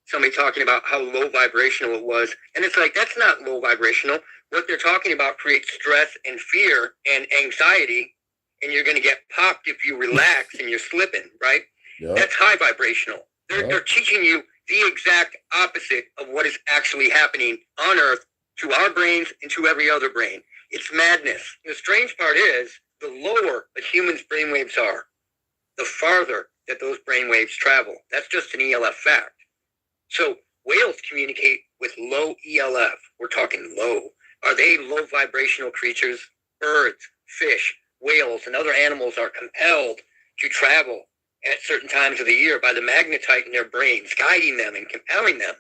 Somebody talking about how low vibrational it was. And it's like, that's not low vibrational. What they're talking about creates stress and fear and anxiety, and you're going to get popped if you relax and you're slipping, right? Yep. That's high vibrational. They're teaching you the exact opposite of what is actually happening on Earth to our brains and to every other brain. It's madness. The strange part is, the lower a human's brainwaves are, the farther that those brainwaves travel. That's just an ELF fact. So whales communicate with low ELF. We're talking low. Are they low vibrational creatures? Birds, fish, whales, and other animals are compelled to travel at certain times of the year by the magnetite in their brains, guiding them and compelling them,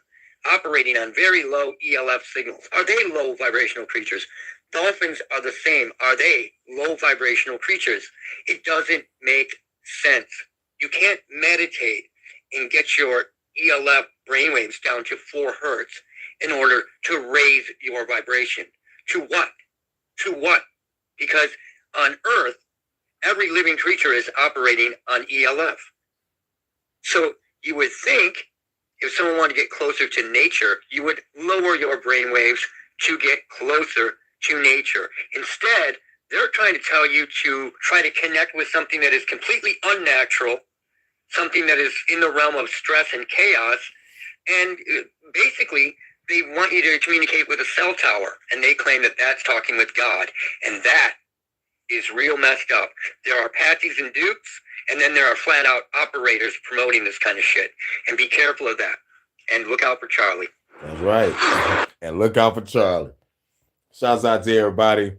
operating on very low ELF signals. Are they low vibrational creatures? Dolphins are the same. Are they low vibrational creatures? It doesn't make sense. You can't meditate and get your ELF brainwaves down to 4 hertz in order to raise your vibration. To what? To what? Because on Earth, every living creature is operating on ELF. So you would think if someone wanted to get closer to nature, you would lower your brainwaves to get closer to nature. Instead, they're trying to tell you to try to connect with something that is completely unnatural, something that is in the realm of stress and chaos. And basically, they want you to communicate with a cell tower, and they claim that that's talking with God. And that is real messed up. There are Patsies and Dukes, and then there are flat out operators promoting this kind of shit. And be careful of that. And look out for Charlie. That's right. And look out for Charlie. Shouts out to everybody.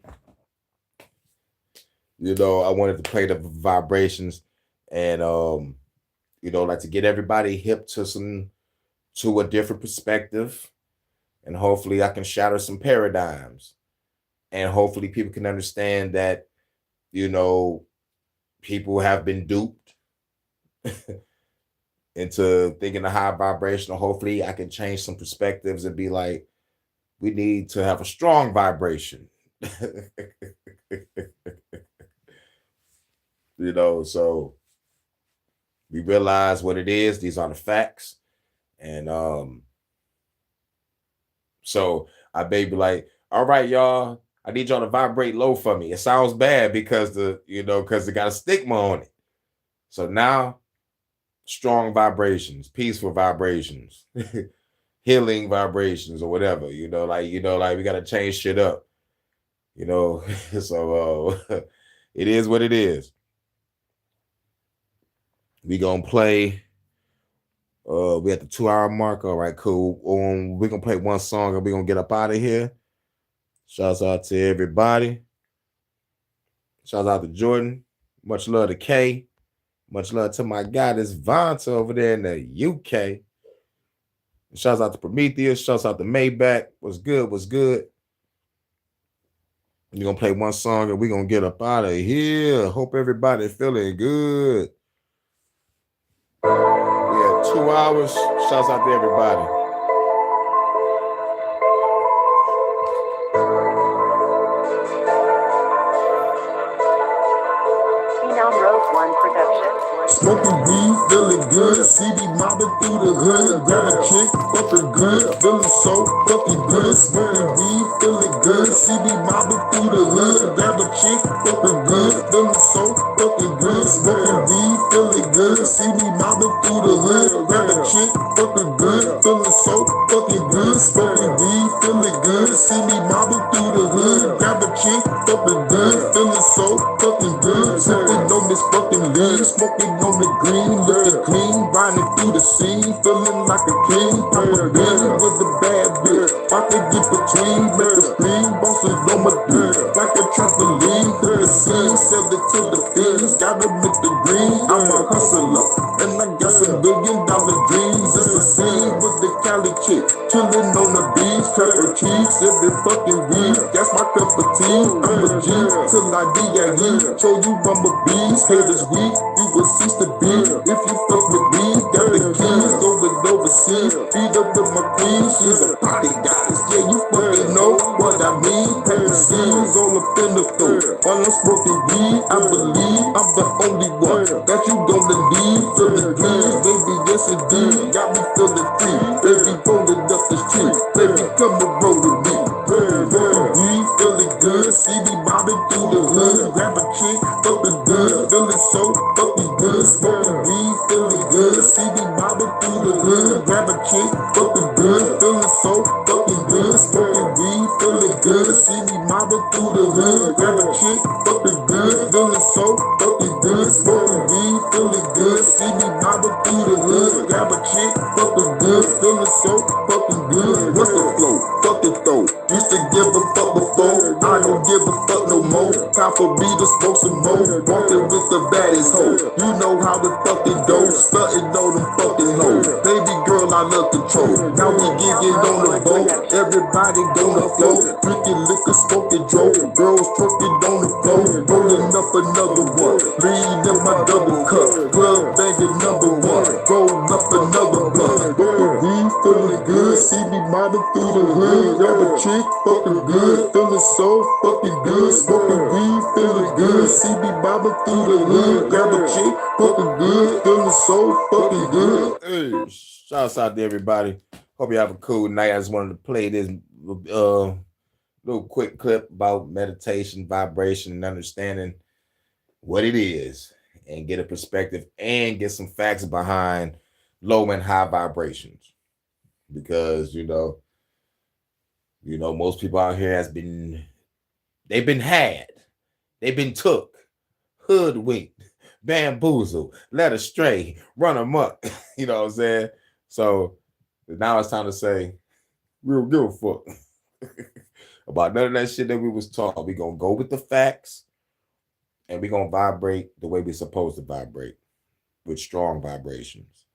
You know, I wanted to play the vibrations and you know, like to get everybody hip to a different perspective. And hopefully I can shatter some paradigms. And hopefully people can understand that, you know, people have been duped into thinking a high vibrational. Hopefully I can change some perspectives and be like, we need to have a strong vibration. You know, so we realize what it is. These are the facts. And so I may be like, all right, y'all, I need y'all to vibrate low for me. It sounds bad because because it got a stigma on it. So now, strong vibrations, peaceful vibrations, healing vibrations, or whatever. Like we gotta change shit up. So it is what it is. We gonna play. We at the 2-hour mark. All right, cool. We're gonna play one song and we're gonna get up out of here. Shouts out to everybody. Shouts out to Jordan. Much love to Kay. Much love to my guy, this Vonta over there in the UK. Shouts out to Prometheus. Shouts out to Maybach. What's good? What's good? We're gonna play one song and we're gonna get up out of here. Hope everybody feeling good. Yeah, 2 hours. Shouts out to everybody. Smoking weed, feeling good. CD mobbing through the hood. Grab a chick, fucking good. Feeling so fucking good. Smoking weed, feeling good. CD mobbing through the hood. Grab a chick, fucking good. Feeling so fucking good. Smoking weed, feeling good. CD mobbing through the hood. Grab a chick, fucking good. Feeling so fucking good. Smoking weed, feeling good. CD mobbing through the hood. Grab a chick, fucking good. Feeling so fucking good. Smoking on this fucking leaf. Smoking on the green, looking clean, riding through the scene, feeling like a king. I'm a bean with a bad bitch. I can get between, make the spleen, bosses on my dick, like a trampoline. To the scene, sell it to the fiends, gotta make the green. I'm a hustler, and I got some $1 billion dreams. It's the scene with the Cali chick, chillin' on the beach, cut her cheeks every fucking week. That's my cup of tea. I'm a G till I D.I.E. Show you I'm a beast, haters weak, you will cease to be. If you fuck with me, got the keys over overseas. Feed up with my queen, she's a party goddess. Yeah, you fucking know what I mean. Paper scenes all up in the throat. While I'm smoking weed, I believe I'm the only one that you gonna leave. Feeling clean, baby, yes indeed. Got me feeling free. Baby, rolling up the street. Baby, come and roll with me. We feeling good, see me mobbing through the hood. Grab a chick, fucking good, feeling so fucking good. Smoking weed, feeling good, see me mobbing through the hood. Grab a chick, fucking good, feeling so fucking good. Smoking weed, feeling good, see me mobbing through the hood. Grab a chick, fucking good, feeling so fucking good. Smoking weed, feeling good, see me mobbing through the hood. Grab a chick, fucking good, feeling so fucking good. What's the flow? Fuck it though. Used to give a fuck before, I don't give a fuck no more. Time for me to smoke some more. Walking with the baddest hoe. You know how the fucking go. Stunting on them fucking hoes. Baby girl, I love control. Now we getting on the boat. Everybody on the floor. Drinking liquor, smoking dope. Girls twerking on the floor. Rolling up another one. Lean in my double cup. Club banging number one. Roll up another blunt. We feeling good. See me mobbing through the hood. Grab a chick, fucking good. Feeling so fucking good. Smoking weed, feeling good. See me mobbing through the hood. Grab a chick, fucking good. Feeling so fucking good. Hey, shouts out to everybody. Hope you have a cool night. I just wanted to play this little quick clip about meditation, vibration, and understanding what it is, and get a perspective and get some facts behind low and high vibrations. Because most people out here they've been had, they've been took, hoodwinked, bamboozled, led astray, run amok. You know what I'm saying? So now it's time to say, we don't give a fuck about none of that shit that we was taught. We gonna go with the facts, and we gonna vibrate the way we're supposed to vibrate, with strong vibrations.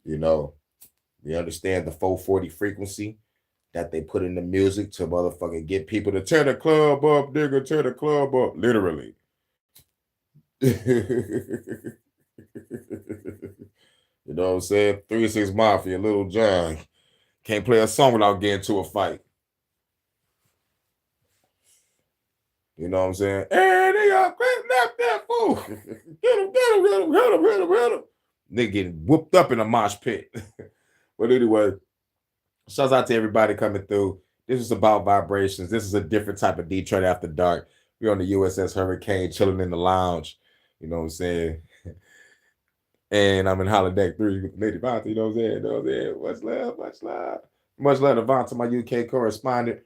We understand the 440 frequency that they put in the music to motherfucking get people to turn the club up, nigga, turn the club up, literally. You know what I'm saying? 3 6 Mafia, Little John. Can't play a song without getting to a fight. You know what I'm saying? Hey, they got left that fool. Get him. Nigga getting whooped up in a mosh pit. But anyway, shouts out to everybody coming through. This is about vibrations. This is a different type of Detroit After Dark. We're on the USS Hurricane, chilling in the lounge. You know what I'm saying? And I'm in Holodeck 3 with Lady Vonta. You know what I'm saying? Much love. Much love to Vonta, my UK correspondent.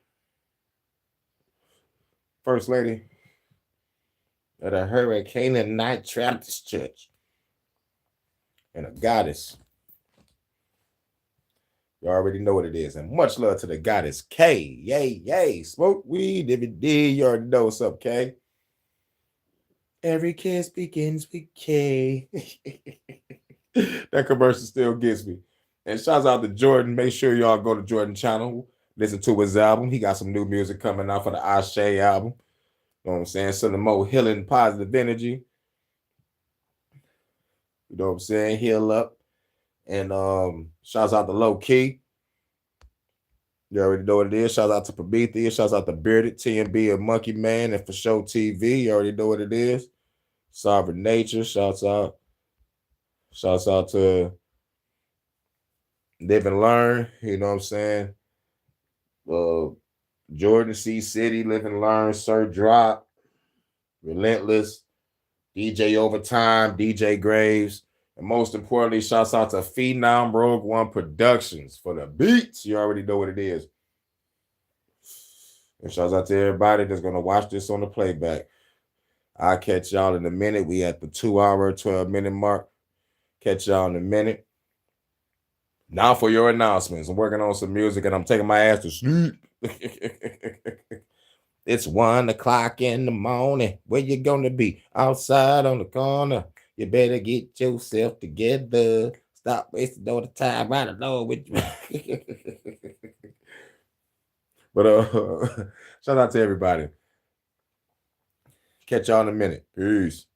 First lady of the Hurricane and Night Baptist Church. And a goddess. You already know what it is. And much love to the goddess K. Yay. Smoke weed every day. You already know what's up, K. Every kiss begins with K. That commercial still gets me. And shouts out to Jordan. Make sure y'all go to Jordan's channel. Listen to his album. He got some new music coming out for the Ashe album. You know what I'm saying? Some more healing, positive energy. You know what I'm saying? Heal up. And shouts out to Low Key. You already know what it is. Shouts out to Prometheus. Shouts out to Bearded, TNB, and Monkey Man, and For Show TV. You already know what it is. Sovereign Nature. Shouts out to Live and Learn. You know what I'm saying? Jordan C. City, Live and Learn, Sir Drop, Relentless, DJ Overtime, DJ Graves. And most importantly, shouts out to Phenom Rogue One Productions for the beats. You already know what it is. And shouts out to everybody that's going to watch this on the playback. I'll catch y'all in a minute. We at the 2 hour, 12-minute mark. Catch y'all in a minute. Now for your announcements. I'm working on some music and I'm taking my ass to sleep. It's 1 o'clock in the morning. Where you going to be? Outside on the corner. You better get yourself together. Stop wasting all the time right along with you. But shout out to everybody. Catch y'all in a minute. Peace.